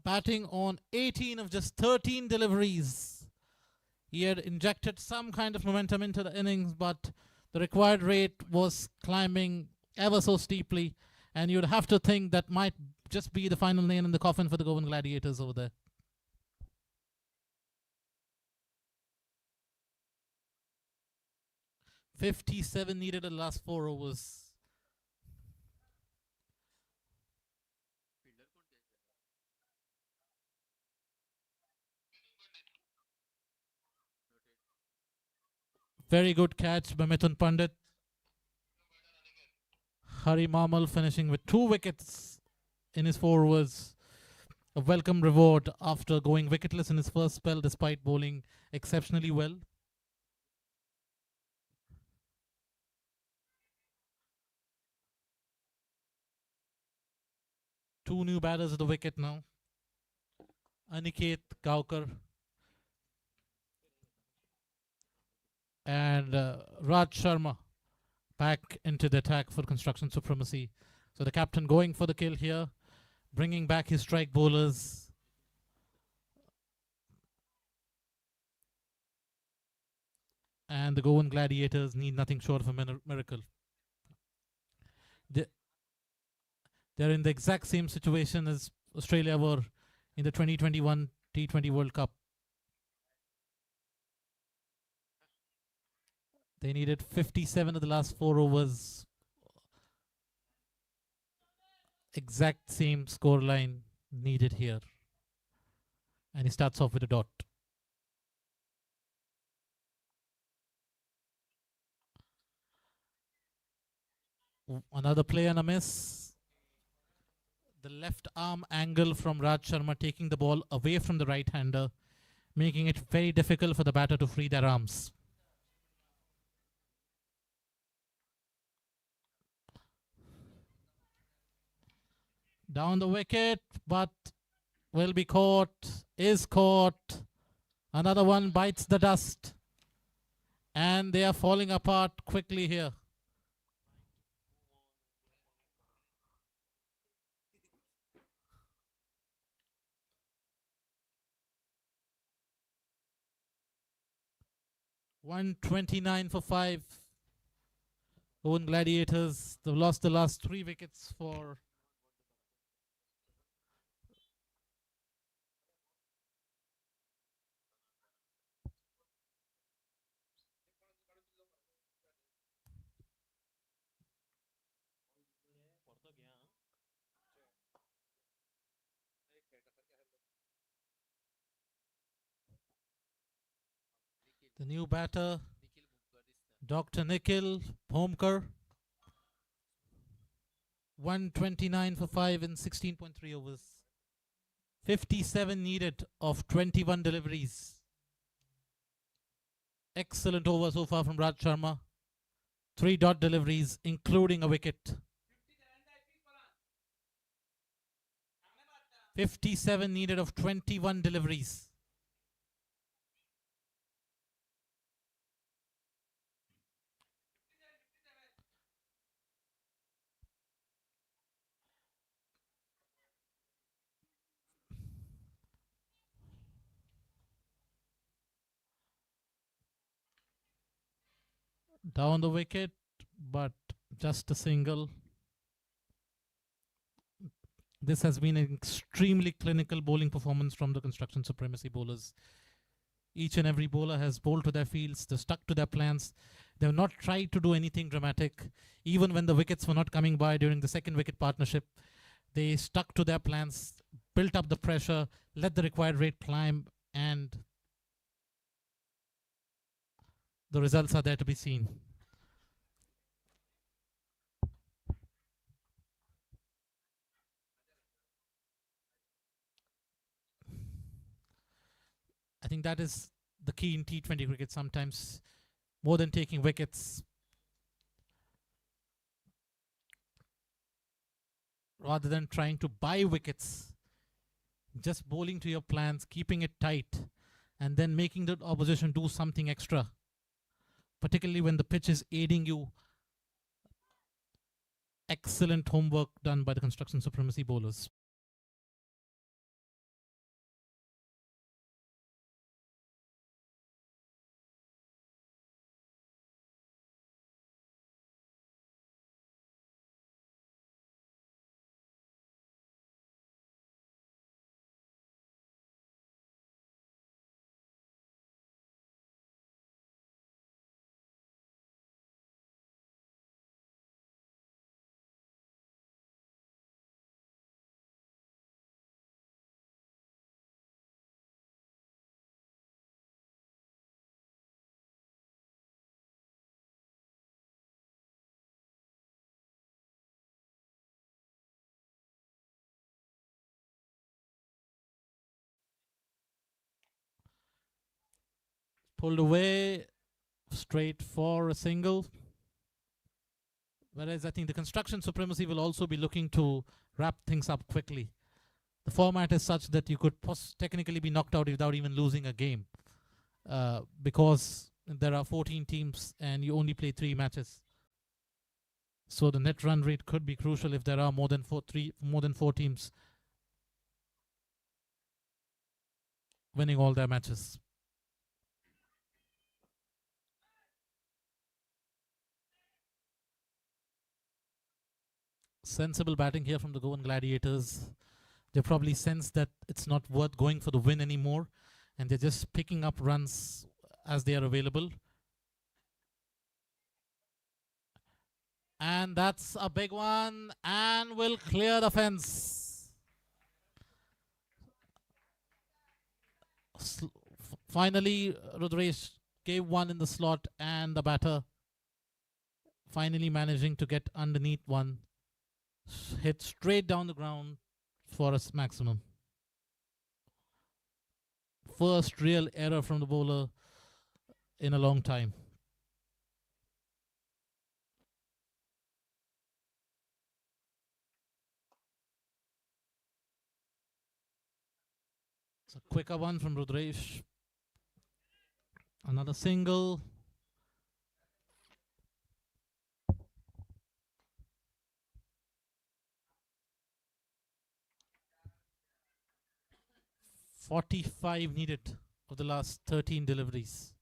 Batting on 18 of just 13 deliveries. He had injected some kind of momentum into the innings, but the required rate was climbing ever so steeply, and you'd have to think that might just be the final nail in the coffin for the Goan Gladiators over there. .57 needed in the last 4 overs. Very good catch by Mithun Pandit. Hari Mamal finishing with 2 wickets in his 4 overs. A welcome reward after going wicketless in his first spell despite bowling exceptionally well. Two new batters at the wicket now. Aniket Gaukar and Raj Sharma back into the attack for Construction Supremacy. So the captain going for the kill here, bringing back his strike bowlers. And the Goan Gladiators need nothing short of a miracle. They're in the exact same situation as Australia were in the 2021 T20 World Cup. They needed 57 of the last 4 overs. Exact same scoreline needed here. And he starts off with a dot. Another play and a miss. The left arm angle from Raj Sharma taking the ball away from the right hander, making it very difficult for the batter to free their arms. Down the wicket, but will be caught, is caught. Another one bites the dust. And they are falling apart quickly here. .129 for 5. Goan Gladiators, they've lost the last 3 wickets for the new batter, Dr. Nikhil Bhomkar. 129 for 5 in 16.3 overs. 57 needed of 21 deliveries. Excellent over so far from Raj Sharma. 3 dot deliveries, including a wicket. 57 needed of 21 deliveries. Down the wicket, but just a single. This has been an extremely clinical bowling performance from the Construction Supremacy bowlers. Each and every bowler has bowled to their fields. They've stuck to their plans. They've not tried to do anything dramatic. Even when the wickets were not coming by during the second wicket partnership, they stuck to their plans, built up the pressure, let the required rate climb, and the results are there to be seen. I think that is the key in T20 cricket. Sometimes more than taking wickets. Rather than trying to buy wickets, just bowling to your plans, keeping it tight, and then making the opposition do something extra, particularly when the pitch is aiding you. Excellent homework done by the construction supremacy bowlers. Pulled away straight for a single. Whereas I think the construction supremacy will also be looking to wrap things up quickly. The format is such that you could technically be knocked out without even losing a game, because there are 14 teams and you only play 3 matches. So the net run rate could be crucial if there are more than four teams winning all their matches. Sensible batting here from the Goan Gladiators. They probably sense that it's not worth going for the win anymore, and they're just picking up runs as they are available. And that's a big one, and will clear the fence. Finally, Rudresh gave one in the slot, and the batter finally managing to get underneath one. Hit straight down the ground for a maximum. First real error from the bowler in a long time. It's a quicker one from Rudresh. Another single. .45 needed of the last 13 deliveries.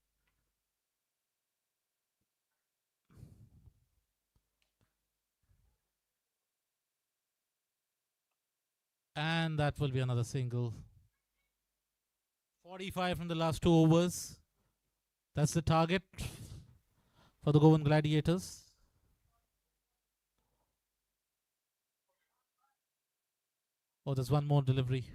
And that will be another single. 45 from the last 2 overs. That's the target for the Goan Gladiators. Oh, there's one more delivery.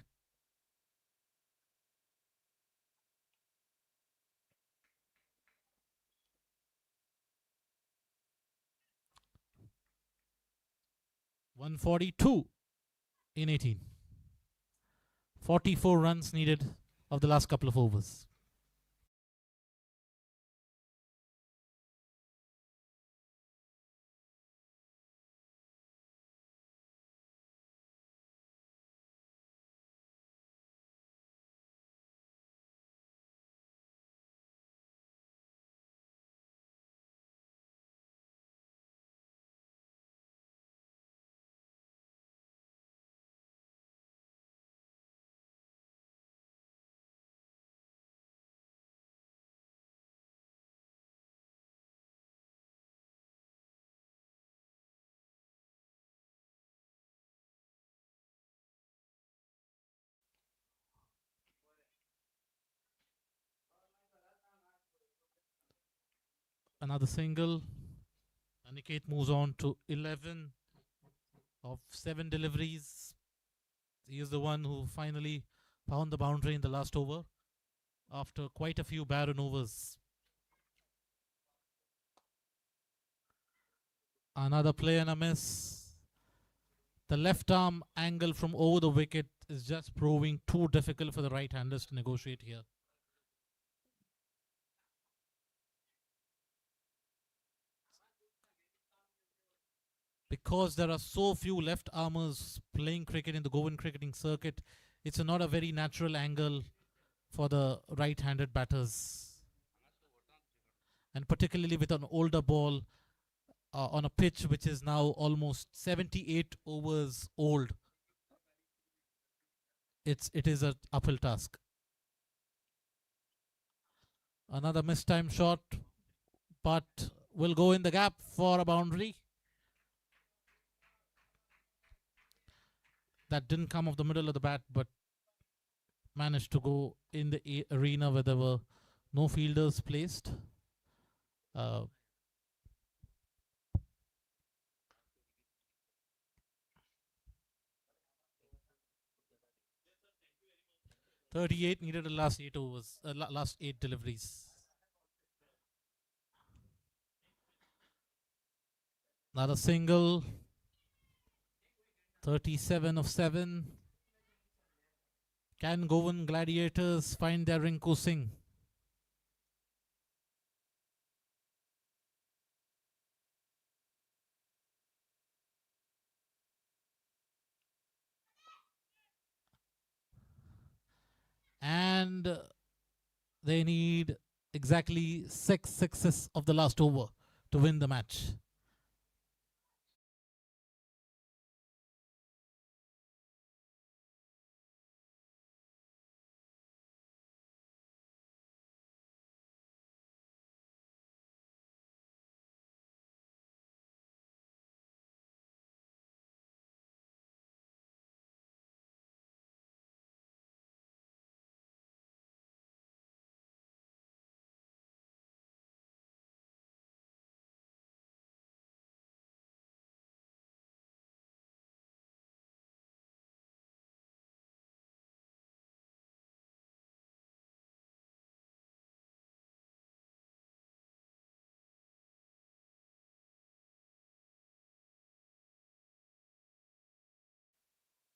.142 in 18. 44 runs needed of the last couple of overs. Another single. Aniket moves on to 11 of 7 deliveries. He is the one who finally found the boundary in the last over after quite a few barren overs. Another play and a miss. The left arm angle from over the wicket is just proving too difficult for the right-handers to negotiate here. because there are so few left armers playing cricket in the Goan cricketing circuit, it's not a very natural angle for the right-handed batters. And particularly with an older ball on a pitch which is now almost 78 overs old, it is an uphill task. Another mistimed shot, but will go in the gap for a boundary. That didn't come off the middle of the bat, but managed to go in the arena where there were no fielders placed. Uh, 38 needed the last 8 overs, last 8 deliveries. Another single. 37 of 7. Can Goan Gladiators find their Rinku Singh? And they need exactly 6 sixes of the last over to win the match.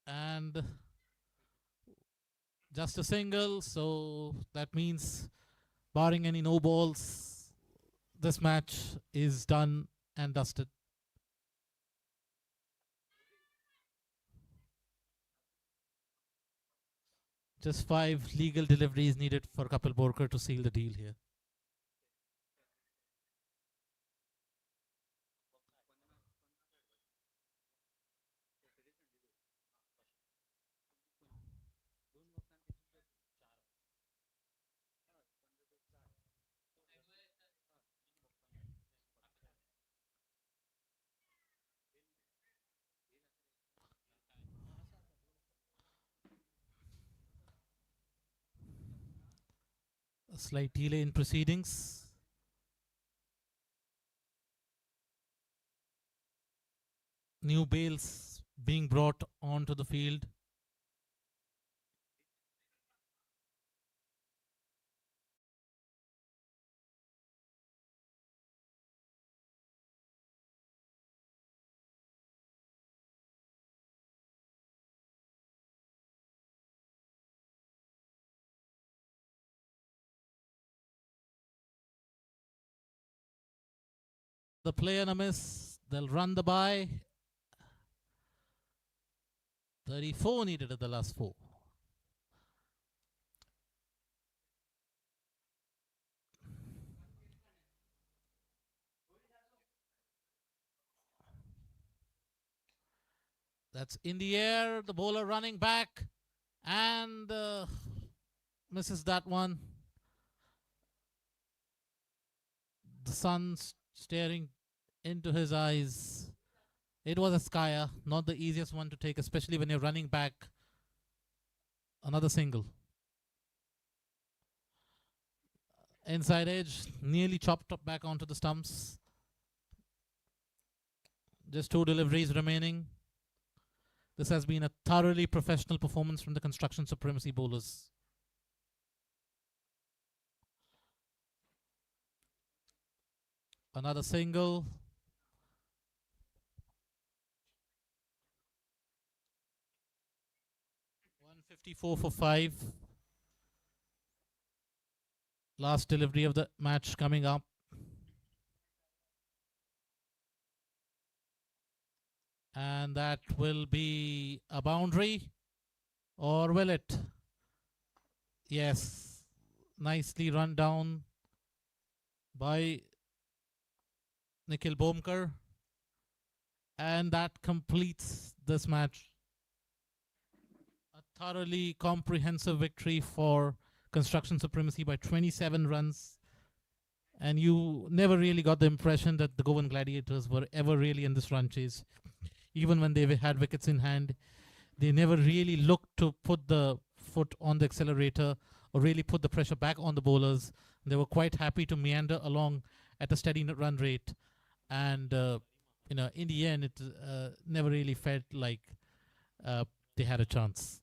And just a single, so that means barring any no balls, this match is done and dusted. Just 5 legal deliveries needed for Kapil Borkar to seal the deal here. A slight delay in proceedings. New bails being brought onto the field. The play and a miss. They'll run the by. 34 needed at the last 4. That's in the air. The bowler running back and misses that one. The sun staring into his eyes. It was a skyer, not the easiest one to take, especially when you're running back. Another single. Inside edge, nearly chopped up back onto the stumps. Just 2 deliveries remaining. This has been a thoroughly professional performance from the Construction Supremacy bowlers. Another single. .154 for 5. Last delivery of the match coming up. And that will be a boundary, or will it? Yes, nicely run down by Nikhil Bomkar, and that completes this match. A thoroughly comprehensive victory for Construction Supremacy by 27 runs. And you never really got the impression that the Goan Gladiators were ever really in this run chase. Even when they had wickets in hand, they never really looked to put the foot on the accelerator or really put the pressure back on the bowlers. They were quite happy to meander along at a steady run rate. And, in the end, it never really felt like they had a chance.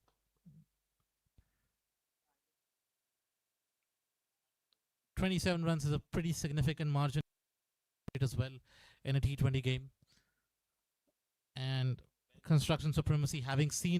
27 runs is a pretty significant margin as well in a T20 game. And Construction Supremacy, having seen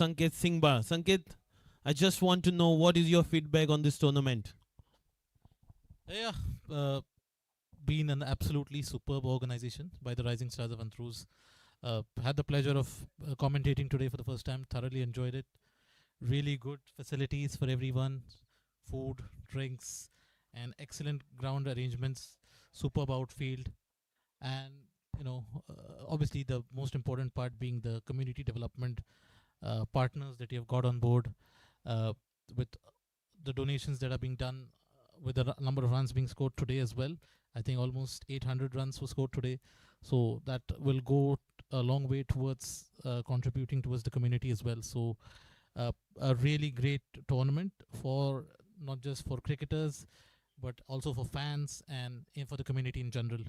Sanket Singhba. Sanket, I just want to know what is your feedback on this tournament? Yeah, been an absolutely superb organization by the Rising Stars of Anthruz. Had the pleasure of commentating today for the first time. Thoroughly enjoyed it. Really good facilities for everyone, food, drinks, and excellent ground arrangements. Superb outfield, and obviously the most important part being the community development partners that you have got on board, uh, with the donations that are being done, with the number of runs being scored today as well. I think almost 800 runs were scored today. So that will go a long way towards contributing towards the community as well. So a really great tournament for not just for cricketers, but also for fans and for the community in general.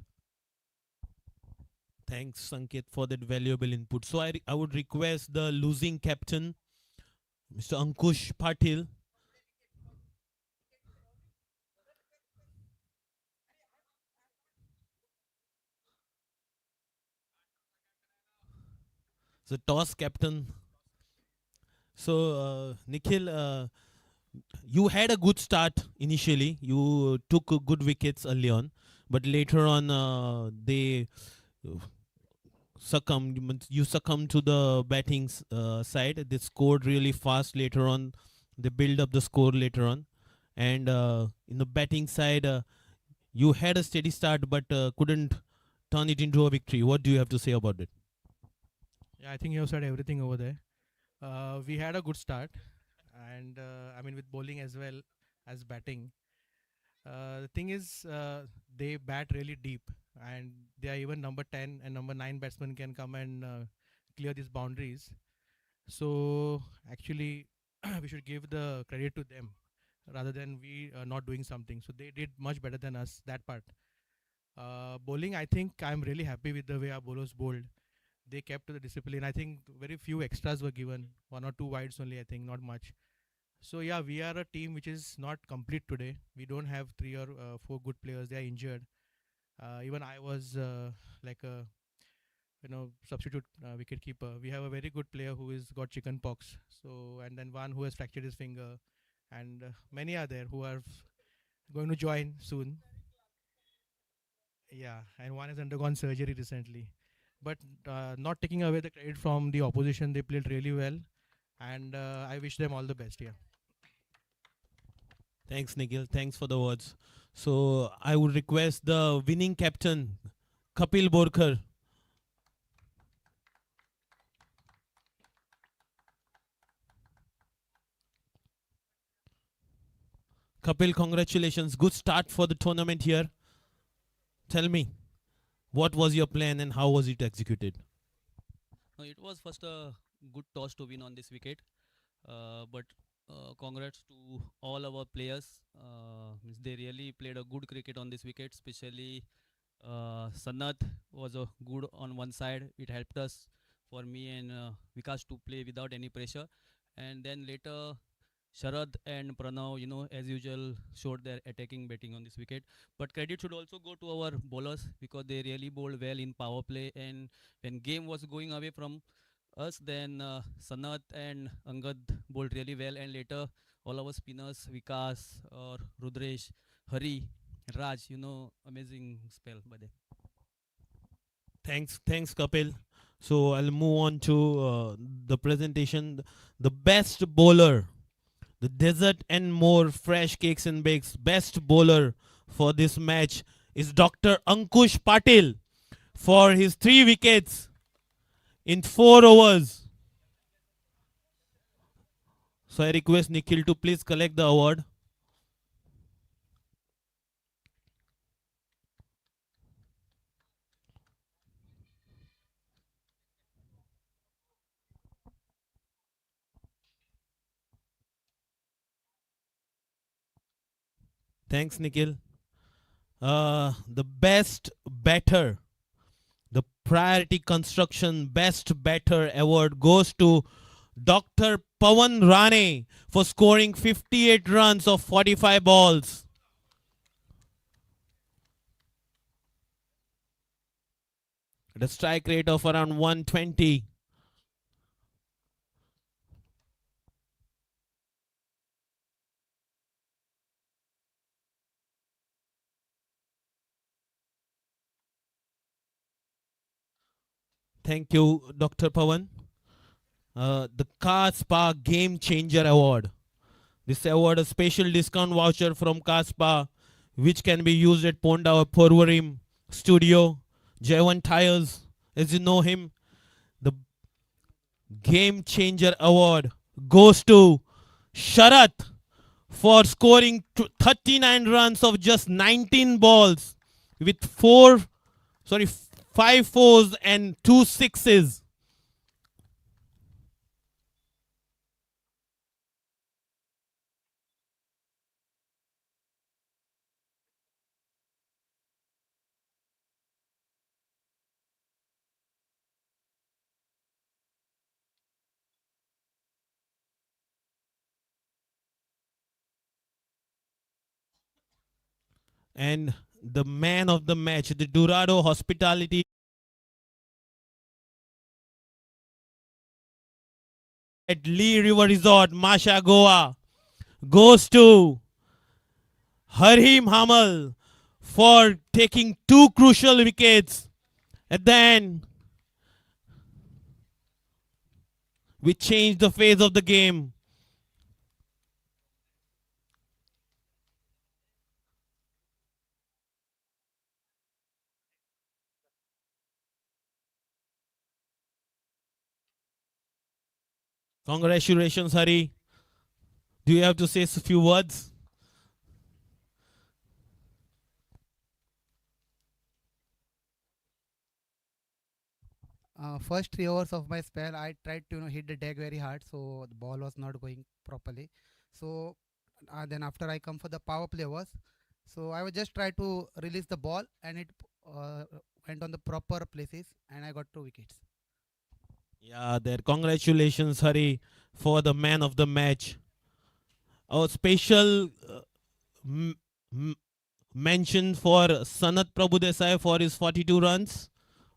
Thanks, Sanket, for that valuable input. So I would request the losing captain, Mr. Ankush Patil. The toss captain. So, Nikhil, you had a good start initially. You took good wickets early on, but later on, they succumbed. You succumbed to the batting side. They scored really fast later on. They build up the score later on, and in the batting side, you had a steady start, but couldn't turn it into a victory. What do you have to say about it? Yeah, I think you have said everything over there. We had a good start, and I mean with bowling as well as batting. The thing is, they bat really deep, and they are even number 10 and number 9 batsmen can come and clear these boundaries. So actually, we should give the credit to them rather than we not doing something. So they did much better than us that part. Bowling, I think I'm really happy with the way our bowlers bowled. They kept to the discipline. I think very few extras were given, one or two wides only. I think not much. So yeah, we are a team which is not complete today. We don't have three or four good players. They are injured. Even I was like a substitute wicket keeper. We have a very good player who is got chicken pox. So and then one who has fractured his finger, and many are there who are going to join soon. Yeah, and one has undergone surgery recently. But not taking away the credit from the opposition, they played really well, and I wish them all the best. Yeah. Thanks, Nikhil. Thanks for the words. So I would request the winning captain, Kapil Borkar. Kapil, congratulations. Good start for the tournament here. Tell me, what was your plan and how was it executed? No, it was first a good toss to win on this wicket, but congrats to all our players. Means they really played a good cricket on this wicket, especially Sanath was a good on one side. It helped us for me and Vikas to play without any pressure. And then later, Sharad and Pranav, as usual, showed their attacking batting on this wicket. But credit should also go to our bowlers because they really bowled well in power play. And when game was going away from us, then Sanath and Angad bowled really well. And later, all our spinners, Vikas or Rudresh, Hari, Raj, amazing spell by them. Thanks, Kapil. So I'll move on to the presentation. The best bowler, the Desert and More Fresh Cakes and Bakes best bowler for this match is Dr. Ankush Patil for his 3 wickets in 4 overs. So I request Nikhil to please collect the award. Thanks, Nikhil. The best batter, the priority construction best batter award goes to Dr. Pawan Rane for scoring 58 runs of 45 balls. At a strike rate of around 120. Thank you, Dr. Pawan. The Car Spa Game Changer Award. This award a special discount voucher from Car Spa, which can be used at Ponda Porvarim Studio, J1 Tires, as you know him. The Game Changer Award goes to Sharat for scoring 39 runs of just 19 balls with 5 fours and 2 sixes. And the man of the match, the Dorado Hospitality at Lee River Resort, Masha, Goa, goes to Harim Hamal for taking 2 crucial wickets. And then we changed the phase of the game. Congratulations, Hari. Do you have to say a few words? First 3 overs of my spell, I tried to hit the deck very hard, so the ball was not going properly. So then after I come for the power play overs, so I was just try to release the ball and it uh, went on the proper places and I got 2 wickets. Yeah, there. Congratulations, Hari, for the man of the match. Our special m- m- mention for Sanat Prabhudesai for his 42 runs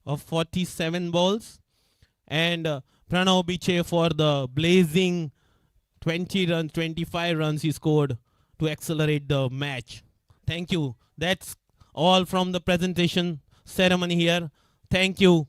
of 47 balls. And Pranav Biche for the blazing 20 runs, 25 runs he scored to accelerate the match. Thank you. That's all from the presentation ceremony here. Thank you.